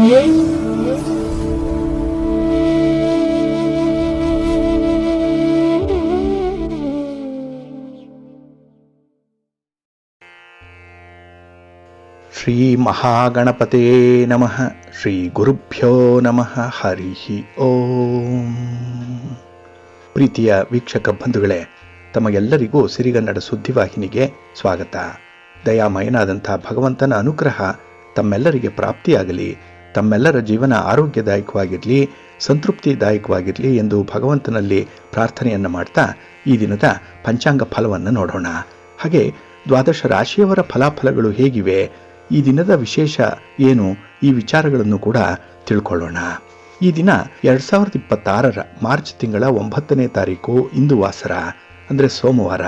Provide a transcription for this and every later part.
ಶ್ರೀ ಮಹಾಗಣಪತೇ ನಮಃ. ಶ್ರೀ ಗುರುಭ್ಯೋ ನಮಃ. ಹರಿ ಓಂ. ಪ್ರೀತಿಯ ವೀಕ್ಷಕ ಬಂಧುಗಳೇ, ತಮಗೆಲ್ಲರಿಗೂ ಸಿರಿಗನ್ನಡ ಸುದ್ದಿವಾಹಿನಿಗೆ ಸ್ವಾಗತ. ದಯಾಮಯನಾದಂಥ ಭಗವಂತನ ಅನುಗ್ರಹ ತಮ್ಮೆಲ್ಲರಿಗೆ ಪ್ರಾಪ್ತಿಯಾಗಲಿ, ತಮ್ಮೆಲ್ಲರ ಜೀವನ ಆರೋಗ್ಯದಾಯಕವಾಗಿರಲಿ, ಸಂತೃಪ್ತಿದಾಯಕವಾಗಿರಲಿ ಎಂದು ಭಗವಂತನಲ್ಲಿ ಪ್ರಾರ್ಥನೆಯನ್ನು ಮಾಡ್ತಾ ಈ ದಿನದ ಪಂಚಾಂಗ ಫಲವನ್ನು ನೋಡೋಣ. ಹಾಗೆ ದ್ವಾದಶ ರಾಶಿಯವರ ಫಲಾಫಲಗಳು ಹೇಗಿವೆ, ಈ ದಿನದ ವಿಶೇಷ ಏನು, ಈ ವಿಚಾರಗಳನ್ನು ಕೂಡ ತಿಳ್ಕೊಳ್ಳೋಣ. ಈ ದಿನ 2026 ಮಾರ್ಚ್ ತಿಂಗಳ 9ನೇ ತಾರೀಕು ಇಂದು ವಾಸರ, ಅಂದರೆ ಸೋಮವಾರ.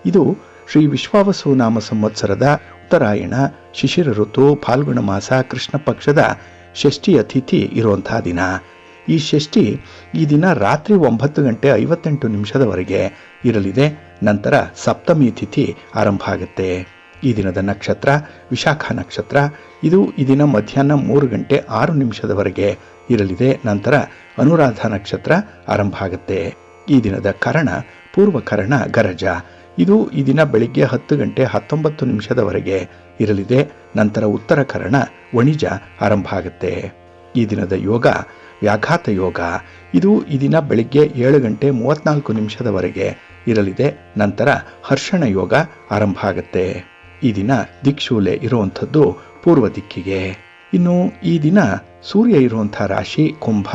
ಇದು ಶ್ರೀ ವಿಶ್ವಾವಸು ನಾಮ ಸಂವತ್ಸರದ ಉತ್ತರಾಯಣ ಶಿಶಿರ ಋತು ಫಾಲ್ಗುಣ ಮಾಸ ಕೃಷ್ಣ ಪಕ್ಷದ ಷಷ್ಠಿ ಅತಿಥಿ ಇರುವಂತಹ ದಿನ. ಈ ಷಷ್ಠಿ ಈ ದಿನ ರಾತ್ರಿ 9:58 ಇರಲಿದೆ. ನಂತರ ಸಪ್ತಮಿ ತಿಥಿ ಆರಂಭ ಆಗುತ್ತೆ. ಈ ದಿನದ ನಕ್ಷತ್ರ ವಿಶಾಖ ನಕ್ಷತ್ರ. ಇದು ಈ ದಿನ ಮಧ್ಯಾಹ್ನ 3:06 ಇರಲಿದೆ. ನಂತರ ಅನುರಾಧ ನಕ್ಷತ್ರ ಆರಂಭ ಆಗುತ್ತೆ. ಈ ದಿನದ ಕರಣ ಪೂರ್ವಕರಣ ಗರಜ. ಇದು ಈ ದಿನ ಬೆಳಿಗ್ಗೆ 10:19 ಇರಲಿದೆ. ನಂತರ ಉತ್ತರ ಕರಣ ವಣಿಜ ಆರಂಭ ಆಗುತ್ತೆ. ಈ ದಿನದ ಯೋಗ ವ್ಯಾಘಾತ ಯೋಗ. ಇದು ಈ ದಿನ ಬೆಳಿಗ್ಗೆ 7:34 ಇರಲಿದೆ. ನಂತರ ಹರ್ಷಣ ಯೋಗ ಆರಂಭ ಆಗುತ್ತೆ. ಈ ದಿನ ದಿಕ್ಶೂಲೆ ಇರುವಂಥದ್ದು ಪೂರ್ವ ದಿಕ್ಕಿಗೆ. ಇನ್ನು ಈ ದಿನ ಸೂರ್ಯ ಇರುವಂಥ ರಾಶಿ ಕುಂಭ,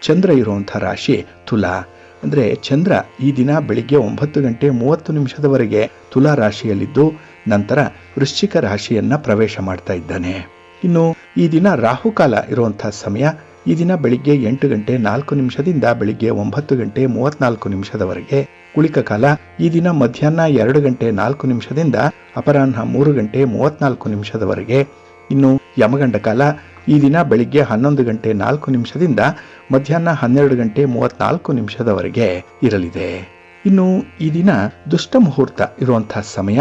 ಚಂದ್ರ ಇರುವಂಥ ರಾಶಿ ತುಲಾ. ಅಂದರೆ ಚಂದ್ರ ಈ ದಿನ ಬೆಳಿಗ್ಗೆ 9:30 ತುಲಾ ರಾಶಿಯಲ್ಲಿದ್ದು ನಂತರ ವೃಶ್ಚಿಕ ರಾಶಿಯನ್ನ ಪ್ರವೇಶ ಮಾಡ್ತಾ ಇದ್ದಾನೆ. ಇನ್ನು ಈ ದಿನ ರಾಹುಕಾಲ ಇರುವಂಥ ಸಮಯ ಈ ದಿನ ಬೆಳಿಗ್ಗೆ 8:04 ಬೆಳಿಗ್ಗೆ 9:34 ಕುಳಿಕ ಕಾಲ ಈ ದಿನ ಮಧ್ಯಾಹ್ನ 2:04 ಅಪರಾಹ್ನ 3:34 ಇನ್ನು ಯಮಗಂಡ ಕಾಲ ಈ ದಿನ ಬೆಳಿಗ್ಗೆ 11:04 ಮಧ್ಯಾಹ್ನ 12:34 ಇರಲಿದೆ. ಇನ್ನು ಈ ದಿನ ದುಷ್ಟ ಮುಹೂರ್ತ ಇರುವಂತಹ ಸಮಯ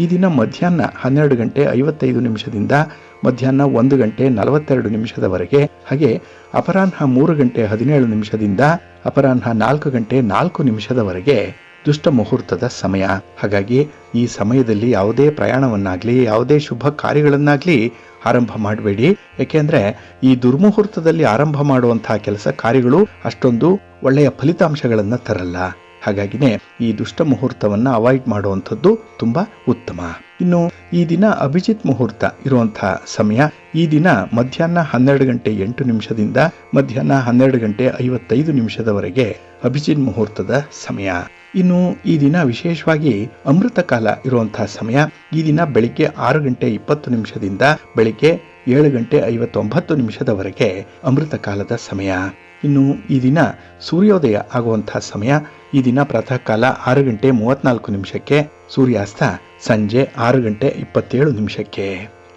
ಈ ದಿನ ಮಧ್ಯಾಹ್ನ 12:55 ಮಧ್ಯಾಹ್ನ 1:42 ಹಾಗೆ ಅಪರಾಹ್ನ 3:17 ಅಪರಾಹ್ನ 4:04 ದುಷ್ಟ ಮುಹೂರ್ತದ ಸಮಯ. ಹಾಗಾಗಿ ಈ ಸಮಯದಲ್ಲಿ ಯಾವುದೇ ಪ್ರಯಾಣವನ್ನಾಗ್ಲಿ ಯಾವುದೇ ಶುಭ ಕಾರ್ಯಗಳನ್ನಾಗ್ಲಿ ಆರಂಭ ಮಾಡಬೇಡಿ. ಯಾಕೆಂದ್ರೆ ಈ ದುರ್ಮುಹೂರ್ತದಲ್ಲಿ ಆರಂಭ ಮಾಡುವಂತಹ ಕೆಲಸ ಕಾರ್ಯಗಳು ಅಷ್ಟೊಂದು ಒಳ್ಳೆಯ ಫಲಿತಾಂಶಗಳನ್ನ ತರಲ್ಲ. ಹಾಗಾಗಿನೇ ಈ ದುಷ್ಟ ಮುಹೂರ್ತವನ್ನ ಅವಾಯ್ಡ್ ಮಾಡುವಂಥದ್ದು ತುಂಬಾ ಉತ್ತಮ. ಇನ್ನು ಈ ದಿನ ಅಭಿಜಿತ್ ಮುಹೂರ್ತ ಇರುವಂತಹ ಸಮಯ ಈ ದಿನ ಮಧ್ಯಾಹ್ನ 12:08 ಮಧ್ಯಾಹ್ನ 12:55 ಅಭಿಜಿತ್ ಮುಹೂರ್ತದ ಸಮಯ. ಇನ್ನು ಈ ದಿನ ವಿಶೇಷವಾಗಿ ಅಮೃತ ಕಾಲ ಇರುವಂತಹ ಸಮಯ ಈ ದಿನ ಬೆಳಿಗ್ಗೆ 6:20 ಬೆಳಿಗ್ಗೆ 7:59 ಅಮೃತ ಕಾಲದ ಸಮಯ. ಇನ್ನು ಈ ದಿನ ಸೂರ್ಯೋದಯ ಆಗುವಂತಹ ಸಮಯ ಈ ದಿನ ಪ್ರಾತಃ ಕಾಲ 6:34 ಸೂರ್ಯಾಸ್ತ ಸಂಜೆ 6:27.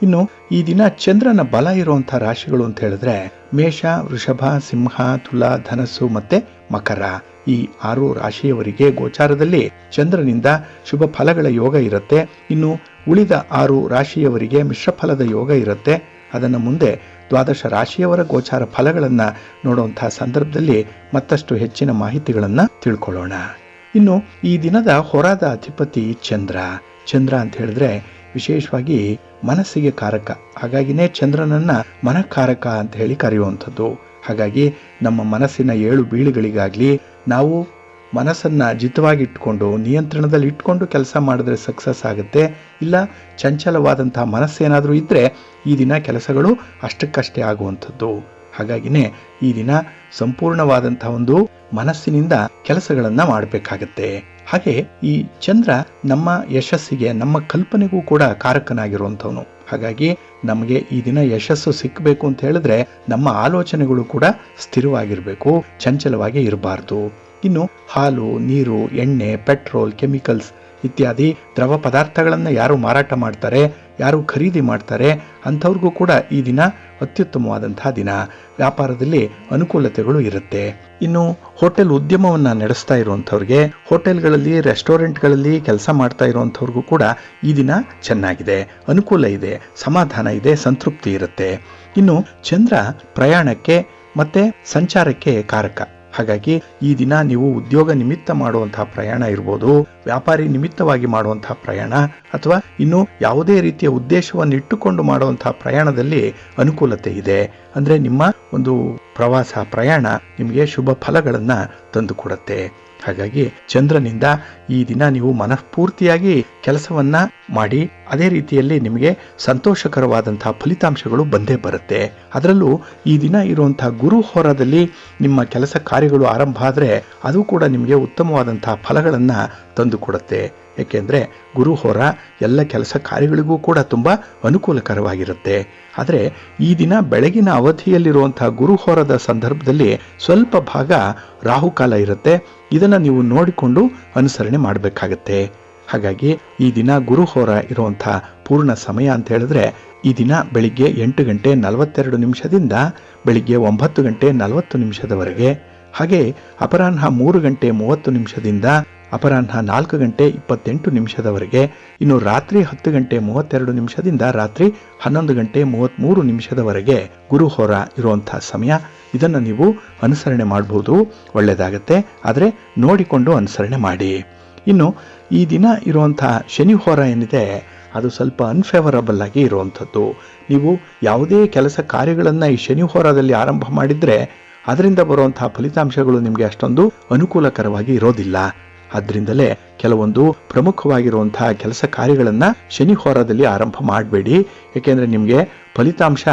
ಇನ್ನು ಈ ದಿನ ಚಂದ್ರನ ಬಲ ಇರುವಂತಹ ರಾಶಿಗಳು ಅಂತ ಹೇಳಿದ್ರೆ ಮೇಷ, ವೃಷಭ, ಸಿಂಹ, ತುಲಾ, ಧನಸ್ಸು ಮತ್ತೆ ಮಕರ. ಈ 6 ರಾಶಿಯವರಿಗೆ ಗೋಚಾರದಲ್ಲಿ ಚಂದ್ರನಿಂದ ಶುಭ ಫಲಗಳ ಯೋಗ ಇರುತ್ತೆ. ಇನ್ನು ಉಳಿದ 6 ರಾಶಿಯವರಿಗೆ ಮಿಶ್ರ ಫಲದ ಯೋಗ ಇರುತ್ತೆ. ಅದನ್ನು ಮುಂದೆ ದ್ವಾದಶ ರಾಶಿಯವರ ಗೋಚಾರ ಫಲಗಳನ್ನ ನೋಡುವಂತಹ ಸಂದರ್ಭದಲ್ಲಿ ಮತ್ತಷ್ಟು ಹೆಚ್ಚಿನ ಮಾಹಿತಿಗಳನ್ನ ತಿಳ್ಕೊಳ್ಳೋಣ. ಇನ್ನು ಈ ದಿನದ ಹೊರಾದ ಅಧಿಪತಿ ಚಂದ್ರ. ಚಂದ್ರ ಅಂತ ಹೇಳಿದ್ರೆ ವಿಶೇಷವಾಗಿ ಮನಸ್ಸಿಗೆ ಕಾರಕ. ಹಾಗಾಗಿನೇ ಚಂದ್ರನನ್ನ ಮನಃಕಾರಕ ಅಂತ ಹೇಳಿ ಕರೆಯುವಂಥದ್ದು. ಹಾಗಾಗಿ ನಮ್ಮ ಮನಸ್ಸಿನ 7 ಬೀಳುಗಳಿಗಾಗ್ಲಿ ನಾವು ಮನಸ್ಸನ್ನ ಜಿತವಾಗಿಟ್ಕೊಂಡು ನಿಯಂತ್ರಣದಲ್ಲಿ ಇಟ್ಕೊಂಡು ಕೆಲಸ ಮಾಡಿದ್ರೆ ಸಕ್ಸಸ್ ಆಗುತ್ತೆ. ಇಲ್ಲ ಚಂಚಲವಾದಂತಹ ಮನಸ್ಸೇನಾದರೂ ಇದ್ರೆ ಈ ದಿನ ಕೆಲಸಗಳು ಅಷ್ಟಕ್ಕಷ್ಟೇ ಆಗುವಂಥದ್ದು. ಹಾಗಾಗಿನೇ ಈ ದಿನ ಸಂಪೂರ್ಣವಾದಂತಹ ಒಂದು ಮನಸ್ಸಿನಿಂದ ಕೆಲಸಗಳನ್ನ ಮಾಡಬೇಕಾಗತ್ತೆ. ಹಾಗೆ ಈ ಚಂದ್ರ ನಮ್ಮ ಯಶಸ್ಸಿಗೆ ನಮ್ಮ ಕಲ್ಪನೆಗೂ ಕೂಡ ಕಾರಕನಾಗಿರುವಂಥವನು. ಹಾಗಾಗಿ ನಮಗೆ ಈ ದಿನ ಯಶಸ್ಸು ಸಿಕ್ಕಬೇಕು ಅಂತ ಹೇಳಿದ್ರೆ ನಮ್ಮ ಆಲೋಚನೆಗಳು ಕೂಡ ಸ್ಥಿರವಾಗಿರಬೇಕು, ಚಂಚಲವಾಗಿ ಇರಬಾರ್ದು. ಇನ್ನು ಹಾಲು, ನೀರು, ಎಣ್ಣೆ, ಪೆಟ್ರೋಲ್, ಕೆಮಿಕಲ್ಸ್ ಇತ್ಯಾದಿ ದ್ರವ ಪದಾರ್ಥಗಳನ್ನು ಯಾರು ಮಾರಾಟ ಮಾಡ್ತಾರೆ, ಯಾರು ಖರೀದಿ ಮಾಡ್ತಾರೆ ಅಂಥವ್ರಿಗೂ ಕೂಡ ಈ ದಿನ ಅತ್ಯುತ್ತಮವಾದಂತಹ ದಿನ. ವ್ಯಾಪಾರದಲ್ಲಿ ಅನುಕೂಲತೆಗಳು ಇರುತ್ತೆ. ಇನ್ನು ಹೋಟೆಲ್ ಉದ್ಯಮವನ್ನ ನಡೆಸ್ತಾ ಇರುವಂಥವ್ರಿಗೆ, ಹೋಟೆಲ್ಗಳಲ್ಲಿ ರೆಸ್ಟೋರೆಂಟ್ಗಳಲ್ಲಿ ಕೆಲಸ ಮಾಡ್ತಾ ಇರುವಂಥವ್ರಿಗೂ ಕೂಡ ಈ ದಿನ ಚೆನ್ನಾಗಿದೆ, ಅನುಕೂಲ ಇದೆ, ಸಮಾಧಾನ ಇದೆ, ಸಂತೃಪ್ತಿ ಇರುತ್ತೆ. ಇನ್ನು ಚಂದ್ರ ಪ್ರಯಾಣಕ್ಕೆ ಮತ್ತೆ ಸಂಚಾರಕ್ಕೆ ಕಾರಕ. ಹಾಗಾಗಿ ಈ ದಿನ ನೀವು ಉದ್ಯೋಗ ನಿಮಿತ್ತ ಮಾಡುವಂತಹ ಪ್ರಯಾಣ ಇರ್ಬೋದು, ವ್ಯಾಪಾರಿ ನಿಮಿತ್ತವಾಗಿ ಮಾಡುವಂತಹ ಪ್ರಯಾಣ, ಅಥವಾ ಇನ್ನು ಯಾವುದೇ ರೀತಿಯ ಉದ್ದೇಶವನ್ನು ಇಟ್ಟುಕೊಂಡು ಮಾಡುವಂತಹ ಪ್ರಯಾಣದಲ್ಲಿ ಅನುಕೂಲತೆ ಇದೆ. ಅಂದ್ರೆ ನಿಮ್ಮ ಒಂದು ಪ್ರಯಾಣ ನಿಮಗೆ ಶುಭ ಫಲಗಳನ್ನ ತಂದುಕೊಡುತ್ತೆ. ಹಾಗಾಗಿ ಚಂದ್ರನಿಂದ ಈ ದಿನ ನೀವು ಮನಃಪೂರ್ತಿಯಾಗಿ ಕೆಲಸವನ್ನ ಮಾಡಿ ಅದೇ ರೀತಿಯಲ್ಲಿ ನಿಮಗೆ ಸಂತೋಷಕರವಾದಂತಹ ಫಲಿತಾಂಶಗಳು ಬಂದೇ ಬರುತ್ತೆ. ಅದರಲ್ಲೂ ಈ ದಿನ ಇರುವಂತಹ ಗುರು ಹೋರಾದಲ್ಲಿ ನಿಮ್ಮ ಕೆಲಸ ಕಾರ್ಯಗಳು ಆರಂಭ ಆದರೆ ಅದು ಕೂಡ ನಿಮಗೆ ಉತ್ತಮವಾದಂತಹ ಫಲಗಳನ್ನ ತಂದುಕೊಡುತ್ತೆ. ಏಕೆಂದ್ರೆ ಗುರು ಹೋರ ಎಲ್ಲ ಕೆಲಸ ಕಾರ್ಯಗಳಿಗೂ ಕೂಡ ತುಂಬಾ ಅನುಕೂಲಕರವಾಗಿರುತ್ತೆ. ಆದರೆ ಈ ದಿನ ಬೆಳಗಿನ ಅವಧಿಯಲ್ಲಿರುವಂತಹ ಗುರುಹೋರದ ಸಂದರ್ಭದಲ್ಲಿ ಸ್ವಲ್ಪ ಭಾಗ ರಾಹುಕಾಲ ಇರುತ್ತೆ. ಇದನ್ನ ನೀವು ನೋಡಿಕೊಂಡು ಅನುಸರಣೆ ಮಾಡಬೇಕಾಗತ್ತೆ. ಹಾಗಾಗಿ ಈ ದಿನ ಗುರುಹೋರ ಇರುವಂತಹ ಪೂರ್ಣ ಸಮಯ ಅಂತ ಹೇಳಿದ್ರೆ ಈ ದಿನ ಬೆಳಿಗ್ಗೆ 8:42 ಬೆಳಿಗ್ಗೆ 9:40 ಹಾಗೆ ಅಪರಾಹ್ನ 3:30 ಅಪರಾಹ್ನ 4:28 ಇನ್ನು ರಾತ್ರಿ 10:32 ರಾತ್ರಿ 11:33 ಗುರುಹೋರ ಇರುವಂತಹ ಸಮಯ. ಇದನ್ನು ನೀವು ಅನುಸರಣೆ ಮಾಡಬಹುದು, ಒಳ್ಳೆಯದಾಗತ್ತೆ. ಆದರೆ ನೋಡಿಕೊಂಡು ಅನುಸರಣೆ ಮಾಡಿ. ಇನ್ನು ಈ ದಿನ ಇರುವಂತಹ ಶನಿ ಹೋರ ಏನಿದೆ ಅದು ಸ್ವಲ್ಪ ಅನ್ಫೇವರಬಲ್ ಆಗಿ ಇರುವಂಥದ್ದು. ನೀವು ಯಾವುದೇ ಕೆಲಸ ಕಾರ್ಯಗಳನ್ನು ಈ ಶನಿ ಹೋರಾದಲ್ಲಿ ಆರಂಭ ಮಾಡಿದ್ರೆ ಅದರಿಂದ ಬರುವಂತಹ ಫಲಿತಾಂಶಗಳು ನಿಮಗೆ ಅಷ್ಟೊಂದು ಅನುಕೂಲಕರವಾಗಿ ಇರೋದಿಲ್ಲ. ಆದ್ರಿಂದಲೇ ಕೆಲವೊಂದು ಪ್ರಮುಖವಾಗಿರುವಂತಹ ಕೆಲಸ ಕಾರ್ಯಗಳನ್ನ ಶನಿ ಹೋರಾದಲ್ಲಿ ಆರಂಭ ಮಾಡಬೇಡಿ. ಏಕೆಂದ್ರೆ ನಿಮಗೆ ಫಲಿತಾಂಶ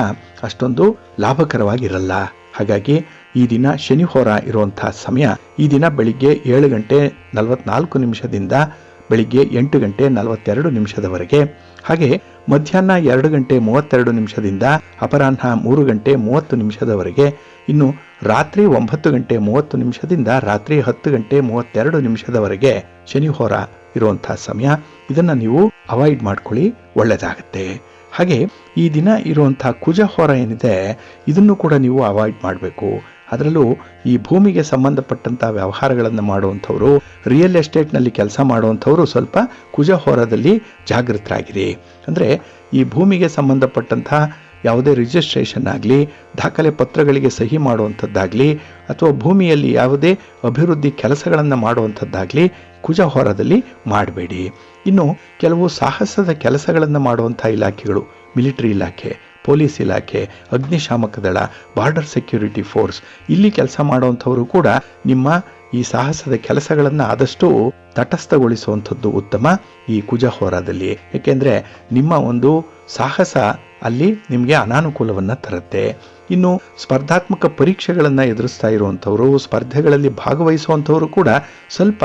ಅಷ್ಟೊಂದು ಲಾಭಕರವಾಗಿರಲ್ಲ. ಹಾಗಾಗಿ ಈ ದಿನ ಶನಿ ಹೋರ ಇರುವಂತಹ ಸಮಯ ಈ ದಿನ ಬೆಳಿಗ್ಗೆ 7:44 ಬೆಳಿಗ್ಗೆ 8:42 ಹಾಗೆ ಮಧ್ಯಾಹ್ನ 2:32 ಅಪರಾಹ್ನ 3:30 ಇನ್ನು ರಾತ್ರಿ 9:30 ರಾತ್ರಿ 10:32 ಶನಿ ಹೋರ ಇರುವಂತಹ ಸಮಯ. ಇದನ್ನ ನೀವು ಅವಾಯ್ಡ್ ಮಾಡ್ಕೊಳ್ಳಿ, ಒಳ್ಳೆಯದಾಗತ್ತೆ. ಹಾಗೆ ಈ ದಿನ ಇರುವಂತಹ ಕುಜ ಹೋರ ಏನಿದೆ ಇದನ್ನು ಕೂಡ ನೀವು ಅವಾಯ್ಡ್ ಮಾಡಬೇಕು. ಅದರಲ್ಲೂ ಈ ಭೂಮಿಗೆ ಸಂಬಂಧಪಟ್ಟಂತಹ ವ್ಯವಹಾರಗಳನ್ನು ಮಾಡುವಂಥವ್ರು, ರಿಯಲ್ ಎಸ್ಟೇಟ್ನಲ್ಲಿ ಕೆಲಸ ಮಾಡುವಂಥವ್ರು ಸ್ವಲ್ಪ ಕುಜ ಹೋರದಲ್ಲಿ ಜಾಗೃತರಾಗಿರಿ. ಅಂದರೆ ಈ ಭೂಮಿಗೆ ಸಂಬಂಧಪಟ್ಟಂತಹ ಯಾವುದೇ ರಿಜಿಸ್ಟ್ರೇಷನ್ ಆಗಲಿ, ದಾಖಲೆ ಪತ್ರಗಳಿಗೆ ಸಹಿ ಮಾಡುವಂಥದ್ದಾಗಲಿ, ಅಥವಾ ಭೂಮಿಯಲ್ಲಿ ಯಾವುದೇ ಅಭಿವೃದ್ಧಿ ಕೆಲಸಗಳನ್ನು ಮಾಡುವಂಥದ್ದಾಗಲಿ ಕುಜ ಹೋರದಲ್ಲಿ ಮಾಡಬೇಡಿ. ಇನ್ನು ಕೆಲವು ಸಾಹಸದ ಕೆಲಸಗಳನ್ನು ಮಾಡುವಂಥ ಇಲಾಖೆಗಳು, ಮಿಲಿಟರಿ ಇಲಾಖೆ, ಪೊಲೀಸ್ ಇಲಾಖೆ, ಅಗ್ನಿಶಾಮಕ ದಳ, ಬಾರ್ಡರ್ ಸೆಕ್ಯೂರಿಟಿ ಫೋರ್ಸ್, ಇಲ್ಲಿ ಕೆಲಸ ಮಾಡುವಂಥವರು ಕೂಡ ನಿಮ್ಮ ಈ ಸಾಹಸದ ಕೆಲಸಗಳನ್ನು ಆದಷ್ಟು ತಟಸ್ಥಗೊಳಿಸುವಂಥದ್ದು ಉತ್ತಮ ಈ ಕುಜ ಹೋರಾದಲ್ಲಿ. ಏಕೆಂದರೆ ನಿಮ್ಮ ಒಂದು ಸಾಹಸ ಅಲ್ಲಿ ನಿಮಗೆ ಅನಾನುಕೂಲವನ್ನು ತರುತ್ತೆ. ಇನ್ನು ಸ್ಪರ್ಧಾತ್ಮಕ ಪರೀಕ್ಷೆಗಳನ್ನು ಎದುರಿಸ್ತಾ ಇರುವಂಥವರು, ಸ್ಪರ್ಧೆಗಳಲ್ಲಿ ಭಾಗವಹಿಸುವಂಥವರು ಕೂಡ ಸ್ವಲ್ಪ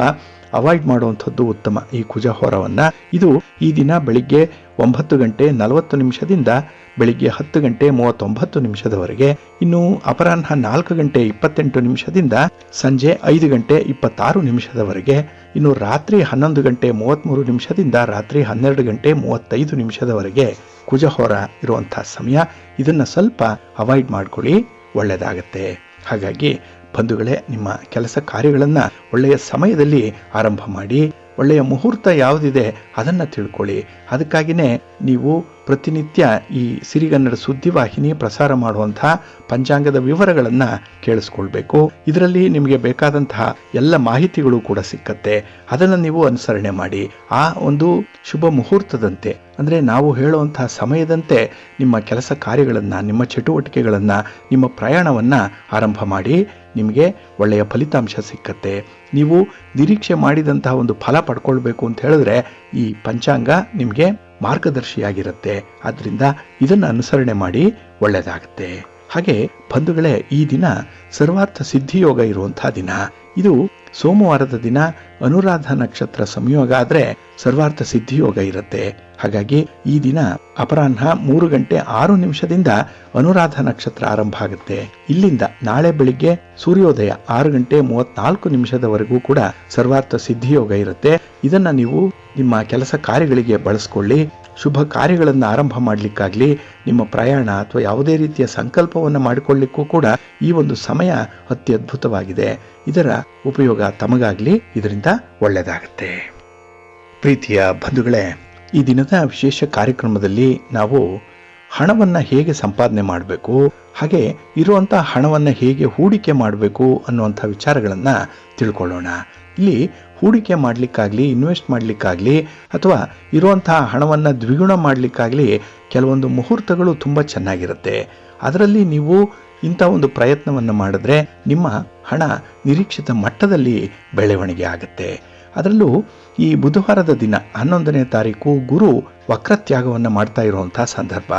ಅವಾಯ್ಡ್ ಮಾಡುವಂಥದ್ದು ಉತ್ತಮ ಈ ಕುಜ ಹೋರವನ್ನ. ಇದು ಈ ದಿನ ಬೆಳಿಗ್ಗೆ 9:40 ಬೆಳಿಗ್ಗೆ 10:39 ಇನ್ನು ಅಪರಾಹ್ನ 4:28 ಸಂಜೆ 5:26 ಇನ್ನು ರಾತ್ರಿ 11:33 ರಾತ್ರಿ 12:35 ಕುಜ ಹೋರ ಇರುವಂತಹ ಸಮಯ. ಇದನ್ನ ಸ್ವಲ್ಪ ಅವಾಯ್ಡ್ ಮಾಡ್ಕೊಳ್ಳಿ, ಒಳ್ಳೆಯದಾಗತ್ತೆ. ಹಾಗಾಗಿ ಬಂಧುಗಳೇ, ನಿಮ್ಮ ಕೆಲಸ ಕಾರ್ಯಗಳನ್ನು ಒಳ್ಳೆಯ ಸಮಯದಲ್ಲಿ ಆರಂಭ ಮಾಡಿ. ಒಳ್ಳೆಯ ಮುಹೂರ್ತ ಯಾವುದಿದೆ ಅದನ್ನು ತಿಳ್ಕೊಳ್ಳಿ. ಅದಕ್ಕಾಗಿಯೇ ನೀವು ಪ್ರತಿನಿತ್ಯ ಈ ಸಿರಿಗನ್ನಡ ಸುದ್ದಿವಾಹಿನಿ ಪ್ರಸಾರ ಮಾಡುವಂತಹ ಪಂಚಾಂಗದ ವಿವರಗಳನ್ನು ಕೇಳಿಸ್ಕೊಳ್ಬೇಕು. ಇದರಲ್ಲಿ ನಿಮಗೆ ಬೇಕಾದಂತಹ ಎಲ್ಲ ಮಾಹಿತಿಗಳು ಕೂಡ ಸಿಕ್ಕತ್ತೆ. ಅದನ್ನು ನೀವು ಅನುಸರಣೆ ಮಾಡಿ. ಆ ಒಂದು ಶುಭ ಮುಹೂರ್ತದಂತೆ, ಅಂದರೆ ನಾವು ಹೇಳುವಂತಹ ಸಮಯದಂತೆ ನಿಮ್ಮ ಕೆಲಸ ಕಾರ್ಯಗಳನ್ನು, ನಿಮ್ಮ ಚಟುವಟಿಕೆಗಳನ್ನು, ನಿಮ್ಮ ಪ್ರಯಾಣವನ್ನು ಆರಂಭ ಮಾಡಿ. ನಿಮಗೆ ಒಳ್ಳೆಯ ಫಲಿತಾಂಶ ಸಿಕ್ಕತ್ತೆ. ನೀವು ನಿರೀಕ್ಷೆ ಮಾಡಿದಂತಹ ಒಂದು ಫಲ ಪಡ್ಕೊಳ್ಬೇಕು ಅಂತ ಹೇಳಿದ್ರೆ ಈ ಪಂಚಾಂಗ ನಿಮಗೆ ಮಾರ್ಗದರ್ಶಿಯಾಗಿರುತ್ತೆ. ಆದ್ರಿಂದ ಇದನ್ನು ಅನುಸರಣೆ ಮಾಡಿ, ಒಳ್ಳೆಯದಾಗುತ್ತೆ. ಹಾಗೆ ಬಂಧುಗಳೇ, ಈ ದಿನ ಸರ್ವಾರ್ಥ ಸಿದ್ಧಿಯೋಗ ಇರುವಂತಹ ದಿನ. ಇದು ಸೋಮವಾರದ ದಿನ ಅನುರಾಧ ನಕ್ಷತ್ರ ಸಂಯೋಗ ಆದರೆ ಸರ್ವಾರ್ಥ ಸಿದ್ಧಿಯೋಗ ಇರುತ್ತೆ. ಹಾಗಾಗಿ ಈ ದಿನ ಅಪರಾಹ್ನ 3:06 ಅನುರಾಧ ನಕ್ಷತ್ರ ಆರಂಭ ಆಗುತ್ತೆ. ಇಲ್ಲಿಂದ ನಾಳೆ ಬೆಳಿಗ್ಗೆ ಸೂರ್ಯೋದಯ 6:34 ಕೂಡ ಸರ್ವಾರ್ಥ ಸಿದ್ಧಿಯೋಗ ಇರುತ್ತೆ. ಇದನ್ನ ನೀವು ನಿಮ್ಮ ಕೆಲಸ ಕಾರ್ಯಗಳಿಗೆ ಬಳಸ್ಕೊಳ್ಳಿ. ಶುಭ ಕಾರ್ಯಗಳನ್ನು ಆರಂಭ ಮಾಡಲಿಕ್ಕಾಗ್ಲಿ, ನಿಮ್ಮ ಪ್ರಯಾಣ ಅಥವಾ ಯಾವುದೇ ರೀತಿಯ ಸಂಕಲ್ಪವನ್ನು ಮಾಡಿಕೊಳ್ಳಿಕ್ಕೂ ಕೂಡ ಈ ಒಂದು ಸಮಯ ಅತ್ಯದ್ಭುತವಾಗಿದೆ. ಇದರ ಉಪಯೋಗ ತಮಗಾಗ್ಲಿ, ಇದರಿಂದ ಒಳ್ಳೆಯದಾಗುತ್ತೆ. ಪ್ರೀತಿಯ ಬಂಧುಗಳೇ, ಈ ದಿನದ ವಿಶೇಷ ಕಾರ್ಯಕ್ರಮದಲ್ಲಿ ನಾವು ಹಣವನ್ನು ಹೇಗೆ ಸಂಪಾದನೆ ಮಾಡಬೇಕು, ಹಾಗೆ ಇರುವಂಥ ಹಣವನ್ನು ಹೇಗೆ ಹೂಡಿಕೆ ಮಾಡಬೇಕು ಅನ್ನುವಂಥ ವಿಚಾರಗಳನ್ನು ತಿಳ್ಕೊಳ್ಳೋಣ. ಇಲ್ಲಿ ಹೂಡಿಕೆ ಮಾಡಲಿಕ್ಕಾಗಲಿ, ಇನ್ವೆಸ್ಟ್ ಮಾಡಲಿಕ್ಕಾಗಲಿ ಅಥವಾ ಇರುವಂತಹ ಹಣವನ್ನು ದ್ವಿಗುಣ ಮಾಡಲಿಕ್ಕಾಗಲಿ ಕೆಲವೊಂದು ಮುಹೂರ್ತಗಳು ತುಂಬ ಚೆನ್ನಾಗಿರುತ್ತೆ. ಅದರಲ್ಲಿ ನೀವು ಇಂಥ ಒಂದು ಪ್ರಯತ್ನವನ್ನು ಮಾಡಿದ್ರೆ ನಿಮ್ಮ ಹಣ ನಿರೀಕ್ಷಿತ ಮಟ್ಟದಲ್ಲಿ ಬೆಳವಣಿಗೆ ಆಗುತ್ತೆ. ಅದರಲ್ಲೂ ಈ ಬುಧವಾರದ ದಿನ 11ನೇ ತಾರೀಕು ಗುರು ವಕ್ರತ್ಯಾಗವನ್ನು ಮಾಡ್ತಾ ಇರುವಂಥ ಸಂದರ್ಭ.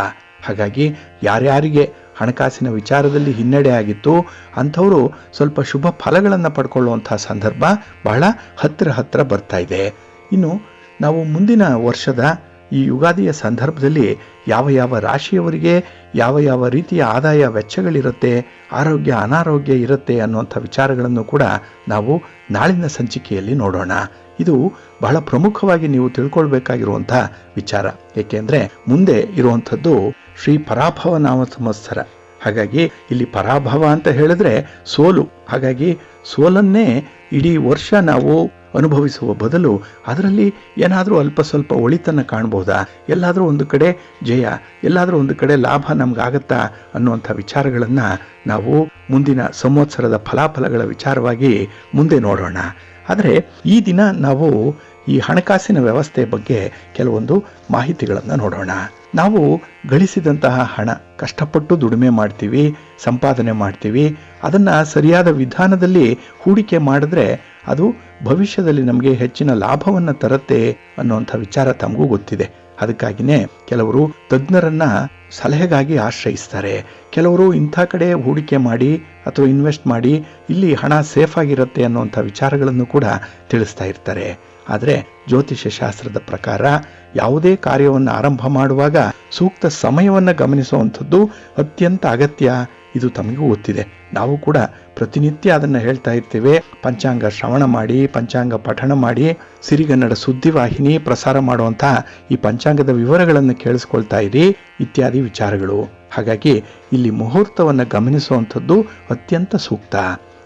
ಹಾಗಾಗಿ ಯಾರ್ಯಾರಿಗೆ ಹಣಕಾಸಿನ ವಿಚಾರದಲ್ಲಿ ಹಿನ್ನಡೆ ಆಗಿತ್ತು ಅಂಥವರು ಸ್ವಲ್ಪ ಶುಭ ಫಲಗಳನ್ನು ಪಡ್ಕೊಳ್ಳುವಂಥ ಸಂದರ್ಭ ಬಹಳ ಹತ್ತಿರ ಬರ್ತಾ ಇದೆ. ಇನ್ನು ನಾವು ಮುಂದಿನ ವರ್ಷದ ಈ ಯುಗಾದಿಯ ಸಂದರ್ಭದಲ್ಲಿ ಯಾವ ರಾಶಿಯವರಿಗೆ ಯಾವ ರೀತಿಯ ಆದಾಯ ವೆಚ್ಚಗಳಿರುತ್ತೆ, ಆರೋಗ್ಯ ಅನಾರೋಗ್ಯ ಇರುತ್ತೆ ಅನ್ನುವಂಥ ವಿಚಾರಗಳನ್ನು ಕೂಡ ನಾವು ನಾಳಿನ ಸಂಚಿಕೆಯಲ್ಲಿ ನೋಡೋಣ. ಇದು ಬಹಳ ಪ್ರಮುಖವಾಗಿ ನೀವು ತಿಳ್ಕೊಳ್ಬೇಕಾಗಿರುವಂಥ ವಿಚಾರ. ಏಕೆಂದರೆ ಮುಂದೆ ಇರುವಂಥದ್ದು ಶ್ರೀ ಪರಾಭವ ನಾಮ ಸಂವತ್ಸರ. ಹಾಗಾಗಿ ಇಲ್ಲಿ ಪರಾಭವ ಅಂತ ಹೇಳಿದ್ರೆ ಸೋಲು. ಹಾಗಾಗಿ ಸೋಲನ್ನೇ ಇಡೀ ವರ್ಷ ನಾವು ಅನುಭವಿಸುವ ಬದಲು ಅದರಲ್ಲಿ ಏನಾದರೂ ಅಲ್ಪ ಸ್ವಲ್ಪ ಒಳಿತನ್ನು ಕಾಣ್ಬೋದಾ, ಎಲ್ಲಾದರೂ ಒಂದು ಕಡೆ ಜಯ, ಎಲ್ಲಾದರೂ ಒಂದು ಕಡೆ ಲಾಭ ನಮಗಾಗತ್ತಾ ಅನ್ನುವಂಥ ವಿಚಾರಗಳನ್ನು ನಾವು ಮುಂದಿನ ಸಂವತ್ಸರದ ಫಲಾಫಲಗಳ ವಿಚಾರವಾಗಿ ಮುಂದೆ ನೋಡೋಣ. ಆದರೆ ಈ ದಿನ ನಾವು ಈ ಹಣಕಾಸಿನ ವ್ಯವಸ್ಥೆ ಬಗ್ಗೆ ಕೆಲವೊಂದು ಮಾಹಿತಿಗಳನ್ನು ನೋಡೋಣ. ನಾವು ಗಳಿಸಿದಂತಹ ಹಣ ಕಷ್ಟಪಟ್ಟು ದುಡಿಮೆ ಮಾಡ್ತೀವಿ, ಸಂಪಾದನೆ ಮಾಡ್ತೀವಿ. ಅದನ್ನು ಸರಿಯಾದ ವಿಧಾನದಲ್ಲಿ ಹೂಡಿಕೆ ಮಾಡಿದ್ರೆ ಅದು ಭವಿಷ್ಯದಲ್ಲಿ ನಮಗೆ ಹೆಚ್ಚಿನ ಲಾಭವನ್ನು ತರುತ್ತೆ ಅನ್ನುವಂಥ ವಿಚಾರ ತಮಗೂ ಗೊತ್ತಿದೆ. ಅದಕ್ಕಾಗಿಯೇ ಕೆಲವರು ತಜ್ಞರನ್ನ ಸಲಹೆಗಾಗಿ ಆಶ್ರಯಿಸ್ತಾರೆ. ಕೆಲವರು ಇಂಥ ಕಡೆ ಹೂಡಿಕೆ ಮಾಡಿ ಅಥವಾ ಇನ್ವೆಸ್ಟ್ ಮಾಡಿ ಇಲ್ಲಿ ಹಣ ಸೇಫ್ ಆಗಿರುತ್ತೆ ಅನ್ನುವಂಥ ವಿಚಾರಗಳನ್ನು ಕೂಡ ತಿಳಿಸ್ತಾ ಇರ್ತಾರೆ. ಆದರೆ ಜ್ಯೋತಿಷ್ಯ ಶಾಸ್ತ್ರದ ಪ್ರಕಾರ ಯಾವುದೇ ಕಾರ್ಯವನ್ನು ಆರಂಭ ಮಾಡುವಾಗ ಸೂಕ್ತ ಸಮಯವನ್ನು ಗಮನಿಸುವಂಥದ್ದು ಅತ್ಯಂತ ಅಗತ್ಯ. ಇದು ತಮಗೂ ಗೊತ್ತಿದೆ. ನಾವು ಕೂಡ ಪ್ರತಿನಿತ್ಯ ಅದನ್ನು ಹೇಳ್ತಾ ಇರ್ತೇವೆ. ಪಂಚಾಂಗ ಶ್ರವಣ ಮಾಡಿ, ಪಂಚಾಂಗ ಪಠಣ ಮಾಡಿ, ಸಿರಿಗನ್ನಡ ಸುದ್ದಿವಾಹಿನಿ ಪ್ರಸಾರ ಮಾಡುವಂಥ ಈ ಪಂಚಾಂಗದ ವಿವರಗಳನ್ನು ಕೇಳಿಸ್ಕೊಳ್ತಾ ಇರಿ ಇತ್ಯಾದಿ ವಿಚಾರಗಳು. ಹಾಗಾಗಿ ಇಲ್ಲಿ ಮುಹೂರ್ತವನ್ನು ಗಮನಿಸುವಂಥದ್ದು ಅತ್ಯಂತ ಸೂಕ್ತ.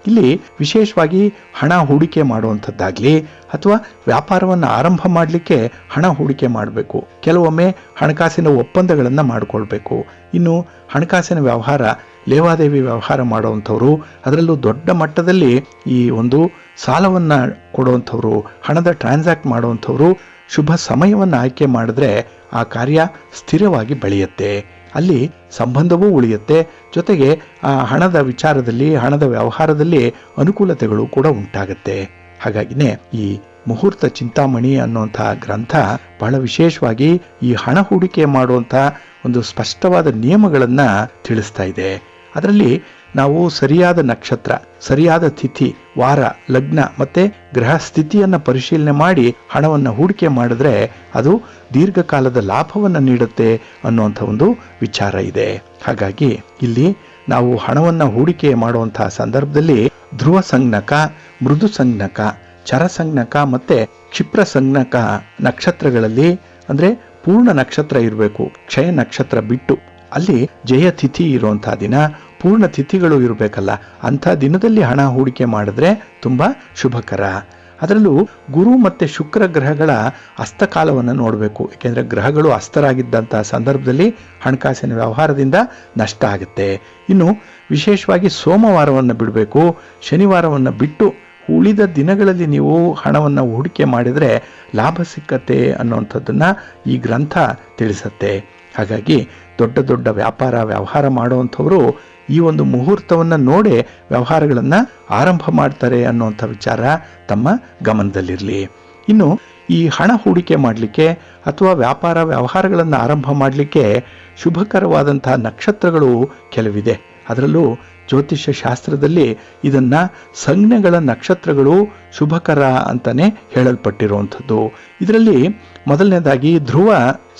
ಇಲ್ಲಿ ವಿಶೇಷವಾಗಿ ಹಣ ಹೂಡಿಕೆ ಮಾಡುವಂಥದ್ದಾಗಲಿ ಅಥವಾ ವ್ಯಾಪಾರವನ್ನು ಆರಂಭ ಮಾಡಲಿಕ್ಕೆ ಹಣ ಹೂಡಿಕೆ ಮಾಡಬೇಕು. ಕೆಲವೊಮ್ಮೆ ಹಣಕಾಸಿನ ಒಪ್ಪಂದಗಳನ್ನು ಮಾಡಿಕೊಳ್ಬೇಕು. ಇನ್ನು ಹಣಕಾಸಿನ ವ್ಯವಹಾರ, ಲೇವಾದೇವಿ ವ್ಯವಹಾರ ಮಾಡುವಂಥವ್ರು, ಅದರಲ್ಲೂ ದೊಡ್ಡ ಮಟ್ಟದಲ್ಲಿ ಈ ಒಂದು ಸಾಲವನ್ನು ಕೊಡುವಂಥವ್ರು, ಹಣದ ಟ್ರಾನ್ಸಾಕ್ಟ್ ಮಾಡುವಂಥವ್ರು ಶುಭ ಸಮಯವನ್ನು ಆಯ್ಕೆ ಮಾಡಿದ್ರೆ ಆ ಕಾರ್ಯ ಸ್ಥಿರವಾಗಿ ಬೆಳೆಯುತ್ತೆ. ಅಲ್ಲಿ ಸಂಬಂಧವೂ ಉಳಿಯುತ್ತೆ. ಜೊತೆಗೆ ಆ ಹಣದ ವಿಚಾರದಲ್ಲಿ, ಹಣದ ವ್ಯವಹಾರದಲ್ಲಿ ಅನುಕೂಲತೆಗಳು ಕೂಡ ಉಂಟಾಗುತ್ತೆ. ಹಾಗಾಗಿನೇ ಈ ಮುಹೂರ್ತ ಚಿಂತಾಮಣಿ ಅನ್ನುವಂಥ ಗ್ರಂಥ ಬಹಳ ವಿಶೇಷವಾಗಿ ಈ ಹಣ ಹೂಡಿಕೆ ಮಾಡುವಂಥ ಒಂದು ಸ್ಪಷ್ಟವಾದ ನಿಯಮಗಳನ್ನು ತಿಳಿಸ್ತಾ ಇದೆ. ಅದರಲ್ಲಿ ನಾವು ಸರಿಯಾದ ನಕ್ಷತ್ರ, ಸರಿಯಾದ ತಿಥಿ, ವಾರ, ಲಗ್ನ ಮತ್ತೆ ಗ್ರಹ ಸ್ಥಿತಿಯನ್ನು ಪರಿಶೀಲನೆ ಮಾಡಿ ಹಣವನ್ನು ಹೂಡಿಕೆ ಮಾಡಿದ್ರೆ ಅದು ದೀರ್ಘಕಾಲದ ಲಾಭವನ್ನು ನೀಡುತ್ತೆ ಅನ್ನುವಂಥ ಒಂದು ವಿಚಾರ ಇದೆ. ಹಾಗಾಗಿ ಇಲ್ಲಿ ನಾವು ಹಣವನ್ನು ಹೂಡಿಕೆ ಮಾಡುವಂತಹ ಸಂದರ್ಭದಲ್ಲಿ ಧ್ರುವ ಸಂಜ್ಞಕ, ಮೃದು ಸಂಜ್ಞಕ, ಚರ ಸಂಜ್ಞಕ ಮತ್ತೆ ಕ್ಷಿಪ್ರ ಸಂಜ್ಞಕ ನಕ್ಷತ್ರಗಳಲ್ಲಿ ಅಂದ್ರೆ ಪೂರ್ಣ ನಕ್ಷತ್ರ ಇರಬೇಕು. ಕ್ಷಯ ನಕ್ಷತ್ರ ಬಿಟ್ಟು ಅಲ್ಲಿ ಜಯ ತಿಥಿ ಇರುವಂತಹ ದಿನ, ಪೂರ್ಣ ತಿಥಿಗಳು ಇರಬೇಕಲ್ಲ, ಅಂಥ ದಿನದಲ್ಲಿ ಹಣ ಹೂಡಿಕೆ ಮಾಡಿದ್ರೆ ತುಂಬ ಶುಭಕರ. ಅದರಲ್ಲೂ ಗುರು ಮತ್ತು ಶುಕ್ರ ಗ್ರಹಗಳ ಅಸ್ತಕಾಲವನ್ನು ನೋಡಬೇಕು. ಏಕೆಂದರೆ ಗ್ರಹಗಳು ಅಸ್ತರಾಗಿದ್ದಂಥ ಸಂದರ್ಭದಲ್ಲಿ ಹಣಕಾಸಿನ ವ್ಯವಹಾರದಿಂದ ನಷ್ಟ ಆಗುತ್ತೆ. ಇನ್ನು ವಿಶೇಷವಾಗಿ ಸೋಮವಾರವನ್ನು ಬಿಡಬೇಕು. ಶನಿವಾರವನ್ನು ಬಿಟ್ಟು ಉಳಿದ ದಿನಗಳಲ್ಲಿ ನೀವು ಹಣವನ್ನು ಹೂಡಿಕೆ ಮಾಡಿದರೆ ಲಾಭ ಸಿಕ್ಕತ್ತೆ ಅನ್ನುವಂಥದ್ದನ್ನು ಈ ಗ್ರಂಥ ತಿಳಿಸುತ್ತೆ. ಹಾಗಾಗಿ ದೊಡ್ಡ ದೊಡ್ಡ ವ್ಯವಹಾರ ಮಾಡುವಂಥವರು ಈ ಒಂದು ಮುಹೂರ್ತವನ್ನು ನೋಡಿ ವ್ಯವಹಾರಗಳನ್ನು ಆರಂಭ ಮಾಡ್ತಾರೆ ಅನ್ನುವಂಥ ವಿಚಾರ ತಮ್ಮ ಗಮನದಲ್ಲಿರಲಿ. ಇನ್ನು ಈ ಹಣ ಹೂಡಿಕೆ ಮಾಡಲಿಕ್ಕೆ ಅಥವಾ ವ್ಯವಹಾರಗಳನ್ನು ಆರಂಭ ಮಾಡಲಿಕ್ಕೆ ಶುಭಕರವಾದಂತಹ ನಕ್ಷತ್ರಗಳು ಕೆಲವಿದೆ. ಅದರಲ್ಲೂ ಜ್ಯೋತಿಷ್ಯ ಶಾಸ್ತ್ರದಲ್ಲಿ ಇದನ್ನ ಸಂಜ್ಞೆಗಳ ನಕ್ಷತ್ರಗಳು ಶುಭಕರ ಅಂತಾನೆ ಹೇಳಲ್ಪಟ್ಟಿರುವಂಥದ್ದು. ಇದರಲ್ಲಿ ಮೊದಲನೇದಾಗಿ ಧ್ರುವ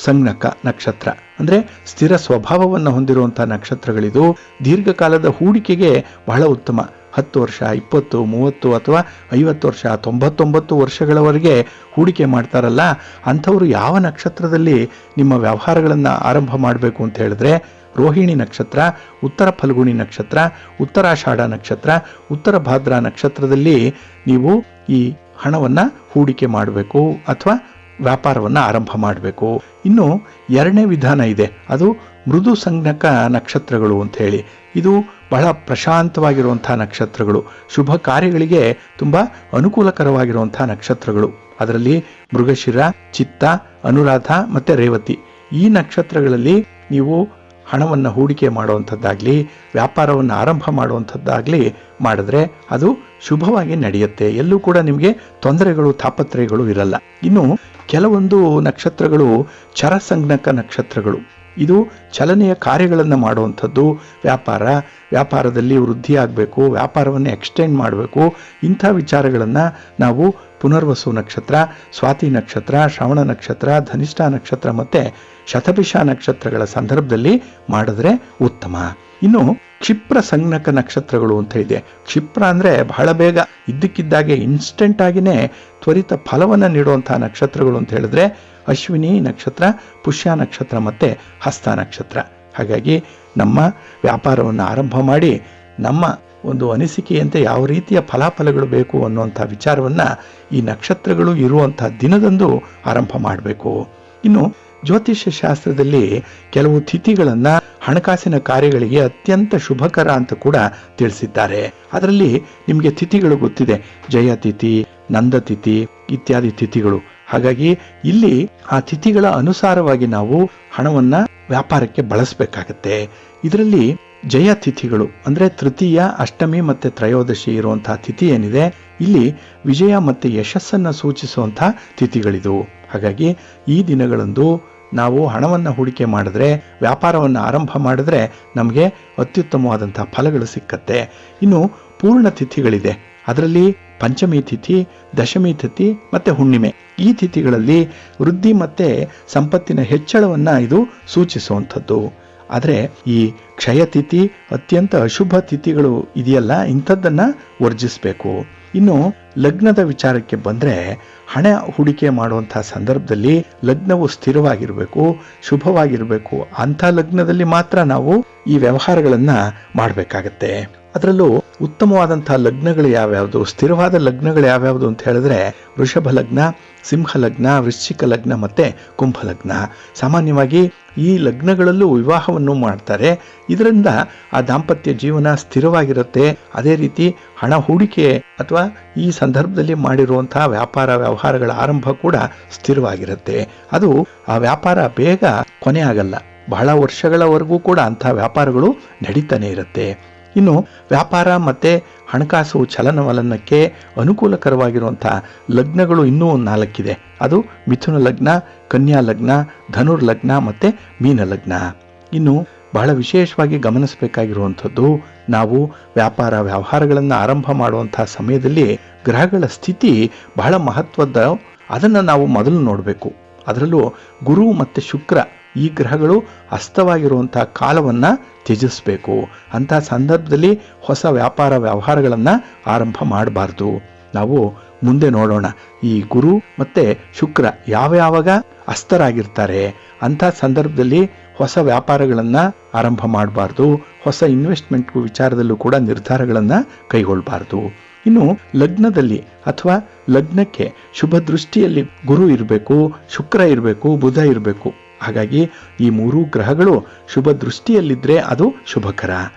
ಸಂಜ್ಞಕ ನಕ್ಷತ್ರ ಅಂದ್ರೆ ಸ್ಥಿರ ಸ್ವಭಾವವನ್ನು ಹೊಂದಿರುವಂತಹ ನಕ್ಷತ್ರಗಳಿದು. ದೀರ್ಘಕಾಲದ ಹೂಡಿಕೆಗೆ ಬಹಳ ಉತ್ತಮ. 10 ವರ್ಷ, 20, 30 ಅಥವಾ 50 ವರ್ಷ, 99 ವರ್ಷಗಳವರೆಗೆ ಹೂಡಿಕೆ ಮಾಡ್ತಾರಲ್ಲ, ಅಂಥವರು ಯಾವ ನಕ್ಷತ್ರದಲ್ಲಿ ನಿಮ್ಮ ವ್ಯವಹಾರಗಳನ್ನು ಆರಂಭ ಮಾಡಬೇಕು ಅಂತ ಹೇಳಿದ್ರೆ ರೋಹಿಣಿ ನಕ್ಷತ್ರ, ಉತ್ತರ ಫಲ್ಗುಣಿ ನಕ್ಷತ್ರ, ಉತ್ತರಾಷಾಢ ನಕ್ಷತ್ರ, ಉತ್ತರ ಭಾದ್ರಾ ನಕ್ಷತ್ರದಲ್ಲಿ ನೀವು ಈ ಹಣವನ್ನು ಹೂಡಿಕೆ ಮಾಡಬೇಕು ಅಥವಾ ವ್ಯಾಪಾರವನ್ನು ಆರಂಭ ಮಾಡಬೇಕು. ಇನ್ನು ಎರಡನೇ ವಿಧಾನ ಇದೆ, ಅದು ಮೃದು ಸಂಜ್ಞಕ ನಕ್ಷತ್ರಗಳು ಅಂತ ಹೇಳಿ. ಇದು ಬಹಳ ಪ್ರಶಾಂತವಾಗಿರುವಂತಹ ನಕ್ಷತ್ರಗಳು, ಶುಭ ಕಾರ್ಯಗಳಿಗೆ ತುಂಬ ಅನುಕೂಲಕರವಾಗಿರುವಂತಹ ನಕ್ಷತ್ರಗಳು. ಅದರಲ್ಲಿ ಮೃಗಶಿರ, ಚಿತ್ತ, ಅನುರಾಧ ಮತ್ತು ರೇವತಿ ಈ ನಕ್ಷತ್ರಗಳಲ್ಲಿ ನೀವು ಹಣವನ್ನು ಹೂಡಿಕೆ ಮಾಡುವಂಥದ್ದಾಗಲಿ ವ್ಯಾಪಾರವನ್ನು ಆರಂಭ ಮಾಡುವಂಥದ್ದಾಗಲಿ ಮಾಡಿದ್ರೆ ಅದು ಶುಭವಾಗಿ ನಡೆಯುತ್ತೆ. ಎಲ್ಲೂ ಕೂಡ ನಿಮಗೆ ತೊಂದರೆಗಳು ತಾಪತ್ರಯಗಳು ಇರಲ್ಲ. ಇನ್ನು ಕೆಲವೊಂದು ನಕ್ಷತ್ರಗಳು ಚರಸಂಜ್ಞಕ ನಕ್ಷತ್ರಗಳು. ಇದು ಚಲನೆಯ ಕಾರ್ಯಗಳನ್ನು ಮಾಡುವಂಥದ್ದು, ವ್ಯಾಪಾರದಲ್ಲಿ ವೃದ್ಧಿ ಆಗಬೇಕು, ವ್ಯಾಪಾರವನ್ನು ಎಕ್ಸ್ಟೆಂಡ್ ಮಾಡಬೇಕು. ಇಂಥ ವಿಚಾರಗಳನ್ನು ನಾವು ಪುನರ್ವಸು ನಕ್ಷತ್ರ, ಸ್ವಾತಿ ನಕ್ಷತ್ರ, ಶ್ರವಣ ನಕ್ಷತ್ರ, ಧನಿಷ್ಠ ನಕ್ಷತ್ರ ಮತ್ತು ಶತಭಿಷ ನಕ್ಷತ್ರಗಳ ಸಂದರ್ಭದಲ್ಲಿ ಮಾಡಿದ್ರೆ ಉತ್ತಮ. ಇನ್ನು ಕ್ಷಿಪ್ರ ಸಂಜ್ಞಕ ನಕ್ಷತ್ರಗಳು ಅಂತ ಇದೆ. ಕ್ಷಿಪ್ರ ಅಂದರೆ ಬಹಳ ಬೇಗ ಇದ್ದಕ್ಕಿದ್ದಾಗೆ ಇನ್ಸ್ಟೆಂಟ್ ಆಗಿನೇ ತ್ವರಿತ ಫಲವನ್ನು ನೀಡುವಂತಹ ನಕ್ಷತ್ರಗಳು ಅಂತ ಹೇಳಿದ್ರೆ ಅಶ್ವಿನಿ ನಕ್ಷತ್ರ, ಪುಷ್ಯ ನಕ್ಷತ್ರ ಮತ್ತು ಹಸ್ತ ನಕ್ಷತ್ರ. ಹಾಗಾಗಿ ನಮ್ಮ ವ್ಯಾಪಾರವನ್ನು ಆರಂಭ ಮಾಡಿ ನಮ್ಮ ಒಂದು ಅನಿಸಿಕೆಯಂತೆ ಯಾವ ರೀತಿಯ ಫಲಾಫಲಗಳು ಬೇಕು ಅನ್ನುವಂಥ ವಿಚಾರವನ್ನು ಈ ನಕ್ಷತ್ರಗಳು ಇರುವಂಥ ದಿನದಂದು ಆರಂಭ ಮಾಡಬೇಕು. ಇನ್ನು ಜ್ಯೋತಿಷ್ಯ ಶಾಸ್ತ್ರದಲ್ಲಿ ಕೆಲವು ತಿಥಿಗಳನ್ನು ಹಣಕಾಸಿನ ಕಾರ್ಯಗಳಿಗೆ ಅತ್ಯಂತ ಶುಭಕರ ಅಂತ ಕೂಡ ತಿಳಿಸಿದ್ದಾರೆ. ಅದರಲ್ಲಿ ನಿಮಗೆ ತಿಥಿಗಳು ಗೊತ್ತಿದೆ, ಜಯ ತಿಥಿ, ನಂದ ತಿಥಿ ಇತ್ಯಾದಿ ತಿಥಿಗಳು. ಹಾಗಾಗಿ ಇಲ್ಲಿ ಆ ತಿಥಿಗಳ ಅನುಸಾರವಾಗಿ ನಾವು ಹಣವನ್ನು ವ್ಯಾಪಾರಕ್ಕೆ ಬಳಸಬೇಕಾಗತ್ತೆ. ಇದರಲ್ಲಿ ಜಯ ತಿಥಿಗಳು ಅಂದರೆ ತೃತೀಯ, ಅಷ್ಟಮಿ ಮತ್ತು ತ್ರಯೋದಶಿ ಇರುವಂತಹ ತಿಥಿ ಏನಿದೆ, ಇಲ್ಲಿ ವಿಜಯ ಮತ್ತು ಯಶಸ್ಸನ್ನು ಸೂಚಿಸುವಂತಹ ತಿಥಿಗಳಿದು. ಹಾಗಾಗಿ ಈ ದಿನಗಳಂದು ನಾವು ಹಣವನ್ನು ಹೂಡಿಕೆ ಮಾಡಿದ್ರೆ, ವ್ಯಾಪಾರವನ್ನು ಆರಂಭ ಮಾಡಿದ್ರೆ ನಮಗೆ ಅತ್ಯುತ್ತಮವಾದಂಥ ಫಲಗಳು ಸಿಕ್ಕತ್ತೆ. ಇನ್ನು ಪೂರ್ಣ ತಿಥಿಗಳಿದೆ. ಅದರಲ್ಲಿ ಪಂಚಮಿ ತಿಥಿ, ದಶಮಿ ತಿಥಿ ಮತ್ತು ಹುಣ್ಣಿಮೆ ಈ ತಿಥಿಗಳಲ್ಲಿ ವೃದ್ಧಿ ಮತ್ತು ಸಂಪತ್ತಿನ ಹೆಚ್ಚಳವನ್ನು ಇದು ಸೂಚಿಸುವಂಥದ್ದು. ಆದರೆ ಈ ಕ್ಷಯ ತಿಥಿ, ಅತ್ಯಂತ ಅಶುಭ ತಿಥಿಗಳು ಇದೆಯಲ್ಲ, ಇಂಥದ್ದನ್ನು ವರ್ಜಿಸಬೇಕು. ಇನ್ನು ಲಗ್ನದ ವಿಚಾರಕ್ಕೆ ಬಂದರೆ ಹಣ ಹೂಡಿಕೆ ಮಾಡುವಂಥ ಸಂದರ್ಭದಲ್ಲಿ ಲಗ್ನವು ಸ್ಥಿರವಾಗಿರಬೇಕು, ಶುಭವಾಗಿರಬೇಕು. ಅಂಥ ಲಗ್ನದಲ್ಲಿ ಮಾತ್ರ ನಾವು ಈ ವ್ಯವಹಾರಗಳನ್ನು ಮಾಡಬೇಕಾಗತ್ತೆ. ಅದರಲ್ಲೂ ಉತ್ತಮವಾದಂಥ ಲಗ್ನಗಳು ಯಾವ್ಯಾವುದು, ಸ್ಥಿರವಾದ ಲಗ್ನಗಳು ಯಾವ್ಯಾವುದು ಅಂತ ಹೇಳಿದ್ರೆ ವೃಷಭ ಲಗ್ನ, ಸಿಂಹ ಲಗ್ನ, ವೃಶ್ಚಿಕ ಲಗ್ನ ಮತ್ತು ಕುಂಭ ಲಗ್ನ. ಸಾಮಾನ್ಯವಾಗಿ ಈ ಲಗ್ನಗಳಲ್ಲೂ ವಿವಾಹವನ್ನು ಮಾಡ್ತಾರೆ. ಇದರಿಂದ ಆ ದಾಂಪತ್ಯ ಜೀವನ ಸ್ಥಿರವಾಗಿರುತ್ತೆ. ಅದೇ ರೀತಿ ಹಣ ಹೂಡಿಕೆ ಅಥವಾ ಈ ಸಂದರ್ಭದಲ್ಲಿ ಮಾಡಿರುವಂತಹ ವ್ಯವಹಾರಗಳ ಆರಂಭ ಕೂಡ ಸ್ಥಿರವಾಗಿರುತ್ತೆ. ಅದು ಆ ವ್ಯಾಪಾರ ಬೇಗ ಕೊನೆ ಆಗಲ್ಲ, ಬಹಳ ವರ್ಷಗಳವರೆಗೂ ಕೂಡ ಅಂಥ ವ್ಯಾಪಾರಗಳು ನಡೀತಾನೆ ಇರುತ್ತೆ. ಇನ್ನು ವ್ಯಾಪಾರ ಮತ್ತು ಹಣಕಾಸು ಚಲನವಲನಕ್ಕೆ ಅನುಕೂಲಕರವಾಗಿರುವಂಥ ಲಗ್ನಗಳು ಇನ್ನೂ 4 ಇದೆ. ಅದು ಮಿಥುನ ಲಗ್ನ, ಕನ್ಯಾ ಲಗ್ನ, ಧನುರ್ ಲಗ್ನ ಮತ್ತು ಮೀನ ಲಗ್ನ. ಇನ್ನು ಬಹಳ ವಿಶೇಷವಾಗಿ ಗಮನಿಸಬೇಕಾಗಿರುವಂಥದ್ದು, ನಾವು ವ್ಯವಹಾರಗಳನ್ನು ಆರಂಭ ಮಾಡುವಂಥ ಸಮಯದಲ್ಲಿ ಗ್ರಹಗಳ ಸ್ಥಿತಿ ಬಹಳ ಮಹತ್ವದ. ಅದನ್ನು ನಾವು ಮೊದಲು ನೋಡಬೇಕು. ಅದರಲ್ಲೂ ಗುರು ಮತ್ತು ಶುಕ್ರ ಈ ಗ್ರಹಗಳು ಅಸ್ತವಾಗಿರುವಂಥ ಕಾಲವನ್ನು ತ್ಯಜಿಸಬೇಕು. ಅಂಥ ಸಂದರ್ಭದಲ್ಲಿ ಹೊಸ ವ್ಯವಹಾರಗಳನ್ನು ಆರಂಭ ಮಾಡಬಾರ್ದು. ನಾವು ಮುಂದೆ ನೋಡೋಣ. ಈ ಗುರು ಮತ್ತು ಶುಕ್ರ ಯಾವಾಗ ಅಸ್ತರಾಗಿರ್ತಾರೆ ಅಂಥ ಸಂದರ್ಭದಲ್ಲಿ ಹೊಸ ವ್ಯಾಪಾರಗಳನ್ನು ಆರಂಭ ಮಾಡಬಾರ್ದು. ಹೊಸ ಇನ್ವೆಸ್ಟ್ಮೆಂಟ್ ವಿಚಾರದಲ್ಲೂ ಕೂಡ ನಿರ್ಧಾರಗಳನ್ನು ಕೈಗೊಳ್ಳಬಾರ್ದು. ಇನ್ನು ಲಗ್ನದಲ್ಲಿ ಅಥವಾ ಲಗ್ನಕ್ಕೆ ಶುಭ ದೃಷ್ಟಿಯಲ್ಲಿ ಗುರು ಇರಬೇಕು, ಶುಕ್ರ ಇರಬೇಕು, ಬುಧ ಇರಬೇಕು. ಹಾಗಾಗಿ ಈ 3 ಗ್ರಹಗಳು ಶುಭ ದೃಷ್ಟಿಯಲ್ಲಿದ್ದರೆ ಅದು ಶುಭಕರ.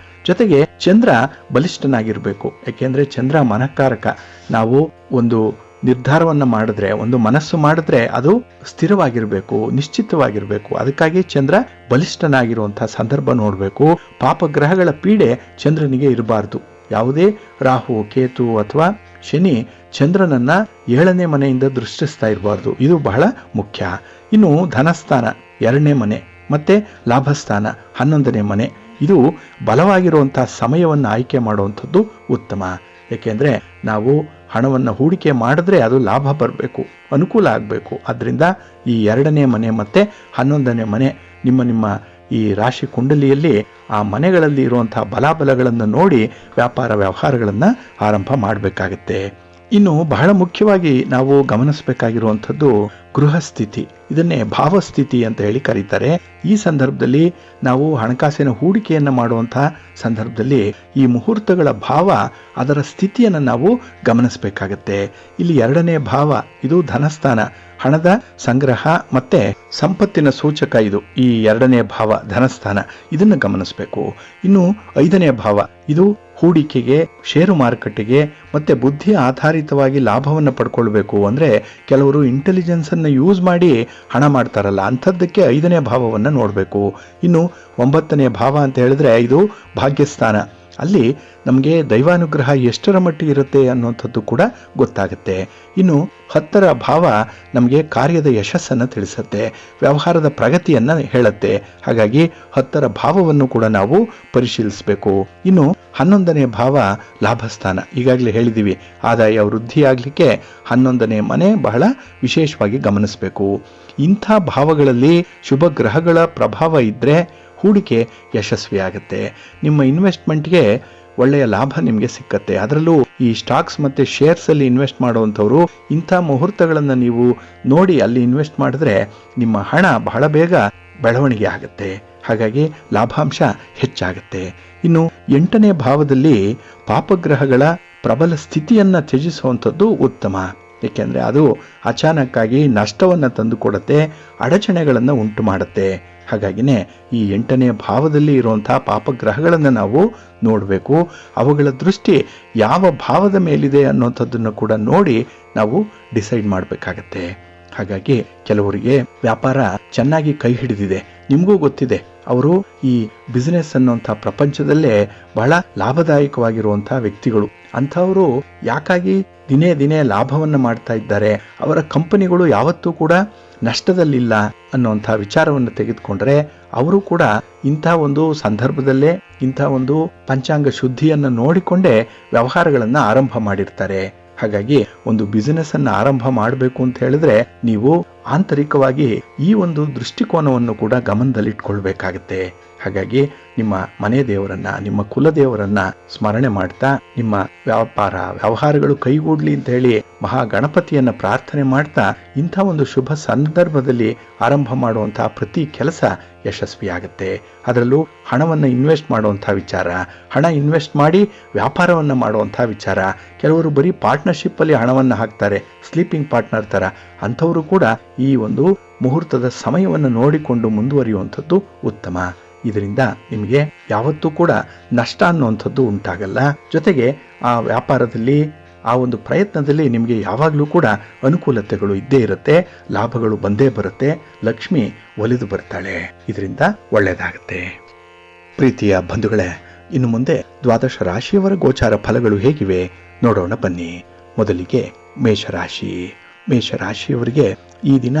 ಜೊತೆಗೆ ಚಂದ್ರ ಬಲಿಷ್ಠನಾಗಿರಬೇಕು. ಯಾಕೆಂದರೆ ಚಂದ್ರ ಮನಃಕಾರಕ. ನಾವು ಒಂದು ನಿರ್ಧಾರವನ್ನು ಮಾಡಿದ್ರೆ, ಒಂದು ಮನಸ್ಸು ಮಾಡಿದ್ರೆ ಅದು ಸ್ಥಿರವಾಗಿರಬೇಕು, ನಿಶ್ಚಿತವಾಗಿರಬೇಕು. ಅದಕ್ಕಾಗಿ ಚಂದ್ರ ಬಲಿಷ್ಠನಾಗಿರುವಂಥ ಸಂದರ್ಭ ನೋಡಬೇಕು. ಪಾಪಗ್ರಹಗಳ ಪೀಡೆ ಚಂದ್ರನಿಗೆ ಇರಬಾರ್ದು. ಯಾವುದೇ ರಾಹು, ಕೇತು ಅಥವಾ ಶನಿ ಚಂದ್ರನನ್ನ 7ನೇ ಮನೆಯಿಂದ ದೃಷ್ಟಿಸ್ತಾ ಇರಬಾರ್ದು. ಇದು ಬಹಳ ಮುಖ್ಯ. ಇನ್ನು ಧನಸ್ಥಾನ 2ನೇ ಮನೆ ಮತ್ತೆ ಲಾಭಸ್ಥಾನ 11ನೇ ಮನೆ ಇದು ಬಲವಾಗಿರುವಂಥ ಸಮಯವನ್ನು ಆಯ್ಕೆ ಮಾಡುವಂಥದ್ದು ಉತ್ತಮ. ಏಕೆಂದರೆ ನಾವು ಹಣವನ್ನು ಹೂಡಿಕೆ ಮಾಡಿದ್ರೆ ಅದು ಲಾಭ ಬರಬೇಕು, ಅನುಕೂಲ ಆಗಬೇಕು. ಆದ್ದರಿಂದ ಈ 2ನೇ ಮನೆ ಮತ್ತು 11ನೇ ಮನೆ ನಿಮ್ಮ ಈ ರಾಶಿ ಕುಂಡಲಿಯಲ್ಲಿ ಆ ಮನೆಗಳಲ್ಲಿ ಇರುವಂಥ ಬಲಾಬಲಗಳನ್ನು ನೋಡಿ ವ್ಯಾಪಾರ ವ್ಯವಹಾರಗಳನ್ನು ಆರಂಭ ಮಾಡಬೇಕಾಗತ್ತೆ. ಇನ್ನು ಬಹಳ ಮುಖ್ಯವಾಗಿ ನಾವು ಗಮನಿಸಬೇಕಾಗಿರುವಂಥದ್ದು ಗೃಹಸ್ಥಿತಿ. ಇದನ್ನೇ ಭಾವಸ್ಥಿತಿ ಅಂತ ಹೇಳಿ ಕರೀತಾರೆ. ಈ ಸಂದರ್ಭದಲ್ಲಿ ನಾವು ಹಣಕಾಸಿನ ಹೂಡಿಕೆಯನ್ನು ಮಾಡುವಂಥ ಸಂದರ್ಭದಲ್ಲಿ ಈ ಮುಹೂರ್ತಗಳ ಭಾವ, ಅದರ ಸ್ಥಿತಿಯನ್ನು ನಾವು ಗಮನಿಸಬೇಕಾಗತ್ತೆ. ಇಲ್ಲಿ 2ನೇ ಭಾವ ಇದು ಧನಸ್ಥಾನ, ಹಣದ ಸಂಗ್ರಹ ಮತ್ತೆ ಸಂಪತ್ತಿನ ಸೂಚಕ. ಇದು ಈ 2ನೇ ಭಾವ ಧನಸ್ಥಾನ, ಇದನ್ನು ಗಮನಿಸಬೇಕು. ಇನ್ನು 5ನೇ ಭಾವ ಇದು ಹೂಡಿಕೆಗೆ, ಷೇರು ಮಾರುಕಟ್ಟೆಗೆ ಮತ್ತೆ ಬುದ್ಧಿ ಆಧಾರಿತವಾಗಿ ಲಾಭವನ್ನು ಪಡ್ಕೊಳ್ಬೇಕು. ಅಂದರೆ ಕೆಲವರು ಇಂಟೆಲಿಜೆನ್ಸನ್ನು ಯೂಸ್ ಮಾಡಿ ಹಣ ಮಾಡ್ತಾರಲ್ಲ, ಅಂಥದ್ದಕ್ಕೆ 5ನೇ ಭಾವವನ್ನು ನೋಡಬೇಕು. ಇನ್ನು 9ನೇ ಭಾವ ಅಂತ ಹೇಳಿದ್ರೆ ಇದು ಭಾಗ್ಯಸ್ಥಾನ. ಅಲ್ಲಿ ನಮಗೆ ದೈವಾನುಗ್ರಹ ಎಷ್ಟರ ಮಟ್ಟಿಗೆ ಇರುತ್ತೆ ಅನ್ನುವಂಥದ್ದು ಕೂಡ ಗೊತ್ತಾಗುತ್ತೆ. ಇನ್ನು 10ರ ಭಾವ ನಮಗೆ ಕಾರ್ಯದ ಯಶಸ್ಸನ್ನು ತಿಳಿಸುತ್ತೆ, ವ್ಯವಹಾರದ ಪ್ರಗತಿಯನ್ನು ಹೇಳುತ್ತೆ. ಹಾಗಾಗಿ 10ರ ಭಾವವನ್ನು ಕೂಡ ನಾವು ಪರಿಶೀಲಿಸಬೇಕು. ಇನ್ನು 11ನೇ ಭಾವ ಲಾಭಸ್ಥಾನ. ಈಗಾಗಲೇ ಹೇಳಿದ್ದೀವಿ, ಆದಾಯ ವೃದ್ಧಿಯಾಗಲಿಕ್ಕೆ 11ನೇ ಮನೆ ಬಹಳ ವಿಶೇಷವಾಗಿ ಗಮನಿಸಬೇಕು. ಇಂಥ ಭಾವಗಳಲ್ಲಿ ಶುಭ ಗ್ರಹಗಳ ಪ್ರಭಾವ ಇದ್ದರೆ ಹೂಡಿಕೆ ಯಶಸ್ವಿಯಾಗುತ್ತೆ. ನಿಮ್ಮ ಇನ್ವೆಸ್ಟ್ಮೆಂಟ್ಗೆ ಒಳ್ಳೆಯ ಲಾಭ ನಿಮಗೆ ಸಿಕ್ಕತ್ತೆ. ಅದರಲ್ಲೂ ಈ ಸ್ಟಾಕ್ಸ್ ಮತ್ತು ಶೇರ್ಸಲ್ಲಿ ಇನ್ವೆಸ್ಟ್ ಮಾಡುವಂಥವ್ರು ಇಂಥ ಮುಹೂರ್ತಗಳನ್ನು ನೀವು ನೋಡಿ ಅಲ್ಲಿ ಇನ್ವೆಸ್ಟ್ ಮಾಡಿದ್ರೆ ನಿಮ್ಮ ಹಣ ಬಹಳ ಬೇಗ ಬೆಳವಣಿಗೆ ಆಗುತ್ತೆ. ಹಾಗಾಗಿ ಲಾಭಾಂಶ ಹೆಚ್ಚಾಗುತ್ತೆ. ಇನ್ನು 8ನೇ ಭಾವದಲ್ಲಿ ಪಾಪಗ್ರಹಗಳ ಪ್ರಬಲ ಸ್ಥಿತಿಯನ್ನು ತ್ಯಜಿಸುವಂಥದ್ದು ಉತ್ತಮ. ಏಕೆಂದರೆ ಅದು ಅಚಾನಕ್ಕಾಗಿ ನಷ್ಟವನ್ನು ತಂದುಕೊಡುತ್ತೆ, ಅಡಚಣೆಗಳನ್ನು ಉಂಟು ಮಾಡುತ್ತೆ. ಹಾಗಾಗಿನೇ ಈ 8ನೇ ಭಾವದಲ್ಲಿ ಇರುವಂಥ ಪಾಪಗ್ರಹಗಳನ್ನು ನಾವು ನೋಡಬೇಕು. ಅವುಗಳ ದೃಷ್ಟಿ ಯಾವ ಭಾವದ ಮೇಲಿದೆ ಅನ್ನೋಂಥದ್ದನ್ನು ಕೂಡ ನೋಡಿ ನಾವು ಡಿಸೈಡ್ ಮಾಡಬೇಕಾಗತ್ತೆ. ಹಾಗಾಗಿ ಕೆಲವರಿಗೆ ವ್ಯಾಪಾರ ಚೆನ್ನಾಗಿ ಕೈ ಹಿಡಿದಿದೆ, ನಿಮಗೂ ಗೊತ್ತಿದೆ, ಅವರು ಈ ಬಿಸ್ನೆಸ್ ಅನ್ನುವಂಥ ಪ್ರಪಂಚದಲ್ಲೇ ಬಹಳ ಲಾಭದಾಯಕವಾಗಿರುವಂಥ ವ್ಯಕ್ತಿಗಳು. ಅಂಥವರು ಯಾಕಾಗಿ ದಿನೇ ದಿನೇ ಲಾಭವನ್ನು ಮಾಡ್ತಾ ಇದ್ದಾರೆ, ಅವರ ಕಂಪನಿಗಳು ಯಾವತ್ತೂ ಕೂಡ ನಷ್ಟದಲ್ಲಿಲ್ಲ ಅನ್ನುವಂಥ ವಿಚಾರವನ್ನು ತೆಗೆದುಕೊಂಡ್ರೆ ಅವರು ಕೂಡ ಇಂಥ ಒಂದು ಸಂದರ್ಭದಲ್ಲೇ ಇಂಥ ಒಂದು ಪಂಚಾಂಗ ಶುದ್ಧಿಯನ್ನು ನೋಡಿಕೊಂಡೇ ವ್ಯವಹಾರಗಳನ್ನು ಆರಂಭ ಮಾಡಿರ್ತಾರೆ. ಹಾಗಾಗಿ ಒಂದು ಬಿಸಿನೆಸ್ ಅನ್ನು ಆರಂಭ ಮಾಡಬೇಕು ಅಂತ ಹೇಳಿದ್ರೆ ನೀವು ಆಂತರಿಕವಾಗಿ ಈ ಒಂದು ದೃಷ್ಟಿಕೋನವನ್ನು ಕೂಡ ಗಮನದಲ್ಲಿಟ್ಕೊಳ್ಬೇಕಾಗತ್ತೆ. ಹಾಗಾಗಿ ನಿಮ್ಮ ಮನೆ ದೇವರನ್ನ, ನಿಮ್ಮ ಕುಲದೇವರನ್ನ ಸ್ಮರಣೆ ಮಾಡ್ತಾ ನಿಮ್ಮ ವ್ಯಾಪಾರ ವ್ಯವಹಾರಗಳು ಕೈಗೂಡ್ಲಿ ಅಂತ ಹೇಳಿ ಮಹಾಗಣಪತಿಯನ್ನ ಪ್ರಾರ್ಥನೆ ಮಾಡ್ತಾ ಇಂಥ ಒಂದು ಶುಭ ಸಂದರ್ಭದಲ್ಲಿ ಆರಂಭ ಮಾಡುವಂತಹ ಪ್ರತಿ ಕೆಲಸ ಯಶಸ್ವಿಯಾಗುತ್ತೆ. ಅದರಲ್ಲೂ ಹಣವನ್ನು ಇನ್ವೆಸ್ಟ್ ಮಾಡುವಂಥ ವಿಚಾರ, ಹಣ ಇನ್ವೆಸ್ಟ್ ಮಾಡಿ ವ್ಯಾಪಾರವನ್ನು ಮಾಡುವಂಥ ವಿಚಾರ. ಕೆಲವರು ಬರೀ ಪಾರ್ಟ್ನರ್ಶಿಪ್ಪಲ್ಲಿ ಹಣವನ್ನು ಹಾಕ್ತಾರೆ, ಸ್ಲೀಪಿಂಗ್ ಪಾರ್ಟ್ನರ್ ಥರ. ಅಂಥವರು ಕೂಡ ಈ ಒಂದು ಮುಹೂರ್ತದ ಸಮಯವನ್ನು ನೋಡಿಕೊಂಡು ಮುಂದುವರಿಯುವಂಥದ್ದು ಉತ್ತಮ. ಇದರಿಂದ ನಿಮಗೆ ಯಾವತ್ತೂ ಕೂಡ ನಷ್ಟ ಅನ್ನುವಂಥದ್ದು ಉಂಟಾಗಲ್ಲ. ಜೊತೆಗೆ ಆ ವ್ಯಾಪಾರದಲ್ಲಿ ಆ ಒಂದು ಪ್ರಯತ್ನದಲ್ಲಿ ನಿಮಗೆ ಯಾವಾಗಲೂ ಕೂಡ ಅನುಕೂಲತೆಗಳು ಇದ್ದೇ ಇರುತ್ತೆ, ಲಾಭಗಳು ಬಂದೇ ಬರುತ್ತೆ, ಲಕ್ಷ್ಮಿ ಒಲಿದು ಬರ್ತಾಳೆ. ಇದರಿಂದ ಒಳ್ಳೆಯದಾಗುತ್ತೆ. ಪ್ರೀತಿಯ ಬಂಧುಗಳೇ, ಇನ್ನು ಮುಂದೆ 12 ರಾಶಿಯವರ ಗೋಚಾರ ಫಲಗಳು ಹೇಗಿವೆ ನೋಡೋಣ ಬನ್ನಿ. ಮೊದಲಿಗೆ ಮೇಷರಾಶಿ. ಮೇಷರಾಶಿಯವರಿಗೆ ಈ ದಿನ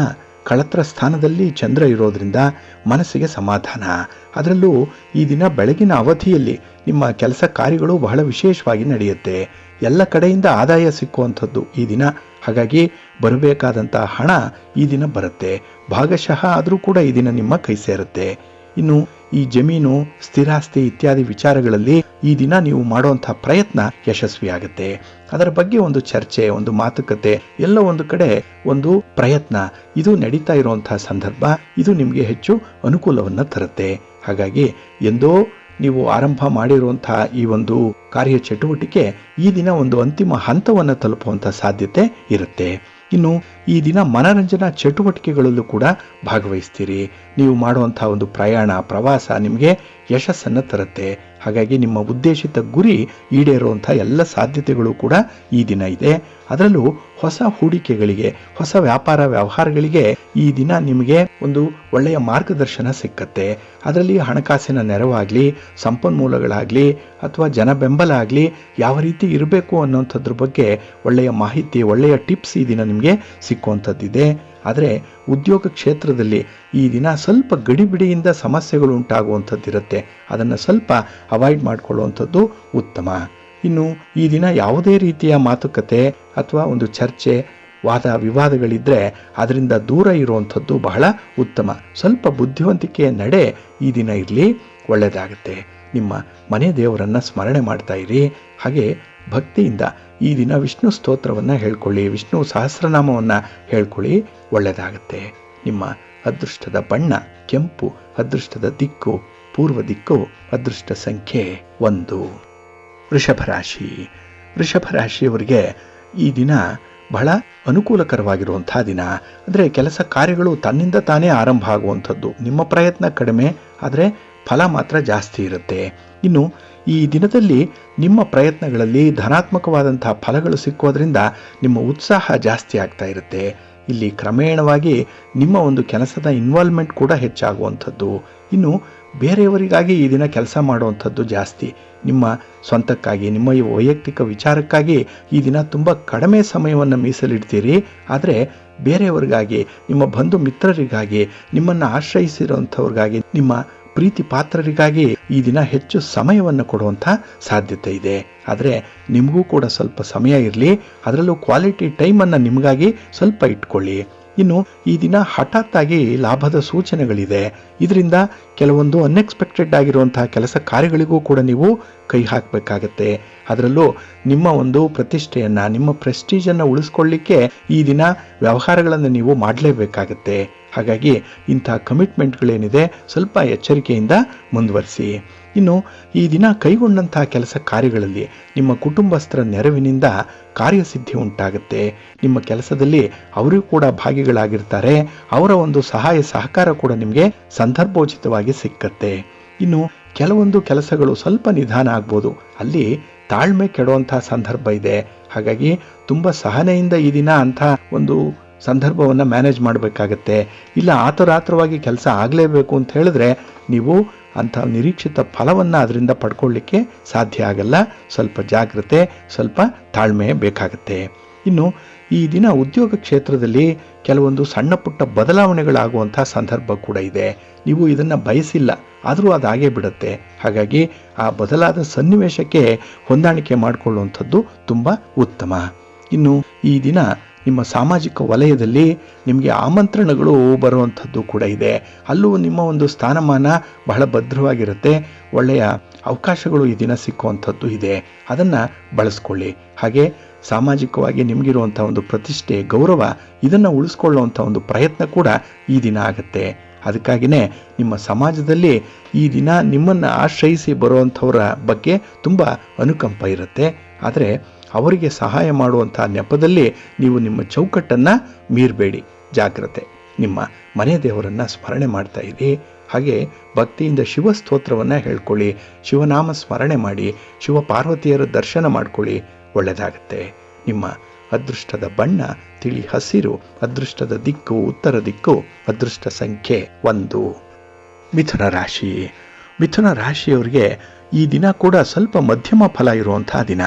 ಕಳತ್ರ ಸ್ಥಾನದಲ್ಲಿ ಚಂದ್ರ ಇರೋದ್ರಿಂದ ಮನಸ್ಸಿಗೆ ಸಮಾಧಾನ. ಅದರಲ್ಲೂ ಈ ದಿನ ಬೆಳಗಿನ ಅವಧಿಯಲ್ಲಿ ನಿಮ್ಮ ಕೆಲಸ ಕಾರ್ಯಗಳು ಬಹಳ ವಿಶೇಷವಾಗಿ ನಡೆಯುತ್ತೆ. ಎಲ್ಲ ಕಡೆಯಿಂದ ಆದಾಯ ಸಿಕ್ಕುವಂಥದ್ದು ಈ ದಿನ. ಹಾಗಾಗಿ ಬರಬೇಕಾದಂಥ ಹಣ ಈ ದಿನ ಬರುತ್ತೆ. ಭಾಗಶಃ ಆದರೂ ಕೂಡ ಈ ದಿನ ನಿಮ್ಮ ಕೈ ಸೇರುತ್ತೆ. ಇನ್ನು ಈ ಜಮೀನು, ಸ್ಥಿರಾಸ್ತಿ ಇತ್ಯಾದಿ ವಿಚಾರಗಳಲ್ಲಿ ಈ ದಿನ ನೀವು ಮಾಡುವಂಥ ಪ್ರಯತ್ನ ಯಶಸ್ವಿಯಾಗುತ್ತೆ. ಅದರ ಬಗ್ಗೆ ಒಂದು ಚರ್ಚೆ, ಒಂದು ಮಾತುಕತೆ, ಎಲ್ಲ ಒಂದು ಕಡೆ ಒಂದು ಪ್ರಯತ್ನ ಇದು ನಡೀತಾ ಇರುವಂತಹ ಸಂದರ್ಭ. ಇದು ನಿಮಗೆ ಹೆಚ್ಚು ಅನುಕೂಲವನ್ನು ತರುತ್ತೆ. ಹಾಗಾಗಿ ಎಂದೋ ನೀವು ಆರಂಭ ಮಾಡಿರುವಂತಹ ಈ ಒಂದು ಕಾರ್ಯ ಚಟುವಟಿಕೆ ಈ ದಿನ ಒಂದು ಅಂತಿಮ ಹಂತವನ್ನು ತಲುಪುವಂಥ ಸಾಧ್ಯತೆ ಇರುತ್ತೆ. ಇನ್ನು ಈ ದಿನ ಮನರಂಜನಾ ಚಟುವಟಿಕೆಗಳಲ್ಲೂ ಕೂಡ ಭಾಗವಹಿಸ್ತೀರಿ. ನೀವು ಮಾಡುವಂಥ ಒಂದು ಪ್ರಯಾಣ, ಪ್ರವಾಸ ನಿಮಗೆ ಯಶಸ್ಸನ್ನು ತರುತ್ತೆ. ಹಾಗಾಗಿ ನಿಮ್ಮ ಉದ್ದೇಶಿತ ಗುರಿ ಈಡೇರುವಂಥ ಎಲ್ಲ ಸಾಧ್ಯತೆಗಳು ಕೂಡ ಈ ದಿನ ಇದೆ. ಅದರಲ್ಲೂ ಹೊಸ ಹೂಡಿಕೆಗಳಿಗೆ, ಹೊಸ ವ್ಯಾಪಾರ ವ್ಯವಹಾರಗಳಿಗೆ ಈ ದಿನ ನಿಮಗೆ ಒಂದು ಒಳ್ಳೆಯ ಮಾರ್ಗದರ್ಶನ ಸಿಕ್ಕತ್ತೆ. ಅದರಲ್ಲಿ ಹಣಕಾಸಿನ ನೆರವಾಗಲಿ, ಸಂಪನ್ಮೂಲಗಳಾಗಲಿ ಅಥವಾ ಜನ ಬೆಂಬಲ ಆಗಲಿ ಯಾವ ರೀತಿ ಇರಬೇಕು ಅನ್ನೋಂಥದ್ರ ಬಗ್ಗೆ ಒಳ್ಳೆಯ ಮಾಹಿತಿ, ಒಳ್ಳೆಯ ಟಿಪ್ಸ್ ಈ ದಿನ ನಿಮಗೆ ಸಿಕ್ಕುವಂಥದ್ದಿದೆ. ಆದರೆ ಉದ್ಯೋಗ ಕ್ಷೇತ್ರದಲ್ಲಿ ಈ ದಿನ ಸ್ವಲ್ಪ ಗಡಿಬಿಡಿಯಿಂದ ಸಮಸ್ಯೆಗಳು ಉಂಟಾಗುವಂಥದ್ದಿರುತ್ತೆ. ಅದನ್ನು ಸ್ವಲ್ಪ ಅವಾಯ್ಡ್ ಮಾಡಿಕೊಳ್ಳುವಂಥದ್ದು ಉತ್ತಮ. ಇನ್ನು ಈ ದಿನ ಯಾವುದೇ ರೀತಿಯ ಮಾತುಕತೆ ಅಥವಾ ಒಂದು ಚರ್ಚೆ, ವಾದ ವಿವಾದಗಳಿದ್ದರೆ ಅದರಿಂದ ದೂರ ಇರುವಂಥದ್ದು ಬಹಳ ಉತ್ತಮ. ಸ್ವಲ್ಪ ಬುದ್ಧಿವಂತಿಕೆಯ ನಡೆ ಈ ದಿನ ಇರಲಿ, ಒಳ್ಳೆಯದಾಗುತ್ತೆ. ನಿಮ್ಮ ಮನೆ ದೇವರನ್ನು ಸ್ಮರಣೆ ಮಾಡ್ತಾ ಇರಿ. ಹಾಗೆ ಭಕ್ತಿಯಿಂದ ಈ ದಿನ ವಿಷ್ಣು ಸ್ತೋತ್ರವನ್ನು ಹೇಳ್ಕೊಳ್ಳಿ, ವಿಷ್ಣು ಸಹಸ್ರನಾಮವನ್ನು ಹೇಳ್ಕೊಳ್ಳಿ, ಒಳ್ಳೆಯದಾಗುತ್ತೆ. ನಿಮ್ಮ ಅದೃಷ್ಟದ ಬಣ್ಣ ಕೆಂಪು, ಅದೃಷ್ಟದ ದಿಕ್ಕು ಪೂರ್ವ ದಿಕ್ಕು, ಅದೃಷ್ಟ ಸಂಖ್ಯೆ 1. ವೃಷಭ ರಾಶಿ. ವೃಷಭ ರಾಶಿಯವರಿಗೆ ಈ ದಿನ ಬಹಳ ಅನುಕೂಲಕರವಾಗಿರುವಂಥ ದಿನ. ಅಂದರೆ ಕೆಲಸ ಕಾರ್ಯಗಳು ತನ್ನಿಂದ ತಾನೇ ಆರಂಭ ಆಗುವಂಥದ್ದು. ನಿಮ್ಮ ಪ್ರಯತ್ನ ಕಡಿಮೆ, ಆದರೆ ಫಲ ಮಾತ್ರ ಜಾಸ್ತಿ ಇರುತ್ತೆ. ಇನ್ನು ಈ ದಿನದಲ್ಲಿ ನಿಮ್ಮ ಪ್ರಯತ್ನಗಳಲ್ಲಿ ಧನಾತ್ಮಕವಾದಂತಹ ಫಲಗಳು ಸಿಕ್ಕೋದ್ರಿಂದ ನಿಮ್ಮ ಉತ್ಸಾಹ ಜಾಸ್ತಿ ಆಗ್ತಾ ಇರುತ್ತೆ. ಇಲ್ಲಿ ಕ್ರಮೇಣವಾಗಿ ನಿಮ್ಮ ಒಂದು ಕೆಲಸದ ಇನ್ವಾಲ್ವ್ಮೆಂಟ್ ಕೂಡ ಹೆಚ್ಚಾಗುವಂಥದ್ದು. ಇನ್ನು ಬೇರೆಯವರಿಗಾಗಿ ಈ ದಿನ ಕೆಲಸ ಮಾಡುವಂಥದ್ದು ಜಾಸ್ತಿ. ನಿಮ್ಮ ಸ್ವಂತಕ್ಕಾಗಿ, ನಿಮ್ಮ ಈ ವೈಯಕ್ತಿಕ ವಿಚಾರಕ್ಕಾಗಿ ಈ ದಿನ ತುಂಬ ಕಡಿಮೆ ಸಮಯವನ್ನು ಮೀಸಲಿಡ್ತೀರಿ. ಆದರೆ ಬೇರೆಯವರಿಗಾಗಿ, ನಿಮ್ಮ ಬಂಧು ಮಿತ್ರರಿಗಾಗಿ, ನಿಮ್ಮನ್ನು ಆಶ್ರಯಿಸಿರುವಂಥವ್ರಿಗಾಗಿ, ನಿಮ್ಮ ಪ್ರೀತಿ ಪಾತ್ರರಿಗಾಗಿ ಈ ದಿನ ಹೆಚ್ಚು ಸಮಯವನ್ನು ಕೊಡುವಂಥ ಸಾಧ್ಯತೆ ಇದೆ. ಆದರೆ ನಿಮಗೂ ಕೂಡ ಸ್ವಲ್ಪ ಸಮಯ ಇರಲಿ, ಅದರಲ್ಲೂ ಕ್ವಾಲಿಟಿ ಟೈಮನ್ನು ನಿಮಗಾಗಿ ಸ್ವಲ್ಪ ಇಟ್ಕೊಳ್ಳಿ. ಇನ್ನು ಈ ದಿನ ಹಠಾತ್ತಾಗಿ ಲಾಭದ ಸೂಚನೆಗಳಿದೆ. ಇದರಿಂದ ಕೆಲವೊಂದು ಅನ್ಎಕ್ಸ್ಪೆಕ್ಟೆಡ್ ಆಗಿರುವಂತಹ ಕೆಲಸ ಕಾರ್ಯಗಳಿಗೂ ಕೂಡ ನೀವು ಕೈ ಹಾಕಬೇಕಾಗತ್ತೆ. ಅದರಲ್ಲೂ ನಿಮ್ಮ ಒಂದು ಪ್ರತಿಷ್ಠೆಯನ್ನು, ನಿಮ್ಮ ಪ್ರೆಸ್ಟೀಜನ್ನು ಉಳಿಸ್ಕೊಳ್ಳಿಕ್ಕೆ ಈ ದಿನ ವ್ಯವಹಾರಗಳನ್ನು ನೀವು ಮಾಡಲೇಬೇಕಾಗತ್ತೆ. ಹಾಗಾಗಿ ಇಂಥ ಕಮಿಟ್ಮೆಂಟ್ಗಳೇನಿದೆ ಸ್ವಲ್ಪ ಎಚ್ಚರಿಕೆಯಿಂದ ಮುಂದುವರಿಸಿ. ಇನ್ನು ಈ ದಿನ ಕೈಗೊಂಡಂತಹ ಕೆಲಸ ಕಾರ್ಯಗಳಲ್ಲಿ ನಿಮ್ಮ ಕುಟುಂಬಸ್ಥರ ನೆರವಿನಿಂದ ಕಾರ್ಯಸಿದ್ಧಿ ಉಂಟಾಗುತ್ತೆ. ನಿಮ್ಮ ಕೆಲಸದಲ್ಲಿ ಅವರು ಕೂಡ ಭಾಗಿಗಳಾಗಿರ್ತಾರೆ. ಅವರ ಒಂದು ಸಹಾಯ ಸಹಕಾರ ಕೂಡ ನಿಮಗೆ ಸಂದರ್ಭೋಚಿತವಾಗಿ ಸಿಕ್ಕತ್ತೆ. ಇನ್ನು ಕೆಲವೊಂದು ಕೆಲಸಗಳು ಸ್ವಲ್ಪ ನಿಧಾನ ಆಗ್ಬೋದು, ಅಲ್ಲಿ ತಾಳ್ಮೆ ಕೆಡುವಂತಹ ಸಂದರ್ಭ ಇದೆ. ಹಾಗಾಗಿ ತುಂಬ ಸಹನೆಯಿಂದ ಈ ದಿನ ಅಂಥ ಒಂದು ಸಂದರ್ಭವನ್ನು ಮ್ಯಾನೇಜ್ ಮಾಡಬೇಕಾಗತ್ತೆ. ಇಲ್ಲ ಆತುರಾತ್ರವಾಗಿ ಕೆಲಸ ಆಗಲೇಬೇಕು ಅಂತ ಹೇಳಿದ್ರೆ ನೀವು ಅಂಥ ನಿರೀಕ್ಷಿತ ಫಲವನ್ನು ಅದರಿಂದ ಪಡ್ಕೊಳ್ಳಿಕ್ಕೆ ಸಾಧ್ಯ ಆಗಲ್ಲ. ಸ್ವಲ್ಪ ಜಾಗ್ರತೆ, ಸ್ವಲ್ಪ ತಾಳ್ಮೆ ಬೇಕಾಗತ್ತೆ. ಇನ್ನು ಈ ದಿನ ಉದ್ಯೋಗ ಕ್ಷೇತ್ರದಲ್ಲಿ ಕೆಲವೊಂದು ಸಣ್ಣ ಪುಟ್ಟ ಬದಲಾವಣೆಗಳಾಗುವಂಥ ಸಂದರ್ಭ ಕೂಡ ಇದೆ. ನೀವು ಇದನ್ನು ಬಯಸಿಲ್ಲ, ಆದರೂ ಅದಾಗೇ ಬಿಡುತ್ತೆ. ಹಾಗಾಗಿ ಆ ಬದಲಾದ ಸನ್ನಿವೇಶಕ್ಕೆ ಹೊಂದಾಣಿಕೆ ಮಾಡಿಕೊಳ್ಳುವಂಥದ್ದು ತುಂಬ ಉತ್ತಮ. ಇನ್ನು ಈ ದಿನ ನಿಮ್ಮ ಸಾಮಾಜಿಕ ವಲಯದಲ್ಲಿ ನಿಮಗೆ ಆಮಂತ್ರಣಗಳು ಬರುವಂಥದ್ದು ಕೂಡ ಇದೆ. ಅಲ್ಲೂ ನಿಮ್ಮ ಒಂದು ಸ್ಥಾನಮಾನ ಬಹಳ ಭದ್ರವಾಗಿರುತ್ತೆ. ಒಳ್ಳೆಯ ಅವಕಾಶಗಳು ಈ ದಿನ ಸಿಕ್ಕುವಂಥದ್ದು ಇದೆ. ಅದನ್ನು ಬಳಸ್ಕೊಳ್ಳಿ. ಹಾಗೆ ಸಾಮಾಜಿಕವಾಗಿ ನಿಮಗಿರುವಂಥ ಒಂದು ಪ್ರತಿಷ್ಠೆ, ಗೌರವ, ಇದನ್ನು ಉಳಿಸ್ಕೊಳ್ಳುವಂಥ ಒಂದು ಪ್ರಯತ್ನ ಕೂಡ ಈ ದಿನ ಆಗುತ್ತೆ. ಅದಕ್ಕಾಗಿಯೇ ನಿಮ್ಮ ಸಮಾಜದಲ್ಲಿ ಈ ದಿನ ನಿಮ್ಮನ್ನು ಆಶ್ರಯಿಸಿ ಬರುವಂಥವರ ಬಗ್ಗೆ ತುಂಬ ಅನುಕಂಪ ಇರುತ್ತೆ. ಆದರೆ ಅವರಿಗೆ ಸಹಾಯ ಮಾಡುವಂಥ ನೆಪದಲ್ಲಿ ನೀವು ನಿಮ್ಮ ಚೌಕಟ್ಟನ್ನು ಮೀರಬೇಡಿ, ಜಾಗ್ರತೆ. ನಿಮ್ಮ ಮನೆ ದೇವರನ್ನು ಸ್ಮರಣೆ ಮಾಡ್ತಾ ಇರಿ. ಹಾಗೆ ಭಕ್ತಿಯಿಂದ ಶಿವ ಸ್ತೋತ್ರವನ್ನು ಹೇಳ್ಕೊಳ್ಳಿ, ಶಿವನಾಮ ಸ್ಮರಣೆ ಮಾಡಿ, ಶಿವ ಪಾರ್ವತಿಯರ ದರ್ಶನ ಮಾಡ್ಕೊಳ್ಳಿ, ಒಳ್ಳೆಯದಾಗತ್ತೆ. ನಿಮ್ಮ ಅದೃಷ್ಟದ ಬಣ್ಣ ತಿಳಿ ಹಸಿರು, ಅದೃಷ್ಟದ ದಿಕ್ಕು ಉತ್ತರ ದಿಕ್ಕು, ಅದೃಷ್ಟ ಸಂಖ್ಯೆ 1. ಮಿಥುನ ರಾಶಿ. ಮಿಥುನ ರಾಶಿಯವರಿಗೆ ಈ ದಿನ ಕೂಡ ಸ್ವಲ್ಪ ಮಧ್ಯಮ ಫಲ ಇರುವಂಥ ದಿನ,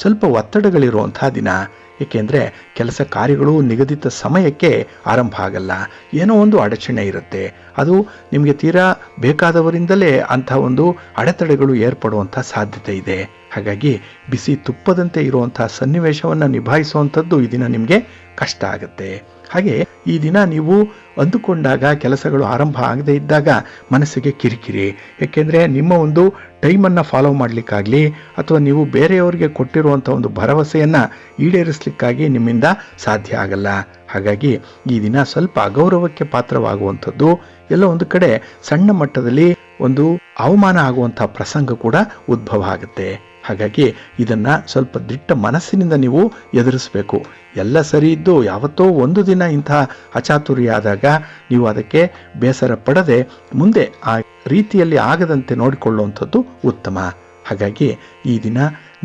ಸ್ವಲ್ಪ ಒತ್ತಡಗಳಿರುವಂಥ ದಿನ. ಏಕೆಂದರೆ ಕೆಲಸ ಕಾರ್ಯಗಳು ನಿಗದಿತ ಸಮಯಕ್ಕೆ ಆರಂಭ ಆಗಲ್ಲ. ಏನೋ ಒಂದು ಅಡಚಣೆ ಇರುತ್ತೆ. ಅದು ನಿಮಗೆ ತೀರಾ ಬೇಕಾದವರಿಂದಲೇ ಅಂಥ ಒಂದು ಅಡೆತಡೆಗಳು ಏರ್ಪಡುವಂಥ ಸಾಧ್ಯತೆ ಇದೆ. ಹಾಗಾಗಿ ಬಿಸಿ ತುಪ್ಪದಂತೆ ಇರುವಂಥ ಸನ್ನಿವೇಶವನ್ನು ನಿಭಾಯಿಸುವಂಥದ್ದು ಈ ದಿನ ನಿಮಗೆ ಕಷ್ಟ ಆಗುತ್ತೆ. ಹಾಗೆ ಈ ದಿನ ನೀವು ಅಂದುಕೊಂಡಾಗ ಕೆಲಸಗಳು ಆರಂಭ ಆಗದೇ ಇದ್ದಾಗ ಮನಸ್ಸಿಗೆ ಕಿರಿಕಿರಿ. ಏಕೆಂದರೆ ನಿಮ್ಮ ಒಂದು ಟೈಮನ್ನು ಫಾಲೋ ಮಾಡಲಿಕ್ಕಾಗಲಿ ಅಥವಾ ನೀವು ಬೇರೆಯವರಿಗೆ ಕೊಟ್ಟಿರುವಂಥ ಒಂದು ಭರವಸೆಯನ್ನು ಈಡೇರಿಸಲಿಕ್ಕಾಗಿ ನಿಮ್ಮಿಂದ ಸಾಧ್ಯ ಆಗಲ್ಲ. ಹಾಗಾಗಿ ಈ ದಿನ ಸ್ವಲ್ಪ ಅಗೌರವಕ್ಕೆ ಪಾತ್ರವಾಗುವಂಥದ್ದು, ಎಲ್ಲ ಒಂದು ಕಡೆ ಸಣ್ಣ ಮಟ್ಟದಲ್ಲಿ ಒಂದು ಅವಮಾನ ಆಗುವಂಥ ಪ್ರಸಂಗ ಕೂಡ ಉದ್ಭವ ಆಗುತ್ತೆ. ಹಾಗಾಗಿ ಇದನ್ನು ಸ್ವಲ್ಪ ದಿಟ್ಟ ಮನಸ್ಸಿನಿಂದ ನೀವು ಎದುರಿಸಬೇಕು. ಎಲ್ಲ ಸರಿ ಇದ್ದು ಯಾವತ್ತೋ ಒಂದು ದಿನ ಇಂಥ ಅಚಾತುರ್ಯ ಆದಾಗ ನೀವು ಅದಕ್ಕೆ ಬೇಸರ ಪಡದೆ ಮುಂದೆ ಆ ರೀತಿಯಲ್ಲಿ ಆಗದಂತೆ ನೋಡಿಕೊಳ್ಳುವಂಥದ್ದು ಉತ್ತಮ. ಹಾಗಾಗಿ ಈ ದಿನ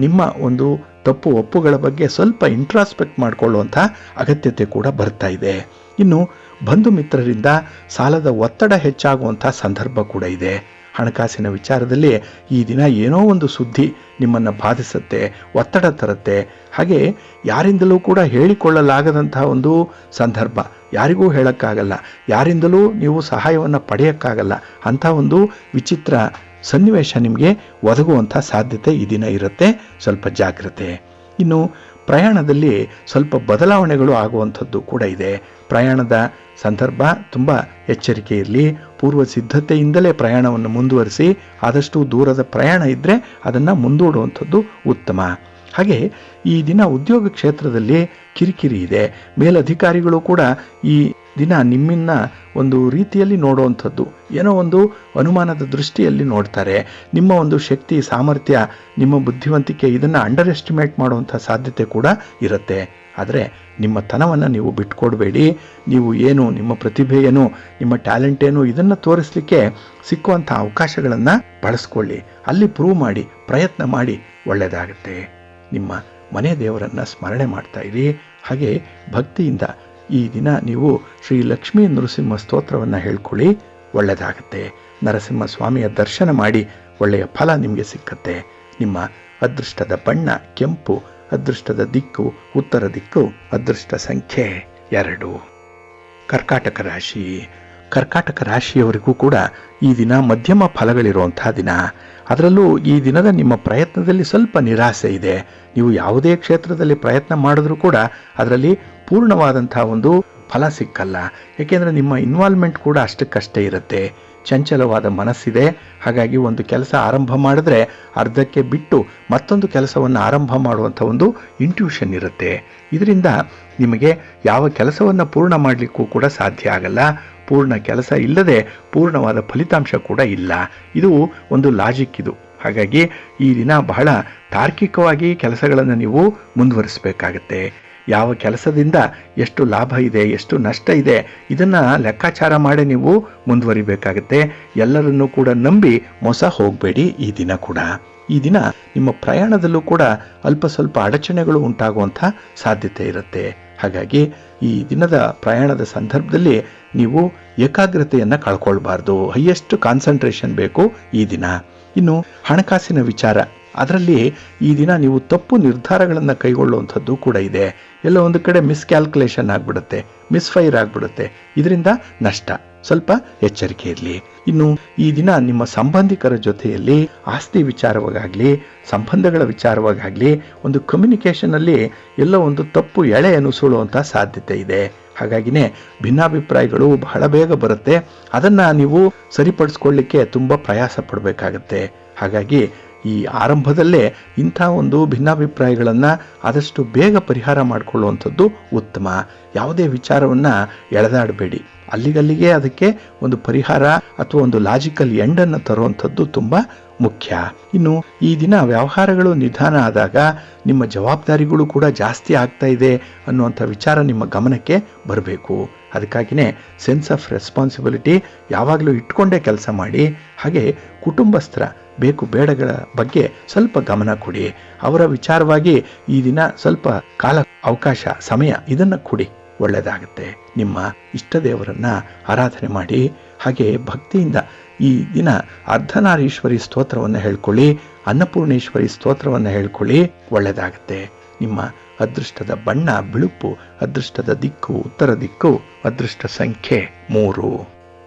ನಿಮ್ಮ ಒಂದು ತಪ್ಪು ಒಪ್ಪುಗಳ ಬಗ್ಗೆ ಸ್ವಲ್ಪ ಇಂಟ್ರಾಸ್ಪೆಕ್ಟ್ ಮಾಡಿಕೊಳ್ಳುವಂಥ ಅಗತ್ಯತೆ ಕೂಡ ಬರ್ತಾ ಇದೆ. ಇನ್ನು ಬಂಧು ಮಿತ್ರರಿಂದ ಸಾಲದ ಒತ್ತಡ ಹೆಚ್ಚಾಗುವಂಥ ಸಂದರ್ಭ ಕೂಡ ಇದೆ. ಹಣಕಾಸಿನ ವಿಚಾರದಲ್ಲಿ ಈ ದಿನ ಏನೋ ಒಂದು ಸುದ್ದಿ ನಿಮ್ಮನ್ನು ಬಾಧಿಸುತ್ತೆ, ಒತ್ತಡ ತರುತ್ತೆ. ಹಾಗೆ ಯಾರಿಂದಲೂ ಕೂಡ ಹೇಳಿಕೊಳ್ಳಲಾಗದಂತಹ ಒಂದು ಸಂದರ್ಭ, ಯಾರಿಗೂ ಹೇಳೋಕ್ಕಾಗಲ್ಲ, ಯಾರಿಂದಲೂ ನೀವು ಸಹಾಯವನ್ನು ಪಡೆಯೋಕ್ಕಾಗಲ್ಲ ಅಂಥ ಒಂದು ವಿಚಿತ್ರ ಸನ್ನಿವೇಶ ನಿಮಗೆ ಒದಗುವಂಥ ಸಾಧ್ಯತೆ ಈ ದಿನ ಇರುತ್ತೆ. ಸ್ವಲ್ಪ ಜಾಗ್ರತೆ. ಇನ್ನು ಪ್ರಯಾಣದಲ್ಲಿ ಸ್ವಲ್ಪ ಬದಲಾವಣೆಗಳು ಆಗುವಂಥದ್ದು ಕೂಡ ಇದೆ. ಪ್ರಯಾಣದ ಸಂದರ್ಭ ತುಂಬ ಎಚ್ಚರಿಕೆ ಇರಲಿ. ಪೂರ್ವ ಸಿದ್ಧತೆಯಿಂದಲೇ ಪ್ರಯಾಣವನ್ನು ಮುಂದುವರಿಸಿ. ಆದಷ್ಟು ದೂರದ ಪ್ರಯಾಣ ಇದ್ದರೆ ಅದನ್ನು ಮುಂದೂಡುವಂಥದ್ದು ಉತ್ತಮ. ಹಾಗೆ ಈ ದಿನ ಉದ್ಯೋಗ ಕ್ಷೇತ್ರದಲ್ಲಿ ಕಿರಿಕಿರಿ ಇದೆ. ಮೇಲಧಿಕಾರಿಗಳು ಕೂಡ ಈ ದಿನ ನಿಮ್ಮನ್ನ ಒಂದು ರೀತಿಯಲ್ಲಿ ನೋಡುವಂಥದ್ದು, ಏನೋ ಒಂದು ಅನುಮಾನದ ದೃಷ್ಟಿಯಲ್ಲಿ ನೋಡ್ತಾರೆ. ನಿಮ್ಮ ಒಂದು ಶಕ್ತಿ, ಸಾಮರ್ಥ್ಯ, ನಿಮ್ಮ ಬುದ್ಧಿವಂತಿಕೆ ಇದನ್ನು ಅಂಡರ್ ಎಸ್ಟಿಮೇಟ್ ಮಾಡುವಂಥ ಸಾಧ್ಯತೆ ಕೂಡ ಇರುತ್ತೆ. ಆದರೆ ನಿಮ್ಮ ತನವನ್ನು ನೀವು ಬಿಟ್ಕೊಡ್ಬೇಡಿ. ನೀವು ಏನು, ನಿಮ್ಮ ಪ್ರತಿಭೆ ಏನು, ನಿಮ್ಮ ಟ್ಯಾಲೆಂಟ್ ಏನು, ಇದನ್ನು ತೋರಿಸಲಿಕ್ಕೆ ಸಿಕ್ಕುವಂಥ ಅವಕಾಶಗಳನ್ನು ಬಳಸ್ಕೊಳ್ಳಿ. ಅಲ್ಲಿ ಪ್ರೂವ್ ಮಾಡಿ, ಪ್ರಯತ್ನ ಮಾಡಿ, ಒಳ್ಳೆಯದಾಗುತ್ತೆ. ನಿಮ್ಮ ಮನೆ ದೇವರನ್ನು ಸ್ಮರಣೆ ಮಾಡ್ತಾ ಇರಿ. ಹಾಗೆ ಭಕ್ತಿಯಿಂದ ಈ ದಿನ ನೀವು ಶ್ರೀ ಲಕ್ಷ್ಮೀ ನರಸಿಂಹ ಸ್ತೋತ್ರವನ್ನು ಹೇಳ್ಕೊಳ್ಳಿ, ಒಳ್ಳೆಯದಾಗುತ್ತೆ. ನರಸಿಂಹ ಸ್ವಾಮಿಯ ದರ್ಶನ ಮಾಡಿ ಒಳ್ಳೆಯ ಫಲ ನಿಮಗೆ ಸಿಕ್ಕತ್ತೆ. ನಿಮ್ಮ ಅದೃಷ್ಟದ ಬಣ್ಣ ಕೆಂಪು, ಅದೃಷ್ಟದ ದಿಕ್ಕು ಉತ್ತರ ದಿಕ್ಕು, ಅದೃಷ್ಟ ಸಂಖ್ಯೆ 2. ಕರ್ಕಾಟಕ ರಾಶಿ. ಕರ್ಕಾಟಕ ರಾಶಿಯವರಿಗೂ ಕೂಡ ಈ ದಿನ ಮಧ್ಯಮ ಫಲಗಳಿರುವಂಥ ದಿನ. ಅದರಲ್ಲೂ ಈ ದಿನದ ನಿಮ್ಮ ಪ್ರಯತ್ನದಲ್ಲಿ ಸ್ವಲ್ಪ ನಿರಾಸೆ ಇದೆ. ನೀವು ಯಾವುದೇ ಕ್ಷೇತ್ರದಲ್ಲಿ ಪ್ರಯತ್ನ ಮಾಡಿದ್ರೂ ಕೂಡ ಅದರಲ್ಲಿ ಪೂರ್ಣವಾದಂಥ ಒಂದು ಫಲ ಸಿಕ್ಕಲ್ಲ. ಏಕೆಂದರೆ ನಿಮ್ಮ ಇನ್ವಾಲ್ವ್ಮೆಂಟ್ ಕೂಡ ಅಷ್ಟಕ್ಕಷ್ಟೇ ಇರುತ್ತೆ. ಚಂಚಲವಾದ ಮನಸ್ಸಿದೆ. ಹಾಗಾಗಿ ಒಂದು ಕೆಲಸ ಆರಂಭ ಮಾಡಿದ್ರೆ ಅರ್ಧಕ್ಕೆ ಬಿಟ್ಟು ಮತ್ತೊಂದು ಕೆಲಸವನ್ನು ಆರಂಭ ಮಾಡುವಂಥ ಒಂದು ಇಂಟ್ಯೂಷನ್ ಇರುತ್ತೆ. ಇದರಿಂದ ನಿಮಗೆ ಯಾವ ಕೆಲಸವನ್ನು ಪೂರ್ಣ ಮಾಡಲಿಕ್ಕೂ ಕೂಡ ಸಾಧ್ಯ ಆಗಲ್ಲ. ಪೂರ್ಣ ಕೆಲಸ ಇಲ್ಲದೆ ಪೂರ್ಣವಾದ ಫಲಿತಾಂಶ ಕೂಡ ಇಲ್ಲ. ಇದು ಒಂದು ಲಾಜಿಕ್ ಇದು. ಹಾಗಾಗಿ ಈ ದಿನ ಬಹಳ ತಾರ್ಕಿಕವಾಗಿ ಕೆಲಸಗಳನ್ನು ನೀವು ಮುಂದುವರಿಸಬೇಕಾಗತ್ತೆ. ಯಾವ ಕೆಲಸದಿಂದ ಎಷ್ಟು ಲಾಭ ಇದೆ, ಎಷ್ಟು ನಷ್ಟ ಇದೆ, ಇದನ್ನು ಲೆಕ್ಕಾಚಾರ ಮಾಡಿ ನೀವು ಮುಂದುವರಿಬೇಕಾಗತ್ತೆ. ಎಲ್ಲರನ್ನೂ ಕೂಡ ನಂಬಿ ಮೋಸ ಹೋಗಬೇಡಿ ಈ ದಿನ ಕೂಡ. ಈ ದಿನ ನಿಮ್ಮ ಪ್ರಯಾಣದಲ್ಲೂ ಕೂಡ ಅಲ್ಪ ಸ್ವಲ್ಪ ಅಡಚಣೆಗಳು ಉಂಟಾಗುವಂಥ ಸಾಧ್ಯತೆ ಇರುತ್ತೆ. ಹಾಗಾಗಿ ಈ ದಿನದ ಪ್ರಯಾಣದ ಸಂದರ್ಭದಲ್ಲಿ ನೀವು ಏಕಾಗ್ರತೆಯನ್ನು ಕಳ್ಕೊಳ್ಬಾರ್ದು. ಹೈಯೆಸ್ಟ್ ಕಾನ್ಸಂಟ್ರೇಷನ್ ಬೇಕು ಈ ದಿನ. ಇನ್ನು ಹಣಕಾಸಿನ ವಿಚಾರ, ಅದರಲ್ಲಿ ಈ ದಿನ ನೀವು ತಪ್ಪು ನಿರ್ಧಾರಗಳನ್ನು ಕೈಗೊಳ್ಳುವಂಥದ್ದು ಕೂಡ ಇದೆ. ಎಲ್ಲ ಒಂದು ಕಡೆ ಮಿಸ್ಕ್ಯಾಲ್ಕುಲೇಷನ್ ಆಗಿಬಿಡುತ್ತೆ, ಮಿಸ್ಫೈರ್ ಆಗಿಬಿಡುತ್ತೆ. ಇದರಿಂದ ನಷ್ಟ. ಸ್ವಲ್ಪ ಎಚ್ಚರಿಕೆ ಇರಲಿ. ಇನ್ನು ಈ ದಿನ ನಿಮ್ಮ ಸಂಬಂಧಿಕರ ಜೊತೆಯಲ್ಲಿ ಆಸ್ತಿ ವಿಚಾರವಾಗಲಿ, ಸಂಬಂಧಗಳ ವಿಚಾರವಾಗಲಿ, ಒಂದು ಕಮ್ಯುನಿಕೇಷನಲ್ಲಿ ಎಲ್ಲೋ ಒಂದು ತಪ್ಪು ಎಳೆ ನುಸುಳುವಂಥ ಸಾಧ್ಯತೆ ಇದೆ. ಹಾಗಾಗಿನೇ ಭಿನ್ನಾಭಿಪ್ರಾಯಗಳು ಬಹಳ ಬೇಗ ಬರುತ್ತೆ. ಅದನ್ನು ನೀವು ಸರಿಪಡಿಸ್ಕೊಳ್ಳಿಕ್ಕೆ ತುಂಬ ಪ್ರಯಾಸ ಪಡಬೇಕಾಗತ್ತೆ. ಹಾಗಾಗಿ ಈ ಆರಂಭದಲ್ಲೇ ಇಂಥ ಒಂದು ಭಿನ್ನಾಭಿಪ್ರಾಯಗಳನ್ನು ಆದಷ್ಟು ಬೇಗ ಪರಿಹಾರ ಮಾಡಿಕೊಳ್ಳುವಂಥದ್ದು ಉತ್ತಮ. ಯಾವುದೇ ವಿಚಾರವನ್ನು ಎಳೆದಾಡಬೇಡಿ. ಅಲ್ಲಿಗಲ್ಲಿಗೆ ಅದಕ್ಕೆ ಒಂದು ಪರಿಹಾರ ಅಥವಾ ಒಂದು ಲಾಜಿಕಲ್ ಎಂಡನ್ನು ತರುವಂಥದ್ದು ತುಂಬ ಮುಖ್ಯ. ಇನ್ನು ಈ ದಿನ ವ್ಯವಹಾರಗಳು ನಿಧಾನ ಆದಾಗ ನಿಮ್ಮ ಜವಾಬ್ದಾರಿಗಳು ಕೂಡ ಜಾಸ್ತಿ ಆಗ್ತಾ ಇದೆ ಅನ್ನುವಂಥ ವಿಚಾರ ನಿಮ್ಮ ಗಮನಕ್ಕೆ ಬರಬೇಕು. ಅದಕ್ಕಾಗಿಯೇ ಸೆನ್ಸ್ ಆಫ್ ರೆಸ್ಪಾನ್ಸಿಬಿಲಿಟಿ ಯಾವಾಗಲೂ ಇಟ್ಕೊಂಡೇ ಕೆಲಸ ಮಾಡಿ. ಹಾಗೆ ಕುಟುಂಬಸ್ಥರ ಬೇಕು ಬೇಡಗಳ ಬಗ್ಗೆ ಸ್ವಲ್ಪ ಗಮನ ಕೊಡಿ. ಅವರ ವಿಚಾರವಾಗಿ ಈ ದಿನ ಸ್ವಲ್ಪ ಕಾಲ ಅವಕಾಶ, ಸಮಯ ಇದನ್ನು ಕೊಡಿ, ಒಳ್ಳೆಯದಾಗುತ್ತೆ. ನಿಮ್ಮ ಇಷ್ಟ ದೇವರನ್ನು ಆರಾಧನೆ ಮಾಡಿ. ಹಾಗೆ ಭಕ್ತಿಯಿಂದ ಈ ದಿನ ಅರ್ಧನಾರೀಶ್ವರಿ ಸ್ತೋತ್ರವನ್ನು ಹೇಳ್ಕೊಳ್ಳಿ, ಅನ್ನಪೂರ್ಣೇಶ್ವರಿ ಸ್ತೋತ್ರವನ್ನು ಹೇಳ್ಕೊಳ್ಳಿ, ಒಳ್ಳೆಯದಾಗುತ್ತೆ. ನಿಮ್ಮ ಅದೃಷ್ಟದ ಬಣ್ಣ ಬಿಳುಪು, ಅದೃಷ್ಟದ ದಿಕ್ಕು ಉತ್ತರ ದಿಕ್ಕು, ಅದೃಷ್ಟ ಸಂಖ್ಯೆ 3.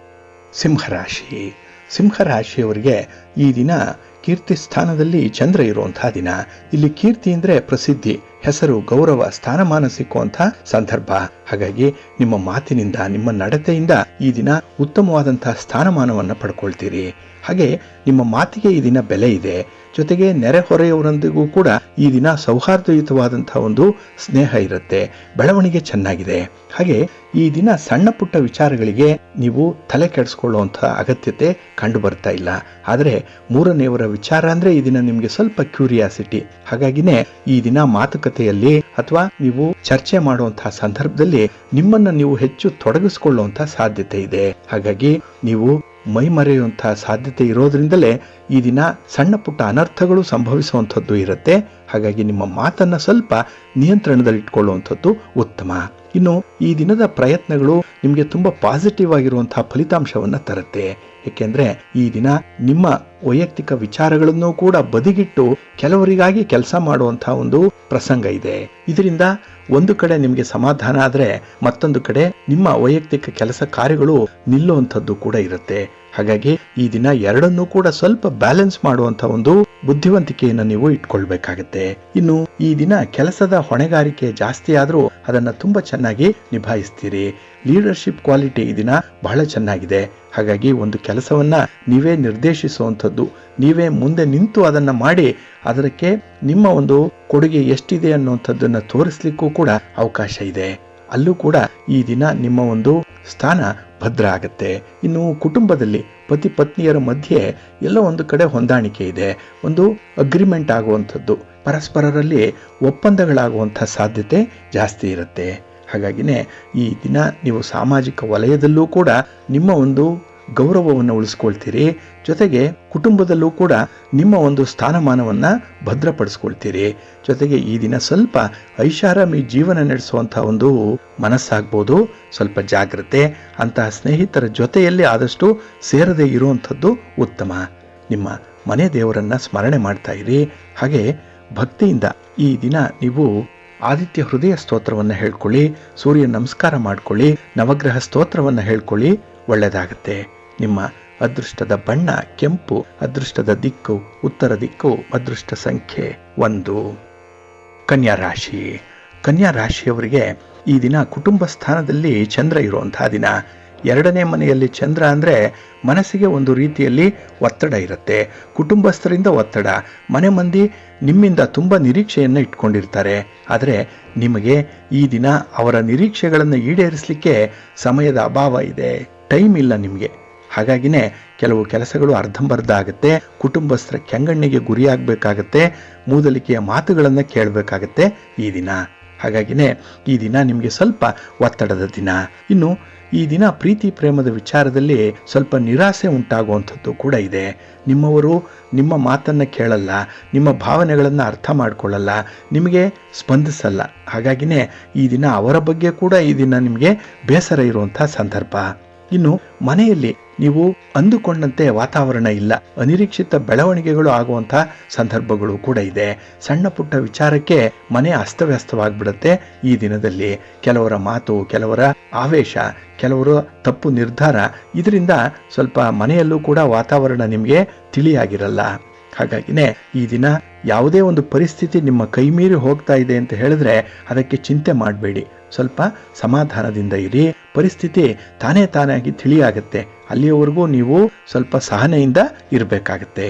ಸಿಂಹರಾಶಿ. ಸಿಂಹರಾಶಿಯವರಿಗೆ ಈ ದಿನ ಕೀರ್ತಿ ಸ್ಥಾನದಲ್ಲಿ ಚಂದ್ರ ಇರುವಂತಹ ದಿನ. ಇಲ್ಲಿ ಕೀರ್ತಿ ಅಂದರೆ ಪ್ರಸಿದ್ಧಿ, ಹೆಸರು, ಗೌರವ, ಸ್ಥಾನಮಾನ ಸಿಕ್ಕುವಂಥ ಸಂದರ್ಭ. ಹಾಗಾಗಿ ನಿಮ್ಮ ಮಾತಿನಿಂದ, ನಿಮ್ಮ ನಡತೆಯಿಂದ ಈ ದಿನ ಉತ್ತಮವಾದಂತಹ ಸ್ಥಾನಮಾನವನ್ನು ಪಡ್ಕೊಳ್ತೀರಿ. ಹಾಗೆ ನಿಮ್ಮ ಮಾತಿಗೆ ಈ ದಿನ ಬೆಲೆ ಇದೆ. ಜೊತೆಗೆ ನೆರೆಹೊರೆಯವರೊಂದಿಗೂ ಕೂಡ ಈ ದಿನ ಸೌಹಾರ್ದಯುತವಾದಂಥ ಒಂದು ಸ್ನೇಹ ಇರುತ್ತೆ. ಬೆಳವಣಿಗೆ ಚೆನ್ನಾಗಿದೆ. ಹಾಗೆ ಈ ದಿನ ಸಣ್ಣ ಪುಟ್ಟ ವಿಚಾರಗಳಿಗೆ ನೀವು ತಲೆ ಕೆಡಿಸ್ಕೊಳ್ಳುವಂಥ ಅಗತ್ಯತೆ ಕಂಡು ಬರ್ತಾ ಇಲ್ಲ. ಆದರೆ ಮೂರನೆಯವರ ವಿಚಾರ ಅಂದರೆ ಈ ದಿನ ನಿಮಗೆ ಸ್ವಲ್ಪ ಕ್ಯೂರಿಯಾಸಿಟಿ. ಹಾಗಾಗಿನೇ ಈ ದಿನ ಮಾತುಕತೆಯಲ್ಲಿ ಅಥವಾ ನೀವು ಚರ್ಚೆ ಮಾಡುವಂತಹ ಸಂದರ್ಭದಲ್ಲಿ ನಿಮ್ಮನ್ನು ನೀವು ಹೆಚ್ಚು ತೊಡಗಿಸಿಕೊಳ್ಳುವಂಥ ಸಾಧ್ಯತೆ ಇದೆ. ಹಾಗಾಗಿ ನೀವು ಮೈ ಮರೆಯುವಂತಹ ಸಾಧ್ಯತೆ ಇರೋದ್ರಿಂದಲೇ ಈ ದಿನ ಸಣ್ಣ ಪುಟ್ಟ ಅನರ್ಥಗಳು ಸಂಭವಿಸುವಂಥದ್ದು ಇರುತ್ತೆ. ಹಾಗಾಗಿ ನಿಮ್ಮ ಮಾತನ್ನು ಸ್ವಲ್ಪ ನಿಯಂತ್ರಣದಲ್ಲಿಟ್ಕೊಳ್ಳುವಂಥದ್ದು ಉತ್ತಮ. ಇನ್ನು ಈ ದಿನದ ಪ್ರಯತ್ನಗಳು ನಿಮಗೆ ತುಂಬ ಪಾಸಿಟಿವ್ ಆಗಿರುವಂತಹ ಫಲಿತಾಂಶವನ್ನು ತರುತ್ತೆ. ಏಕೆಂದ್ರೆ ಈ ದಿನ ನಿಮ್ಮ ವೈಯಕ್ತಿಕ ವಿಚಾರಗಳನ್ನು ಕೂಡ ಬದಿಗಿಟ್ಟು ಕೆಲವರಿಗಾಗಿ ಕೆಲಸ ಮಾಡುವಂತಹ ಒಂದು ಪ್ರಸಂಗ ಇದೆ. ಇದರಿಂದ ಒಂದು ಕಡೆ ನಿಮಗೆ ಸಮಾಧಾನ ಆದ್ರೆ ಮತ್ತೊಂದು ಕಡೆ ನಿಮ್ಮ ವೈಯಕ್ತಿಕ ಕೆಲಸ ಕಾರ್ಯಗಳು ನಿಲ್ಲುವಂಥದ್ದು ಕೂಡ ಇರುತ್ತೆ. ಹಾಗಾಗಿ ಈ ದಿನ ಎರಡನ್ನೂ ಕೂಡ ಸ್ವಲ್ಪ ಬ್ಯಾಲೆನ್ಸ್ ಮಾಡುವಂತ ಒಂದು ಬುದ್ಧಿವಂತಿಕೆಯನ್ನು ನೀವು ಇಟ್ಕೊಳ್ಬೇಕಾಗತ್ತೆ. ಇನ್ನು ಈ ದಿನ ಕೆಲಸದ ಹೊಣೆಗಾರಿಕೆ ಜಾಸ್ತಿ ಆದ್ರೂ ಅದನ್ನ ತುಂಬಾ ಚೆನ್ನಾಗಿ ನಿಭಾಯಿಸ್ತೀರಿ. ಲೀಡರ್ಶಿಪ್ ಕ್ವಾಲಿಟಿ ಈ ದಿನ ಬಹಳ ಚೆನ್ನಾಗಿದೆ. ಹಾಗಾಗಿ ಒಂದು ಕೆಲಸವನ್ನ ನೀವೇ ನಿರ್ದೇಶಿಸುವಂಥದ್ದು, ನೀವೇ ಮುಂದೆ ನಿಂತು ಅದನ್ನ ಮಾಡಿ ಅದಕ್ಕೆ ನಿಮ್ಮ ಒಂದು ಕೊಡುಗೆ ಎಷ್ಟಿದೆ ಅನ್ನುವಂಥದ್ದನ್ನ ತೋರಿಸ್ಲಿಕ್ಕೂ ಕೂಡ ಅವಕಾಶ ಇದೆ. ಅಲ್ಲೂ ಕೂಡ ಈ ದಿನ ನಿಮ್ಮ ಒಂದು ಸ್ಥಾನ ಭದ್ರ ಆಗತ್ತೆ. ಇನ್ನು ಕುಟುಂಬದಲ್ಲಿ ಪತಿ ಪತ್ನಿಯರ ಮಧ್ಯೆ ಎಲ್ಲ ಒಂದು ಕಡೆ ಹೊಂದಾಣಿಕೆ ಇದೆ, ಒಂದು ಅಗ್ರಿಮೆಂಟ್ ಆಗುವಂಥದ್ದು, ಪರಸ್ಪರರಲ್ಲಿ ಒಪ್ಪಂದಗಳಾಗುವಂಥ ಸಾಧ್ಯತೆ ಜಾಸ್ತಿ ಇರುತ್ತೆ. ಹಾಗಾಗಿನೇ ಈ ದಿನ ನೀವು ಸಾಮಾಜಿಕ ವಲಯದಲ್ಲೂ ಕೂಡ ನಿಮ್ಮ ಒಂದು ಗೌರವವನ್ನು ಉಳಿಸ್ಕೊಳ್ತೀರಿ. ಜೊತೆಗೆ ಕುಟುಂಬದಲ್ಲೂ ಕೂಡ ನಿಮ್ಮ ಒಂದು ಸ್ಥಾನಮಾನವನ್ನ ಭದ್ರಪಡಿಸ್ಕೊಳ್ತೀರಿ. ಜೊತೆಗೆ ಈ ದಿನ ಸ್ವಲ್ಪ ಐಷಾರಾಮಿ ಜೀವನ ನಡೆಸುವಂತಹ ಒಂದು ಮನಸ್ಸಾಗ್ಬೋದು. ಸ್ವಲ್ಪ ಜಾಗ್ರತೆ, ಅಂತಹ ಸ್ನೇಹಿತರ ಜೊತೆಯಲ್ಲಿ ಆದಷ್ಟು ಸೇರದೆ ಇರುವಂಥದ್ದು ಉತ್ತಮ. ನಿಮ್ಮ ಮನೆ ದೇವರನ್ನ ಸ್ಮರಣೆ ಮಾಡ್ತಾ ಇರಿ. ಹಾಗೆ ಭಕ್ತಿಯಿಂದ ಈ ದಿನ ನೀವು ಆದಿತ್ಯ ಹೃದಯ ಸ್ತೋತ್ರವನ್ನು ಹೇಳ್ಕೊಳ್ಳಿ, ಸೂರ್ಯ ನಮಸ್ಕಾರ ಮಾಡ್ಕೊಳ್ಳಿ, ನವಗ್ರಹ ಸ್ತೋತ್ರವನ್ನು ಹೇಳ್ಕೊಳ್ಳಿ, ಒಳ್ಳೆಯದಾಗತ್ತೆ. ನಿಮ್ಮ ಅದೃಷ್ಟದ ಬಣ್ಣ ಕೆಂಪು, ಅದೃಷ್ಟದ ದಿಕ್ಕು ಉತ್ತರ ದಿಕ್ಕು, ಅದೃಷ್ಟ ಸಂಖ್ಯೆ 1. ಕನ್ಯಾ ರಾಶಿ. ಕನ್ಯಾ ರಾಶಿಯವರಿಗೆ ಈ ದಿನ ಕುಟುಂಬ ಸ್ಥಾನದಲ್ಲಿ ಚಂದ್ರ ಇರುವಂತಹ ದಿನ. 2ನೇ ಮನೆಯಲ್ಲಿ ಚಂದ್ರ ಅಂದ್ರೆ ಮನಸ್ಸಿಗೆ ಒಂದು ರೀತಿಯಲ್ಲಿ ಒತ್ತಡ ಇರುತ್ತೆ, ಕುಟುಂಬಸ್ಥರಿಂದ ಒತ್ತಡ, ಮನೆ ಮಂದಿ ನಿಮ್ಮಿಂದ ತುಂಬ ನಿರೀಕ್ಷೆಯನ್ನು ಇಟ್ಕೊಂಡಿರ್ತಾರೆ. ಆದರೆ ನಿಮಗೆ ಈ ದಿನ ಅವರ ನಿರೀಕ್ಷೆಗಳನ್ನು ಈಡೇರಿಸಲಿಕ್ಕೆ ಸಮಯದ ಅಭಾವ ಇದೆ, ಟೈಮ್ ಇಲ್ಲ ನಿಮಗೆ. ಹಾಗಾಗಿನೇ ಕೆಲವು ಕೆಲಸಗಳು ಅರ್ಧಂಬರ್ಧ ಆಗುತ್ತೆ, ಕುಟುಂಬಸ್ಥರ ಕೆಂಗಣ್ಣಿಗೆ ಗುರಿಯಾಗಬೇಕಾಗತ್ತೆ, ಮೂದಲಿಕೆಯ ಮಾತುಗಳನ್ನು ಕೇಳಬೇಕಾಗತ್ತೆ ಈ ದಿನ. ಹಾಗಾಗಿನೇ ಈ ದಿನ ನಿಮಗೆ ಸ್ವಲ್ಪ ಒತ್ತಡದ ದಿನ. ಇನ್ನು ಈ ದಿನ ಪ್ರೀತಿ ಪ್ರೇಮದ ವಿಚಾರದಲ್ಲಿ ಸ್ವಲ್ಪ ನಿರಾಸೆ ಉಂಟಾಗುವಂಥದ್ದು ಕೂಡ ಇದೆ. ನಿಮ್ಮವರು ನಿಮ್ಮ ಮಾತನ್ನು ಕೇಳಲ್ಲ, ನಿಮ್ಮ ಭಾವನೆಗಳನ್ನು ಅರ್ಥ ಮಾಡಿಕೊಳ್ಳಲ್ಲ, ನಿಮಗೆ ಸ್ಪಂದಿಸಲ್ಲ. ಹಾಗಾಗಿನೇ ಈ ದಿನ ಅವರ ಬಗ್ಗೆ ಕೂಡ ಈ ದಿನ ನಿಮಗೆ ಬೇಸರ ಇರುವಂಥ ಸಂದರ್ಭ. ಇನ್ನು ಮನೆಯಲ್ಲಿ ನೀವು ಅಂದುಕೊಂಡಂತೆ ವಾತಾವರಣ ಇಲ್ಲ, ಅನಿರೀಕ್ಷಿತ ಬೆಳವಣಿಗೆಗಳು ಆಗುವಂಥ ಸಂದರ್ಭಗಳು ಕೂಡ ಇದೆ. ಸಣ್ಣ ಪುಟ್ಟ ವಿಚಾರಕ್ಕೆ ಮನೆ ಅಸ್ತವ್ಯಸ್ತವಾಗಿಬಿಡುತ್ತೆ ಈ ದಿನದಲ್ಲಿ. ಕೆಲವರ ಮಾತು, ಕೆಲವರ ಆವೇಶ, ಕೆಲವರು ತಪ್ಪು ನಿರ್ಧಾರ, ಇದರಿಂದ ಸ್ವಲ್ಪ ಮನೆಯಲ್ಲೂ ಕೂಡ ವಾತಾವರಣ ನಿಮಗೆ ತಿಳಿಯಾಗಿರಲ್ಲ. ಹಾಗಾಗಿನೇ ಈ ದಿನ ಯಾವುದೇ ಒಂದು ಪರಿಸ್ಥಿತಿ ನಿಮ್ಮ ಕೈ ಮೀರಿ ಹೋಗ್ತಾ ಇದೆ ಅಂತ ಹೇಳಿದ್ರೆ ಅದಕ್ಕೆ ಚಿಂತೆ ಮಾಡಬೇಡಿ, ಸ್ವಲ್ಪ ಸಮಾಧಾನದಿಂದ ಇರಿ. ಪರಿಸ್ಥಿತಿ ತಾನೇ ತಾನಾಗಿ ತಿಳಿಯಾಗತ್ತೆ, ಅಲ್ಲಿಯವರೆಗೂ ನೀವು ಸ್ವಲ್ಪ ಸಹನೆಯಿಂದ ಇರಬೇಕಾಗತ್ತೆ.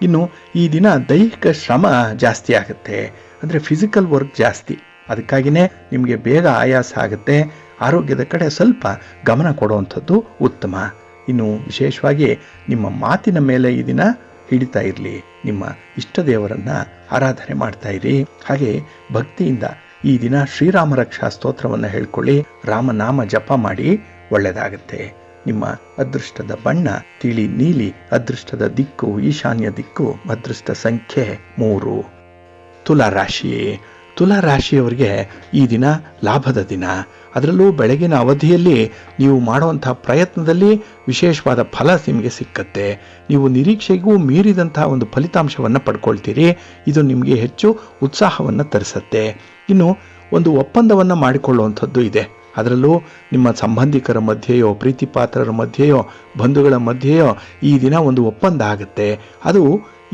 ಇನ್ನು ಈ ದಿನ ದೈಹಿಕ ಶ್ರಮ ಜಾಸ್ತಿ ಆಗುತ್ತೆ, ಅಂದರೆ ಫಿಸಿಕಲ್ ವರ್ಕ್ ಜಾಸ್ತಿ. ಅದಕ್ಕಾಗಿಯೇ ನಿಮಗೆ ಬೇಗ ಆಯಾಸ ಆಗುತ್ತೆ. ಆರೋಗ್ಯದ ಕಡೆ ಸ್ವಲ್ಪ ಗಮನ ಕೊಡುವಂಥದ್ದು ಉತ್ತಮ. ಇನ್ನು ವಿಶೇಷವಾಗಿ ನಿಮ್ಮ ಮಾತಿನ ಮೇಲೆ ಈ ದಿನ ಹಿಡಿತಾ ಇರಲಿ, ನಿಮ್ಮ ಇಷ್ಟ ದೇವರನ್ನ ಆರಾಧನೆ ಮಾಡ್ತಾ ಇರಿ. ಹಾಗೆ ಭಕ್ತಿಯಿಂದ ಈ ದಿನ ಶ್ರೀರಾಮ ರಕ್ಷಾ ಸ್ತೋತ್ರವನ್ನು ಹೇಳ್ಕೊಳ್ಳಿ, ರಾಮನಾಮ ಜಪ ಮಾಡಿ, ಒಳ್ಳೆಯದಾಗತ್ತೆ. ನಿಮ್ಮ ಅದೃಷ್ಟದ ಬಣ್ಣ ತಿಳಿ ನೀಲಿ, ಅದೃಷ್ಟದ ದಿಕ್ಕು ಈಶಾನ್ಯ ದಿಕ್ಕು, ಅದೃಷ್ಟ ಸಂಖ್ಯೆ 3. ತುಲಾ ರಾಶಿ. ತುಲಾ ರಾಶಿಯವರಿಗೆ ಈ ದಿನ ಲಾಭದ ದಿನ. ಅದರಲ್ಲೂ ಬೆಳಗಿನ ಅವಧಿಯಲ್ಲಿ ನೀವು ಮಾಡುವಂತಹ ಪ್ರಯತ್ನದಲ್ಲಿ ವಿಶೇಷವಾದ ಫಲ ನಿಮಗೆ ಸಿಕ್ಕತ್ತೆ. ನೀವು ನಿರೀಕ್ಷೆಗೂ ಮೀರಿದಂತಹ ಒಂದು ಫಲಿತಾಂಶವನ್ನು ಪಡ್ಕೊಳ್ತೀರಿ. ಇದು ನಿಮಗೆ ಹೆಚ್ಚು ಉತ್ಸಾಹವನ್ನು ತರಿಸುತ್ತೆ. ಇನ್ನು ಒಂದು ಒಪ್ಪಂದವನ್ನು ಮಾಡಿಕೊಳ್ಳುವಂಥದ್ದು ಇದೆ. ಅದರಲ್ಲೂ ನಿಮ್ಮ ಸಂಬಂಧಿಕರ ಮಧ್ಯೆಯೋ, ಪ್ರೀತಿ ಪಾತ್ರರ ಮಧ್ಯೆಯೋ, ಬಂಧುಗಳ ಮಧ್ಯೆಯೋ ಈ ದಿನ ಒಂದು ಒಪ್ಪಂದ ಆಗುತ್ತೆ. ಅದು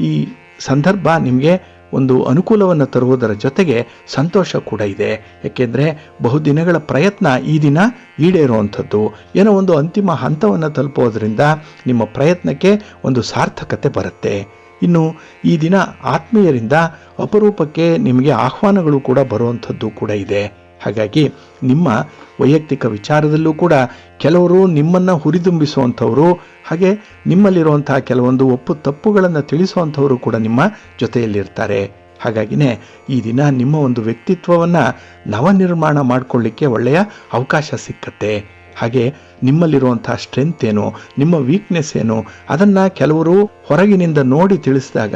ಈ ಸಂದರ್ಭ ನಿಮಗೆ ಒಂದು ಅನುಕೂಲವನ್ನು ತರುವುದರ ಜೊತೆಗೆ ಸಂತೋಷ ಕೂಡ ಇದೆ. ಏಕೆಂದರೆ ಬಹುದಿನಗಳ ಪ್ರಯತ್ನ ಈ ದಿನ ಈಡೇರುವಂಥದ್ದು, ಏನೋ ಒಂದು ಅಂತಿಮ ಹಂತವನ್ನು ತಲುಪೋದ್ರಿಂದ ನಿಮ್ಮ ಪ್ರಯತ್ನಕ್ಕೆ ಒಂದು ಸಾರ್ಥಕತೆ ಬರುತ್ತೆ. ಇನ್ನು ಈ ದಿನ ಆತ್ಮೀಯರಿಂದ ಅಪರೂಪಕ್ಕೆ ನಿಮಗೆ ಆಹ್ವಾನಗಳು ಕೂಡ ಬರುವಂಥದ್ದು ಕೂಡ ಇದೆ. ಹಾಗಾಗಿ ನಿಮ್ಮ ವೈಯಕ್ತಿಕ ವಿಚಾರದಲ್ಲೂ ಕೂಡ ಕೆಲವರು ನಿಮ್ಮನ್ನು ಹುರಿದುಂಬಿಸುವಂಥವರು, ಹಾಗೆ ನಿಮ್ಮಲ್ಲಿರುವಂತಹ ಕೆಲವೊಂದು ಒಪ್ಪು ತಪ್ಪುಗಳನ್ನು ತಿಳಿಸುವಂಥವರು ಕೂಡ ನಿಮ್ಮ ಜೊತೆಯಲ್ಲಿರ್ತಾರೆ. ಹಾಗಾಗಿನೇ ಈ ದಿನ ನಿಮ್ಮ ಒಂದು ವ್ಯಕ್ತಿತ್ವವನ್ನು ನವನಿರ್ಮಾಣ ಮಾಡಿಕೊಳ್ಳಿಕ್ಕೆ ಒಳ್ಳೆಯ ಅವಕಾಶ ಸಿಕ್ಕತ್ತೆ. ಹಾಗೆ ನಿಮ್ಮಲ್ಲಿರುವಂತಹ ಸ್ಟ್ರೆಂತ್ ಏನು, ನಿಮ್ಮ ವೀಕ್ನೆಸ್ ಏನು, ಅದನ್ನು ಕೆಲವರು ಹೊರಗಿನಿಂದ ನೋಡಿ ತಿಳಿಸಿದಾಗ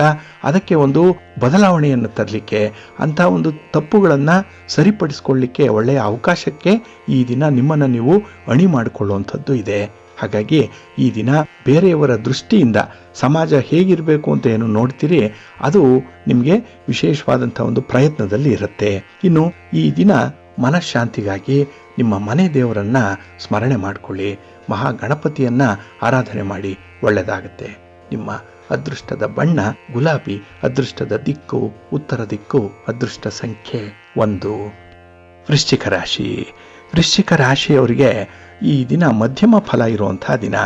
ಅದಕ್ಕೆ ಒಂದು ಬದಲಾವಣೆಯನ್ನು ತರಲಿಕ್ಕೆ, ಅಂಥ ಒಂದು ತಪ್ಪುಗಳನ್ನು ಸರಿಪಡಿಸ್ಕೊಳ್ಳಿಕ್ಕೆ ಒಳ್ಳೆಯ ಅವಕಾಶಕ್ಕೆ ಈ ದಿನ ನಿಮ್ಮನ್ನು ನೀವು ಅಣಿ ಮಾಡಿಕೊಳ್ಳುವಂಥದ್ದು ಇದೆ. ಹಾಗಾಗಿ ಈ ದಿನ ಬೇರೆಯವರ ದೃಷ್ಟಿಯಿಂದ ಸಮಾಜ ಹೇಗಿರಬೇಕು ಅಂತ ಏನು ನೋಡ್ತೀರಿ ಅದು ನಿಮಗೆ ವಿಶೇಷವಾದಂಥ ಒಂದು ಪ್ರಯತ್ನದಲ್ಲಿ ಇರುತ್ತೆ. ಇನ್ನು ಈ ದಿನ ಮನಃಶಾಂತಿಗಾಗಿ ನಿಮ್ಮ ಮನೆ ದೇವರನ್ನ ಸ್ಮರಣೆ ಮಾಡಿಕೊಳ್ಳಿ, ಮಹಾಗಣಪತಿಯನ್ನ ಆರಾಧನೆ ಮಾಡಿ, ಒಳ್ಳೆಯದಾಗುತ್ತೆ. ನಿಮ್ಮ ಅದೃಷ್ಟದ ಬಣ್ಣ ಗುಲಾಬಿ, ಅದೃಷ್ಟದ ದಿಕ್ಕು ಉತ್ತರ ದಿಕ್ಕು, ಅದೃಷ್ಟ ಸಂಖ್ಯೆ 1. ವೃಶ್ಚಿಕ ರಾಶಿ. ವೃಶ್ಚಿಕ ರಾಶಿಯವರಿಗೆ ಈ ದಿನ ಮಧ್ಯಮ ಫಲ ಇರುವಂತಹ ದಿನ.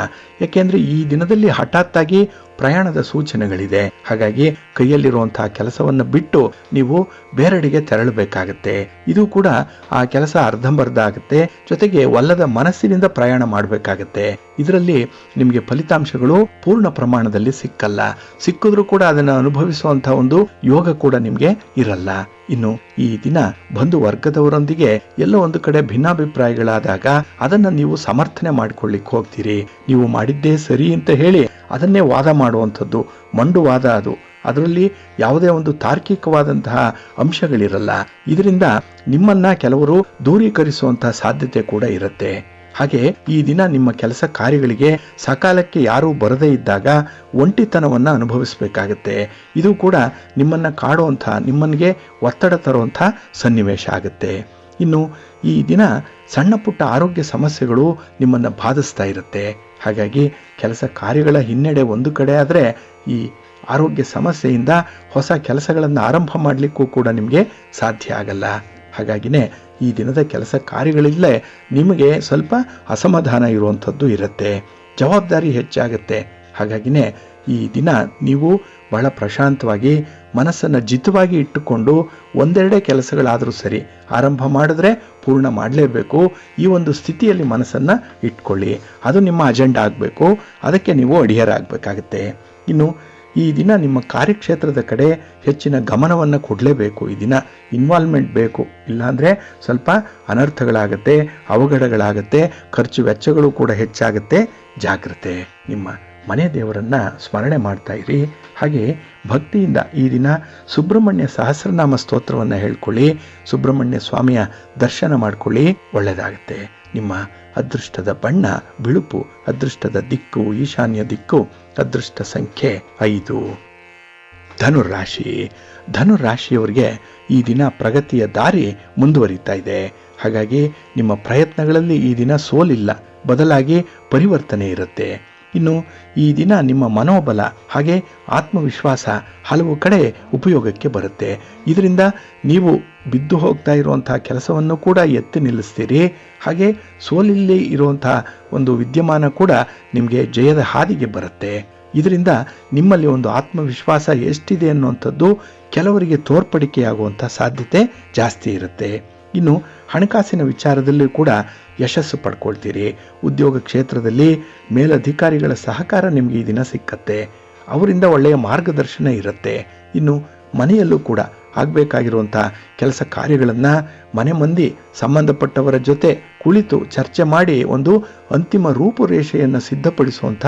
ಯಾಕೆಂದ್ರೆ ಈ ದಿನದಲ್ಲಿ ಹಠಾತ್ತಾಗಿ ಪ್ರಯಾಣದ ಸೂಚನೆಗಳಿದೆ. ಹಾಗಾಗಿ ಕೈಯಲ್ಲಿರುವಂತಹ ಕೆಲಸವನ್ನು ಬಿಟ್ಟು ನೀವು ಬೇರೆಡೆಗೆ ತೆರಳಬೇಕಾಗತ್ತೆ. ಇದು ಕೂಡ ಆ ಕೆಲಸ ಅರ್ಧಂಬರ್ಧ ಆಗುತ್ತೆ. ಜೊತೆಗೆ ಒಲ್ಲದ ಮನಸ್ಸಿನಿಂದ ಪ್ರಯಾಣ ಮಾಡಬೇಕಾಗತ್ತೆ. ಇದರಲ್ಲಿ ನಿಮಗೆ ಫಲಿತಾಂಶಗಳು ಪೂರ್ಣ ಪ್ರಮಾಣದಲ್ಲಿ ಸಿಕ್ಕಲ್ಲ. ಸಿಕ್ಕಿದ್ರೂ ಕೂಡ ಅದನ್ನು ಅನುಭವಿಸುವಂತಹ ಒಂದು ಯೋಗ ಕೂಡ ನಿಮಗೆ ಇರಲ್ಲ. ಇನ್ನು ಈ ದಿನ ಬಂಧು ವರ್ಗದವರೊಂದಿಗೆ ಎಲ್ಲೋ ಒಂದು ಕಡೆ ಭಿನ್ನಾಭಿಪ್ರಾಯಗಳಾದಾಗ ಅದನ್ನ ನೀವು ಸಮರ್ಥನೆ ಮಾಡಿಕೊಳ್ಳಿಕ್ಕೆ ಹೋಗ್ತೀರಿ. ನೀವು ಮಾಡಿದ್ದೇ ಸರಿ ಅಂತ ಹೇಳಿ ಅದನ್ನೇ ವಾದ ಮಾಡುವಂಥದ್ದು ಮಂಡುವಾದ. ಅದರಲ್ಲಿ ಯಾವುದೇ ಒಂದು ತಾರ್ಕಿಕವಾದಂತಹ ಅಂಶಗಳಿರಲ್ಲ. ಇದರಿಂದ ನಿಮ್ಮನ್ನ ಕೆಲವರು ದೂರೀಕರಿಸುವಂತಹ ಸಾಧ್ಯತೆ ಕೂಡ ಇರುತ್ತೆ. ಹಾಗೆ ಈ ದಿನ ನಿಮ್ಮ ಕೆಲಸ ಕಾರ್ಯಗಳಿಗೆ ಸಕಾಲಕ್ಕೆ ಯಾರೂ ಬರದೇ ಇದ್ದಾಗ ಒಂಟಿತನವನ್ನ ಅನುಭವಿಸಬೇಕಾಗತ್ತೆ. ಇದು ಕೂಡ ನಿಮ್ಮನ್ನ ಕಾಡುವಂಥ, ನಿಮ್ಮನಿಗೆ ಒತ್ತಡ ತರುವಂಥ ಸನ್ನಿವೇಶ ಆಗುತ್ತೆ. ಇನ್ನು ಈ ದಿನ ಸಣ್ಣ ಪುಟ್ಟ ಆರೋಗ್ಯ ಸಮಸ್ಯೆಗಳು ನಿಮ್ಮನ್ನ ಬಾಧಿಸ್ತಾ ಇರುತ್ತೆ. ಹಾಗಾಗಿ ಕೆಲಸ ಕಾರ್ಯಗಳ ಹಿನ್ನಡೆ ಒಂದು ಕಡೆ ಆದರೆ ಈ ಆರೋಗ್ಯ ಸಮಸ್ಯೆಯಿಂದ ಹೊಸ ಕೆಲಸಗಳನ್ನು ಆರಂಭ ಮಾಡಲಿಕ್ಕೂ ಕೂಡ ನಿಮಗೆ ಸಾಧ್ಯ ಆಗಲ್ಲ. ಹಾಗಾಗಿನೇ ಈ ದಿನದ ಕೆಲಸ ಕಾರ್ಯಗಳಲ್ಲೇ ನಿಮಗೆ ಸ್ವಲ್ಪ ಅಸಮಾಧಾನ ಇರುವಂಥದ್ದು ಇರುತ್ತೆ. ಜವಾಬ್ದಾರಿ ಹೆಚ್ಚಾಗುತ್ತೆ. ಹಾಗಾಗಿನೇ ಈ ದಿನ ನೀವು ಬಹಳ ಪ್ರಶಾಂತವಾಗಿ ಮನಸ್ಸನ್ನು ಜಿತವಾಗಿ ಇಟ್ಟುಕೊಂಡು ಒಂದೆರಡೇ ಕೆಲಸಗಳಾದರೂ ಸರಿ ಆರಂಭ ಮಾಡಿದ್ರೆ ಪೂರ್ಣ ಮಾಡಲೇಬೇಕು. ಈ ಒಂದು ಸ್ಥಿತಿಯಲ್ಲಿ ಮನಸ್ಸನ್ನು ಇಟ್ಕೊಳ್ಳಿ. ಅದು ನಿಮ್ಮ ಅಜೆಂಡಾ ಆಗಬೇಕು. ಅದಕ್ಕೆ ನೀವು ಅಡಿಯರಾಗಬೇಕಾಗತ್ತೆ. ಇನ್ನು ಈ ದಿನ ನಿಮ್ಮ ಕಾರ್ಯಕ್ಷೇತ್ರದ ಕಡೆ ಹೆಚ್ಚಿನ ಗಮನವನ್ನು ಕೊಡಲೇಬೇಕು. ಈ ದಿನ ಇನ್ವಾಲ್ವ್ಮೆಂಟ್ ಬೇಕು. ಇಲ್ಲಾಂದರೆ ಸ್ವಲ್ಪ ಅನರ್ಥಗಳಾಗತ್ತೆ, ಅವಘಡಗಳಾಗತ್ತೆ, ಖರ್ಚು ವೆಚ್ಚಗಳು ಕೂಡ ಹೆಚ್ಚಾಗುತ್ತೆ. ಜಾಗ್ರತೆ. ನಿಮ್ಮ ಮನೆ ದೇವರನ್ನ ಸ್ಮರಣೆ ಮಾಡ್ತಾ ಇರಿ. ಹಾಗೆ ಭಕ್ತಿಯಿಂದ ಈ ದಿನ ಸುಬ್ರಹ್ಮಣ್ಯ ಸಹಸ್ರನಾಮ ಸ್ತೋತ್ರವನ್ನು ಹೇಳ್ಕೊಳ್ಳಿ. ಸುಬ್ರಹ್ಮಣ್ಯ ಸ್ವಾಮಿಯ ದರ್ಶನ ಮಾಡ್ಕೊಳ್ಳಿ, ಒಳ್ಳೆಯದಾಗುತ್ತೆ. ನಿಮ್ಮ ಅದೃಷ್ಟದ ಬಣ್ಣ ಬಿಳುಪು, ಅದೃಷ್ಟದ ದಿಕ್ಕು ಈಶಾನ್ಯ ದಿಕ್ಕು, ಅದೃಷ್ಟ ಸಂಖ್ಯೆ 5. ಧನುರಾಶಿ. ಧನುರಾಶಿಯವರಿಗೆ ಈ ದಿನ ಪ್ರಗತಿಯ ದಾರಿ ಮುಂದುವರಿತಾ ಇದೆ. ಹಾಗಾಗಿ ನಿಮ್ಮ ಪ್ರಯತ್ನಗಳಲ್ಲಿ ಈ ದಿನ ಸೋಲಿಲ್ಲ, ಬದಲಾಗಿ ಪರಿವರ್ತನೆ ಇರುತ್ತೆ. ಇನ್ನು ಈ ದಿನ ನಿಮ್ಮ ಮನೋಬಲ ಹಾಗೆ ಆತ್ಮವಿಶ್ವಾಸ ಹಲವು ಕಡೆ ಉಪಯೋಗಕ್ಕೆ ಬರುತ್ತೆ. ಇದರಿಂದ ನೀವು ಬಿದ್ದು ಹೋಗ್ತಾ ಇರುವಂತಹ ಕೆಲಸವನ್ನು ಕೂಡ ಎತ್ತಿ ನಿಲ್ಲಿಸ್ತೀರಿ. ಹಾಗೆ ಸೋಲಿಲ್ಲಿ ಇರುವಂತಹ ಒಂದು ವಿದ್ಯಮಾನ ಕೂಡ ನಿಮಗೆ ಜಯದ ಹಾದಿಗೆ ಬರುತ್ತೆ. ಇದರಿಂದ ನಿಮ್ಮಲ್ಲಿ ಒಂದು ಆತ್ಮವಿಶ್ವಾಸ ಎಷ್ಟಿದೆ ಅನ್ನುವಂಥದ್ದು ಕೆಲವರಿಗೆ ತೋರ್ಪಡಿಕೆಯಾಗುವಂಥ ಸಾಧ್ಯತೆ ಜಾಸ್ತಿ ಇರುತ್ತೆ. ಇನ್ನು ಹಣಕಾಸಿನ ವಿಚಾರದಲ್ಲೂ ಕೂಡ ಯಶಸ್ಸು ಪಡ್ಕೊಳ್ತೀರಿ. ಉದ್ಯೋಗ ಕ್ಷೇತ್ರದಲ್ಲಿ ಮೇಲಧಿಕಾರಿಗಳ ಸಹಕಾರ ನಿಮಗೆ ಈ ದಿನ ಸಿಕ್ಕತ್ತೆ. ಅವರಿಂದ ಒಳ್ಳೆಯ ಮಾರ್ಗದರ್ಶನ ಇರುತ್ತೆ. ಇನ್ನು ಮನೆಯಲ್ಲೂ ಕೂಡ ಆಗಬೇಕಾಗಿರುವಂಥ ಕೆಲಸ ಕಾರ್ಯಗಳನ್ನು ಮನೆ ಮಂದಿ ಸಂಬಂಧಪಟ್ಟವರ ಜೊತೆ ಕುಳಿತು ಚರ್ಚೆ ಮಾಡಿ ಒಂದು ಅಂತಿಮ ರೂಪುರೇಷೆಯನ್ನು ಸಿದ್ಧಪಡಿಸುವಂಥ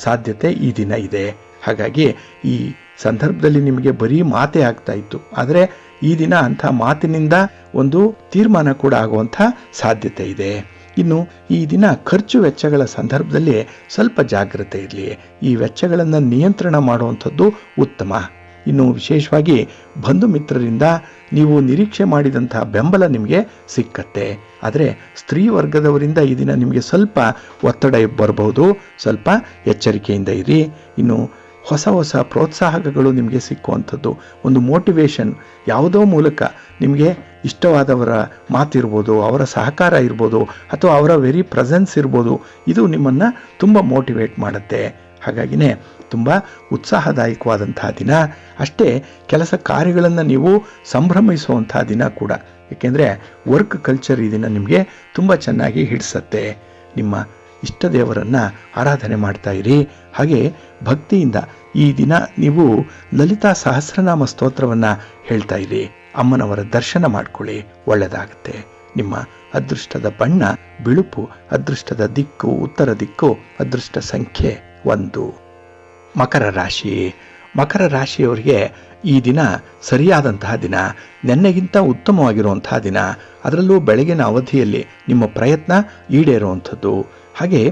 ಸಾಧ್ಯತೆ ಈ ದಿನ ಇದೆ. ಹಾಗಾಗಿ ಈ ಸಂದರ್ಭದಲ್ಲಿ ನಿಮಗೆ ಬರೀ ಮಾತೇ ಆಗ್ತಾ ಇತ್ತು, ಆದರೆ ಈ ದಿನ ಅಂಥ ಮಾತಿನಿಂದ ಒಂದು ತೀರ್ಮಾನ ಕೂಡ ಆಗುವಂಥ ಸಾಧ್ಯತೆ ಇದೆ. ಇನ್ನು ಈ ದಿನ ಖರ್ಚು ವೆಚ್ಚಗಳ ಸಂದರ್ಭದಲ್ಲಿ ಸ್ವಲ್ಪ ಜಾಗ್ರತೆ ಇರಲಿ. ಈ ವೆಚ್ಚಗಳನ್ನು ನಿಯಂತ್ರಣ ಮಾಡುವಂಥದ್ದು ಉತ್ತಮ. ಇನ್ನು ವಿಶೇಷವಾಗಿ ಬಂಧು ಮಿತ್ರರಿಂದ ನೀವು ನಿರೀಕ್ಷೆ ಮಾಡಿದಂತಹ ಬೆಂಬಲ ನಿಮಗೆ ಸಿಕ್ಕತ್ತೆ. ಆದರೆ ಸ್ತ್ರೀ ವರ್ಗದವರಿಂದ ಈ ದಿನ ನಿಮಗೆ ಸ್ವಲ್ಪ ಒತ್ತಡ ಬರಬಹುದು. ಸ್ವಲ್ಪ ಎಚ್ಚರಿಕೆಯಿಂದ ಇರಿ. ಇನ್ನು ಹೊಸ ಹೊಸ ಪ್ರೋತ್ಸಾಹಕಗಳು ನಿಮಗೆ ಸಿಕ್ಕುವಂಥದ್ದು, ಒಂದು ಮೋಟಿವೇಶನ್ ಯಾವುದೋ ಮೂಲಕ ನಿಮಗೆ ಇಷ್ಟವಾದವರ ಮಾತಿರ್ಬೋದು, ಅವರ ಸಹಕಾರ ಇರ್ಬೋದು, ಅಥವಾ ಅವರ ವೆರಿ ಪ್ರೆಸೆನ್ಸ್ ಇರ್ಬೋದು, ಇದು ನಿಮ್ಮನ್ನು ತುಂಬ ಮೋಟಿವೇಟ್ ಮಾಡುತ್ತೆ. ಹಾಗಾಗಿನೇ ತುಂಬ ಉತ್ಸಾಹದಾಯಕವಾದಂತಹ ದಿನ. ಅಷ್ಟೇ ಕೆಲಸ ಕಾರ್ಯಗಳನ್ನು ನೀವು ಸಂಭ್ರಮಿಸುವಂಥ ದಿನ ಕೂಡ. ಏಕೆಂದರೆ ವರ್ಕ್ ಕಲ್ಚರ್ ಈ ದಿನ ನಿಮಗೆ ತುಂಬ ಚೆನ್ನಾಗಿ ಹಿಡಿಸತ್ತೆ. ನಿಮ್ಮ ಇಷ್ಟ ದೇವರನ್ನು ಆರಾಧನೆ ಮಾಡ್ತಾ ಇರಿ. ಹಾಗೆ ಭಕ್ತಿಯಿಂದ ಈ ದಿನ ನೀವು ಲಲಿತಾ ಸಹಸ್ರನಾಮ ಸ್ತೋತ್ರವನ್ನು ಹೇಳ್ತಾ ಇರಿ. ಅಮ್ಮನವರ ದರ್ಶನ ಮಾಡ್ಕೊಳ್ಳಿ, ಒಳ್ಳೆಯದಾಗುತ್ತೆ. ನಿಮ್ಮ ಅದೃಷ್ಟದ ಬಣ್ಣ ಬಿಳುಪು, ಅದೃಷ್ಟದ ದಿಕ್ಕು ಉತ್ತರ ದಿಕ್ಕು, ಅದೃಷ್ಟ ಸಂಖ್ಯೆ 1. ಮಕರ ರಾಶಿ. ಮಕರ ರಾಶಿಯವರಿಗೆ ಈ ದಿನ ಸರಿಯಾದಂತಹ ದಿನ, ನೆನ್ನೆಗಿಂತ ಉತ್ತಮವಾಗಿರುವಂತಹ ದಿನ. ಅದರಲ್ಲೂ ಬೆಳಗಿನ ಅವಧಿಯಲ್ಲಿ ನಿಮ್ಮ ಪ್ರಯತ್ನ ಈಡೇರುವಂಥದ್ದು. ಹಾಗೆ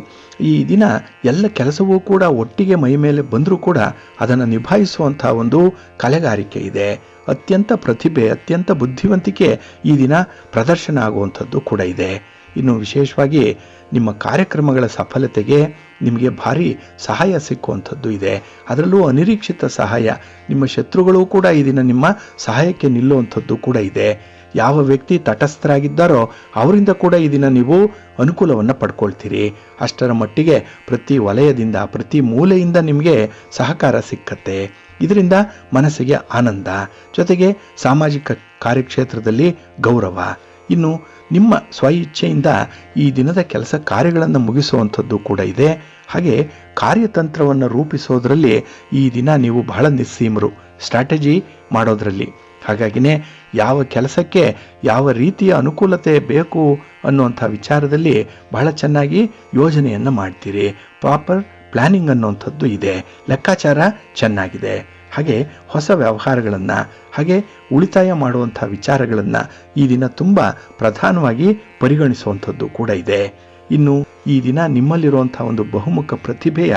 ಈ ದಿನ ಎಲ್ಲ ಕೆಲಸವೂ ಕೂಡ ಒಟ್ಟಿಗೆ ಮೈ ಮೇಲೆ ಬಂದರೂ ಕೂಡ ಅದನ್ನು ನಿಭಾಯಿಸುವಂಥ ಒಂದು ಕಲೆಗಾರಿಕೆ ಇದೆ. ಅತ್ಯಂತ ಪ್ರತಿಭೆ, ಅತ್ಯಂತ ಬುದ್ಧಿವಂತಿಕೆ ಈ ದಿನ ಪ್ರದರ್ಶನ ಆಗುವಂಥದ್ದು ಕೂಡ ಇದೆ. ಇನ್ನು ವಿಶೇಷವಾಗಿ ನಿಮ್ಮ ಕಾರ್ಯಕ್ರಮಗಳ ಸಫಲತೆಗೆ ನಿಮಗೆ ಭಾರಿ ಸಹಾಯ ಸಿಕ್ಕುವಂಥದ್ದು ಇದೆ. ಅದರಲ್ಲೂ ಅನಿರೀಕ್ಷಿತ ಸಹಾಯ, ನಿಮ್ಮ ಶತ್ರುಗಳು ಕೂಡ ಈ ದಿನ ನಿಮ್ಮ ಸಹಾಯಕ್ಕೆ ನಿಲ್ಲುವಂಥದ್ದು ಕೂಡ ಇದೆ. ಯಾವ ವ್ಯಕ್ತಿ ತಟಸ್ಥರಾಗಿದ್ದಾರೋ ಅವರಿಂದ ಕೂಡ ಈ ದಿನ ನೀವು ಅನುಕೂಲವನ್ನು ಪಡ್ಕೊಳ್ತೀರಿ. ಅಷ್ಟರ ಮಟ್ಟಿಗೆ ಪ್ರತಿ ವಲಯದಿಂದ, ಪ್ರತಿ ಮೂಲೆಯಿಂದ ನಿಮಗೆ ಸಹಕಾರ ಸಿಕ್ಕತ್ತೆ. ಇದರಿಂದ ಮನಸ್ಸಿಗೆ ಆನಂದ, ಜೊತೆಗೆ ಸಾಮಾಜಿಕ ಕಾರ್ಯಕ್ಷೇತ್ರದಲ್ಲಿ ಗೌರವ. ಇನ್ನು ನಿಮ್ಮ ಸ್ವಇಚ್ಛೆಯಿಂದ ಈ ದಿನದ ಕೆಲಸ ಕಾರ್ಯಗಳನ್ನು ಮುಗಿಸುವಂಥದ್ದು ಕೂಡ ಇದೆ. ಹಾಗೆ ಕಾರ್ಯತಂತ್ರವನ್ನು ರೂಪಿಸೋದ್ರಲ್ಲಿ ಈ ದಿನ ನೀವು ಬಹಳ ನಿಸ್ಸೀಮರು, ಸ್ಟ್ರಾಟಜಿ ಮಾಡೋದ್ರಲ್ಲಿ. ಹಾಗಾಗಿನೇ ಯಾವ ಕೆಲಸಕ್ಕೆ ಯಾವ ರೀತಿಯ ಅನುಕೂಲತೆ ಬೇಕು ಅನ್ನುವಂಥ ವಿಚಾರದಲ್ಲಿ ಬಹಳ ಚೆನ್ನಾಗಿ ಯೋಜನೆಯನ್ನು ಮಾಡ್ತೀರಿ. ಪ್ರಾಪರ್ ಪ್ಲಾನಿಂಗ್ ಅನ್ನುವಂಥದ್ದು ಇದೆ, ಲೆಕ್ಕಾಚಾರ ಚೆನ್ನಾಗಿದೆ. ಹಾಗೆ ಹೊಸ ವ್ಯವಹಾರಗಳನ್ನು, ಹಾಗೆ ಉಳಿತಾಯ ಮಾಡುವಂಥ ವಿಚಾರಗಳನ್ನು ಈ ದಿನ ತುಂಬ ಪ್ರಧಾನವಾಗಿ ಪರಿಗಣಿಸುವಂಥದ್ದು ಕೂಡ ಇದೆ. ಇನ್ನು ಈ ದಿನ ನಿಮ್ಮಲ್ಲಿರುವಂಥ ಒಂದು ಬಹುಮುಖ ಪ್ರತಿಭೆಯ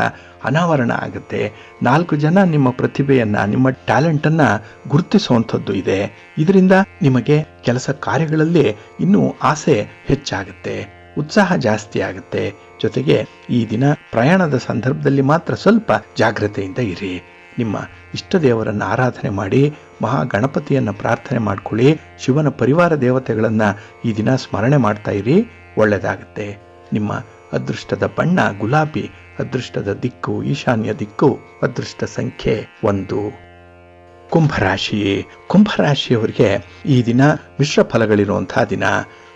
ಅನಾವರಣ ಆಗುತ್ತೆ. 4 ಜನ ನಿಮ್ಮ ಪ್ರತಿಭೆಯನ್ನು, ನಿಮ್ಮ ಟ್ಯಾಲೆಂಟನ್ನು ಗುರುತಿಸುವಂಥದ್ದು ಇದೆ. ಇದರಿಂದ ನಿಮಗೆ ಕೆಲಸ ಕಾರ್ಯಗಳಲ್ಲಿ ಇನ್ನೂ ಆಸೆ ಹೆಚ್ಚಾಗುತ್ತೆ, ಉತ್ಸಾಹ ಜಾಸ್ತಿ ಆಗುತ್ತೆ. ಜೊತೆಗೆ ಈ ದಿನ ಪ್ರಯಾಣದ ಸಂದರ್ಭದಲ್ಲಿ ಮಾತ್ರ ಸ್ವಲ್ಪ ಜಾಗ್ರತೆಯಿಂದ ಇರಿ. ನಿಮ್ಮ ಇಷ್ಟ ದೇವರನ್ನು ಆರಾಧನೆ ಮಾಡಿ, ಮಹಾಗಣಪತಿಯನ್ನು ಪ್ರಾರ್ಥನೆ ಮಾಡ್ಕೊಳ್ಳಿ. ಶಿವನ ಪರಿವಾರ ದೇವತೆಗಳನ್ನು ಈ ದಿನ ಸ್ಮರಣೆ ಮಾಡ್ತಾ ಇರಿ, ಒಳ್ಳೆಯದಾಗುತ್ತೆ. ನಿಮ್ಮ ಅದೃಷ್ಟದ ಬಣ್ಣ ಗುಲಾಬಿ, ಅದೃಷ್ಟದ ದಿಕ್ಕು ಈಶಾನ್ಯ ದಿಕ್ಕು, ಅದೃಷ್ಟ ಸಂಖ್ಯೆ 1. ಕುಂಭರಾಶಿ. ಕುಂಭರಾಶಿಯವರಿಗೆ ಈ ದಿನ ಮಿಶ್ರ ಫಲಗಳಿರುವಂತಹ ದಿನ.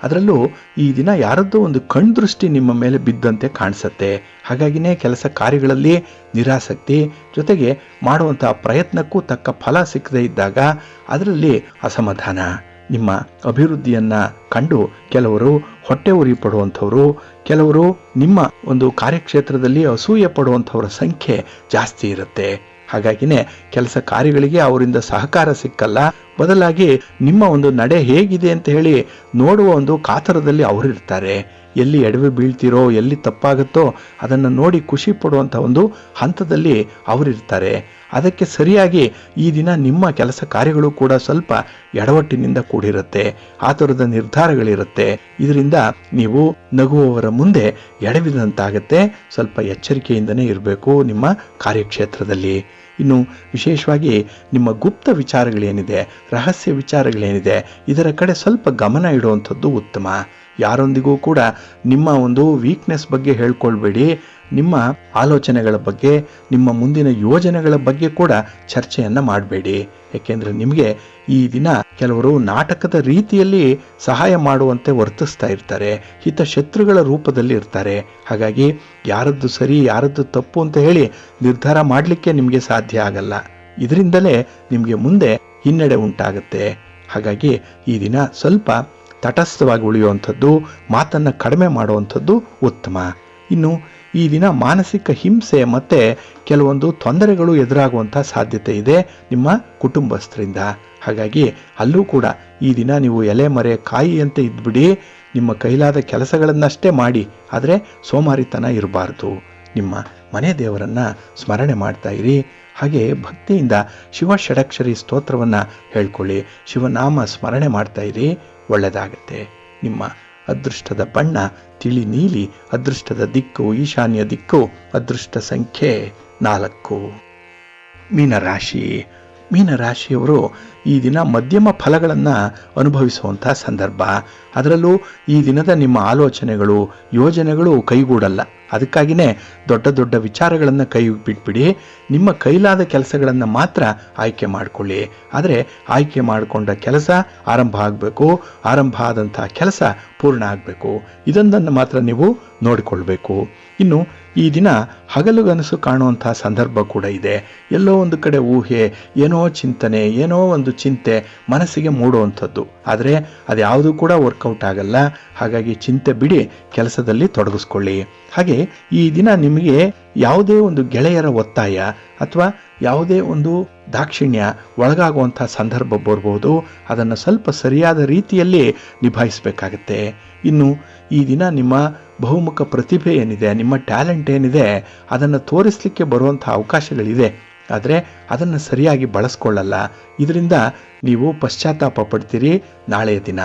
ಅದರಲ್ಲೂ ಈ ದಿನ ಯಾರದ್ದೋ ಒಂದು ಕಣ್ದೃಷ್ಟಿ ನಿಮ್ಮ ಮೇಲೆ ಬಿದ್ದಂತೆ ಕಾಣಿಸುತ್ತೆ. ಹಾಗಾಗಿನೇ ಕೆಲಸ ಕಾರ್ಯಗಳಲ್ಲಿ ನಿರಾಸಕ್ತಿ, ಜೊತೆಗೆ ಮಾಡುವಂತಹ ಪ್ರಯತ್ನಕ್ಕೂ ತಕ್ಕ ಫಲ ಸಿಕ್ಕದೇ ಇದ್ದಾಗ ಅದರಲ್ಲಿ ಅಸಮಾಧಾನ. ನಿಮ್ಮ ಅಭಿವೃದ್ಧಿಯನ್ನು ಕಂಡು ಕೆಲವರು ಹೊಟ್ಟೆ ಉರಿ ಪಡುವಂಥವರು, ಕೆಲವರು ನಿಮ್ಮ ಒಂದು ಕಾರ್ಯಕ್ಷೇತ್ರದಲ್ಲಿ ಅಸೂಯೆ ಪಡುವಂಥವರ ಸಂಖ್ಯೆ ಜಾಸ್ತಿ ಇರುತ್ತೆ. ಹಾಗಾಗಿನೇ ಕೆಲಸ ಕಾರ್ಯಗಳಿಗೆ ಅವರಿಂದ ಸಹಕಾರ ಸಿಕ್ಕಲ್ಲ. ಬದಲಾಗಿ ನಿಮ್ಮ ಒಂದು ನಡೆ ಹೇಗಿದೆ ಅಂತ ಹೇಳಿ ನೋಡುವ ಒಂದು ಕಾತರದಲ್ಲಿ ಅವರಿರ್ತಾರೆ. ಎಲ್ಲಿ ಎಡವಿ ಬೀಳ್ತೀರೋ, ಎಲ್ಲಿ ತಪ್ಪಾಗುತ್ತೋ ಅದನ್ನು ನೋಡಿ ಖುಷಿ ಪಡುವಂಥ ಒಂದು ಹಂತದಲ್ಲಿ ಅವರಿರ್ತಾರೆ. ಅದಕ್ಕೆ ಸರಿಯಾಗಿ ಈ ದಿನ ನಿಮ್ಮ ಕೆಲಸ ಕಾರ್ಯಗಳು ಕೂಡ ಸ್ವಲ್ಪ ಎಡವಟ್ಟಿನಿಂದ ಕೂಡಿರುತ್ತೆ, ಆತುರದ ನಿರ್ಧಾರಗಳಿರುತ್ತೆ. ಇದರಿಂದ ನೀವು ನಗುವವರ ಮುಂದೆ ಎಡವಿದಂತಾಗತ್ತೆ. ಸ್ವಲ್ಪ ಎಚ್ಚರಿಕೆಯಿಂದನೇ ಇರಬೇಕು ನಿಮ್ಮ ಕಾರ್ಯಕ್ಷೇತ್ರದಲ್ಲಿ. ಇನ್ನು ವಿಶೇಷವಾಗಿ ನಿಮ್ಮ ಗುಪ್ತ ವಿಚಾರಗಳೇನಿದೆ, ರಹಸ್ಯ ವಿಚಾರಗಳೇನಿದೆ, ಇದರ ಕಡೆ ಸ್ವಲ್ಪ ಗಮನ ಇಡುವಂಥದ್ದು ಉತ್ತಮ. ಯಾರೊಂದಿಗೂ ಕೂಡ ನಿಮ್ಮ ಒಂದು ವೀಕ್ನೆಸ್ ಬಗ್ಗೆ ಹೇಳ್ಕೊಳ್ಬೇಡಿ. ನಿಮ್ಮ ಆಲೋಚನೆಗಳ ಬಗ್ಗೆ, ನಿಮ್ಮ ಮುಂದಿನ ಯೋಜನೆಗಳ ಬಗ್ಗೆ ಕೂಡ ಚರ್ಚೆಯನ್ನು ಮಾಡಬೇಡಿ. ಯಾಕೆಂದರೆ ನಿಮಗೆ ಈ ದಿನ ಕೆಲವರು ನಾಟಕದ ರೀತಿಯಲ್ಲಿ ಸಹಾಯ ಮಾಡುವಂತೆ ವರ್ತಿಸ್ತಾ ಇರ್ತಾರೆ, ಹಿತಶತ್ರುಗಳ ರೂಪದಲ್ಲಿ ಇರ್ತಾರೆ. ಹಾಗಾಗಿ ಯಾರದ್ದು ಸರಿ ಯಾರದ್ದು ತಪ್ಪು ಅಂತ ಹೇಳಿ ನಿರ್ಧಾರ ಮಾಡಲಿಕ್ಕೆ ನಿಮಗೆ ಸಾಧ್ಯ ಆಗಲ್ಲ. ಇದರಿಂದಲೇ ನಿಮಗೆ ಮುಂದೆ ಹಿನ್ನಡೆ ಉಂಟಾಗುತ್ತೆ. ಹಾಗಾಗಿ ಈ ದಿನ ಸ್ವಲ್ಪ ತಟಸ್ಥವಾಗಿ ಉಳಿಯುವಂಥದ್ದು, ಮಾತನ್ನು ಕಡಿಮೆ ಮಾಡುವಂಥದ್ದು ಉತ್ತಮ. ಇನ್ನು ಈ ದಿನ ಮಾನಸಿಕ ಹಿಂಸೆ ಮತ್ತು ಕೆಲವೊಂದು ತೊಂದರೆಗಳು ಎದುರಾಗುವಂಥ ಸಾಧ್ಯತೆ ಇದೆ ನಿಮ್ಮ ಕುಟುಂಬಸ್ಥರಿಂದ. ಹಾಗಾಗಿ ಅಲ್ಲೂ ಕೂಡ ಈ ದಿನ ನೀವು ಎಲೆ ಮರೆ ಕಾಯಿಯಂತೆ ಇದ್ಬಿಡಿ. ನಿಮ್ಮ ಕೈಲಾದ ಕೆಲಸಗಳನ್ನಷ್ಟೇ ಮಾಡಿ, ಆದರೆ ಸೋಮಾರಿತನ ಇರಬಾರ್ದು. ನಿಮ್ಮ ಮನೆ ದೇವರನ್ನು ಸ್ಮರಣೆ ಮಾಡ್ತಾ ಇರಿ. ಹಾಗೆ ಭಕ್ತಿಯಿಂದ ಶಿವ ಷಡಕ್ಷರಿ ಸ್ತೋತ್ರವನ್ನು ಹೇಳ್ಕೊಳ್ಳಿ, ಶಿವನಾಮ ಸ್ಮರಣೆ ಮಾಡ್ತಾ ಇರಿ, ಒಳ್ಳೆಯದಾಗತ್ತೆ. ನಿಮ್ಮ ಅದೃಷ್ಟದ ಬಣ್ಣ ತಿಳಿ ನೀಲಿ, ಅದೃಷ್ಟದ ದಿಕ್ಕು ಈಶಾನ್ಯ ದಿಕ್ಕು, ಅದೃಷ್ಟ ಸಂಖ್ಯೆ 4. ಮೀನರಾಶಿ. ಮೀನರಾಶಿಯವರು ಈ ದಿನ ಮಧ್ಯಮ ಫಲಗಳನ್ನು ಅನುಭವಿಸುವಂಥ ಸಂದರ್ಭ. ಅದರಲ್ಲೂ ಈ ದಿನದ ನಿಮ್ಮ ಆಲೋಚನೆಗಳು, ಯೋಜನೆಗಳು ಕೈಗೂಡಲ್ಲ. ಅದಕ್ಕಾಗಿಯೇ ದೊಡ್ಡ ದೊಡ್ಡ ವಿಚಾರಗಳನ್ನು ಕೈ ಬಿಟ್ಬಿಡಿ. ನಿಮ್ಮ ಕೈಲಾದ ಕೆಲಸಗಳನ್ನು ಮಾತ್ರ ಆಯ್ಕೆ ಮಾಡಿಕೊಳ್ಳಿ. ಆದರೆ ಆಯ್ಕೆ ಮಾಡಿಕೊಂಡ ಕೆಲಸ ಆರಂಭ ಆಗಬೇಕು, ಆರಂಭ ಆದಂಥ ಕೆಲಸ ಪೂರ್ಣ ಆಗಬೇಕು. ಇದೊಂದನ್ನು ಮಾತ್ರ ನೀವು ನೋಡಿಕೊಳ್ಬೇಕು. ಇನ್ನು ಈ ದಿನ ಹಗಲುಗನಸು ಕಾಣುವಂಥ ಸಂದರ್ಭ ಕೂಡ ಇದೆ. ಎಲ್ಲೋ ಒಂದು ಕಡೆ ಊಹೆ, ಏನೋ ಚಿಂತನೆ, ಏನೋ ಒಂದು ಚಿಂತೆ ಮನಸ್ಸಿಗೆ ಮೂಡುವಂಥದ್ದು. ಆದರೆ ಅದ್ಯಾವುದೂ ಕೂಡ ವರ್ಕೌಟ್ ಆಗಲ್ಲ. ಹಾಗಾಗಿ ಚಿಂತೆ ಬಿಡಿ, ಕೆಲಸದಲ್ಲಿ ತೊಡಗಿಸ್ಕೊಳ್ಳಿ. ಹಾಗೆ ಈ ದಿನ ನಿಮಗೆ ಯಾವುದೇ ಒಂದು ಗೆಳೆಯರ ಒತ್ತಾಯ ಅಥವಾ ಯಾವುದೇ ಒಂದು ದಾಕ್ಷಿಣ್ಯ ಒಳಗಾಗುವಂಥ ಸಂದರ್ಭ ಬರ್ಬೋದು. ಅದನ್ನು ಸ್ವಲ್ಪ ಸರಿಯಾದ ರೀತಿಯಲ್ಲಿ ನಿಭಾಯಿಸಬೇಕಾಗತ್ತೆ. ಇನ್ನು ಈ ದಿನ ನಿಮ್ಮ ಬಹುಮುಖ ಪ್ರತಿಭೆ ಏನಿದೆ, ನಿಮ್ಮ ಟ್ಯಾಲೆಂಟ್ ಏನಿದೆ, ಅದನ್ನು ತೋರಿಸಲಿಕ್ಕೆ ಬರುವಂಥ ಅವಕಾಶಗಳಿದೆ. ಆದರೆ ಅದನ್ನು ಸರಿಯಾಗಿ ಬಳಸ್ಕೊಳ್ಳಲ್ಲ. ಇದರಿಂದ ನೀವು ಪಶ್ಚಾತ್ತಾಪ ಪಡ್ತೀರಿ ನಾಳೆಯ ದಿನ.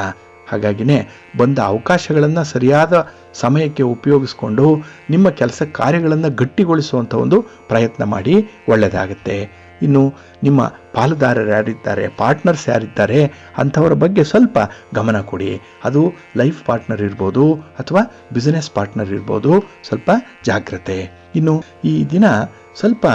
ಹಾಗಾಗಿನೇ ಬಂದ ಅವಕಾಶಗಳನ್ನು ಸರಿಯಾದ ಸಮಯಕ್ಕೆ ಉಪಯೋಗಿಸ್ಕೊಂಡು ನಿಮ್ಮ ಕೆಲಸ ಕಾರ್ಯಗಳನ್ನು ಗಟ್ಟಿಗೊಳಿಸುವಂಥ ಒಂದು ಪ್ರಯತ್ನ ಮಾಡಿ, ಒಳ್ಳೆಯದಾಗುತ್ತೆ. ಇನ್ನು ನಿಮ್ಮ ಪಾಲುದಾರರು ಯಾರಿದ್ದಾರೆ, ಪಾರ್ಟ್ನರ್ಸ್ ಯಾರಿದ್ದಾರೆ ಅಂಥವರ ಬಗ್ಗೆ ಸ್ವಲ್ಪ ಗಮನ ಕೊಡಿ. ಅದು ಲೈಫ್ ಪಾರ್ಟ್ನರ್ ಇರ್ಬೋದು ಅಥವಾ ಬಿಸ್ನೆಸ್ ಪಾರ್ಟ್ನರ್ ಇರ್ಬೋದು, ಸ್ವಲ್ಪ ಜಾಗ್ರತೆ. ಇನ್ನು ಈ ದಿನ ಸ್ವಲ್ಪ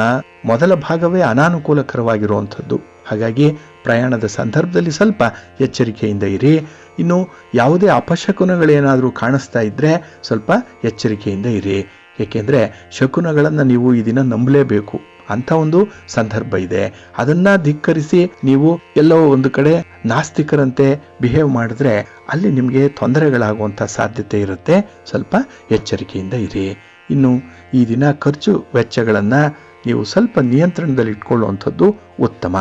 ಮೊದಲ ಭಾಗವೇ ಅನಾನುಕೂಲಕರವಾಗಿರುವಂಥದ್ದು. ಹಾಗಾಗಿ ಪ್ರಯಾಣದ ಸಂದರ್ಭದಲ್ಲಿ ಸ್ವಲ್ಪ ಎಚ್ಚರಿಕೆಯಿಂದ ಇರಿ. ಇನ್ನು ಯಾವುದೇ ಅಪಶಕುನಗಳೇನಾದರೂ ಕಾಣಿಸ್ತಾ ಇದ್ದರೆ ಸ್ವಲ್ಪ ಎಚ್ಚರಿಕೆಯಿಂದ ಇರಿ. ಏಕೆಂದರೆ ಶಕುನಗಳನ್ನು ನೀವು ಈ ದಿನ ನಂಬಲೇಬೇಕು ಅಂಥ ಒಂದು ಸಂದರ್ಭ ಇದೆ. ಅದನ್ನು ಧಿಕ್ಕರಿಸಿ ನೀವು ಎಲ್ಲೋ ಒಂದು ಕಡೆ ನಾಸ್ತಿಕರಂತೆ ಬಿಹೇವ್ ಮಾಡಿದ್ರೆ ಅಲ್ಲಿ ನಿಮಗೆ ತೊಂದರೆಗಳಾಗುವಂಥ ಸಾಧ್ಯತೆ ಇರುತ್ತೆ. ಸ್ವಲ್ಪ ಎಚ್ಚರಿಕೆಯಿಂದ ಇರಿ. ಇನ್ನು ಈ ದಿನ ಖರ್ಚು ವೆಚ್ಚಗಳನ್ನು ನೀವು ಸ್ವಲ್ಪ ನಿಯಂತ್ರಣದಲ್ಲಿ ಇಟ್ಕೊಳ್ಳುವಂಥದ್ದು ಉತ್ತಮ.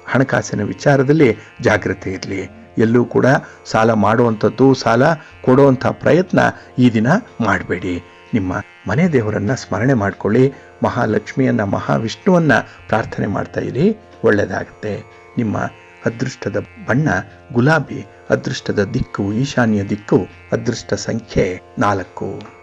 ಹಣಕಾಸಿನ ವಿಚಾರದಲ್ಲಿ ಜಾಗ್ರತೆ ಇರಲಿ. ಎಲ್ಲೂ ಕೂಡ ಸಾಲ ಮಾಡುವಂಥದ್ದು, ಸಾಲ ಕೊಡುವಂಥ ಪ್ರಯತ್ನ ಈ ದಿನ ಮಾಡಬೇಡಿ. ನಿಮ್ಮ ಮನೆ ದೇವರನ್ನು ಸ್ಮರಣೆ ಮಾಡಿಕೊಳ್ಳಿ. ಮಹಾಲಕ್ಷ್ಮಿಯನ್ನು, ಮಹಾವಿಷ್ಣುವನ್ನು ಪ್ರಾರ್ಥನೆ ಮಾಡ್ತಾ ಇರಿ, ಒಳ್ಳೆಯದಾಗುತ್ತೆ. ನಿಮ್ಮ ಅದೃಷ್ಟದ ಬಣ್ಣ ಗುಲಾಬಿ, ಅದೃಷ್ಟದ ದಿಕ್ಕು ಈಶಾನ್ಯ ದಿಕ್ಕು, ಅದೃಷ್ಟ ಸಂಖ್ಯೆ 4.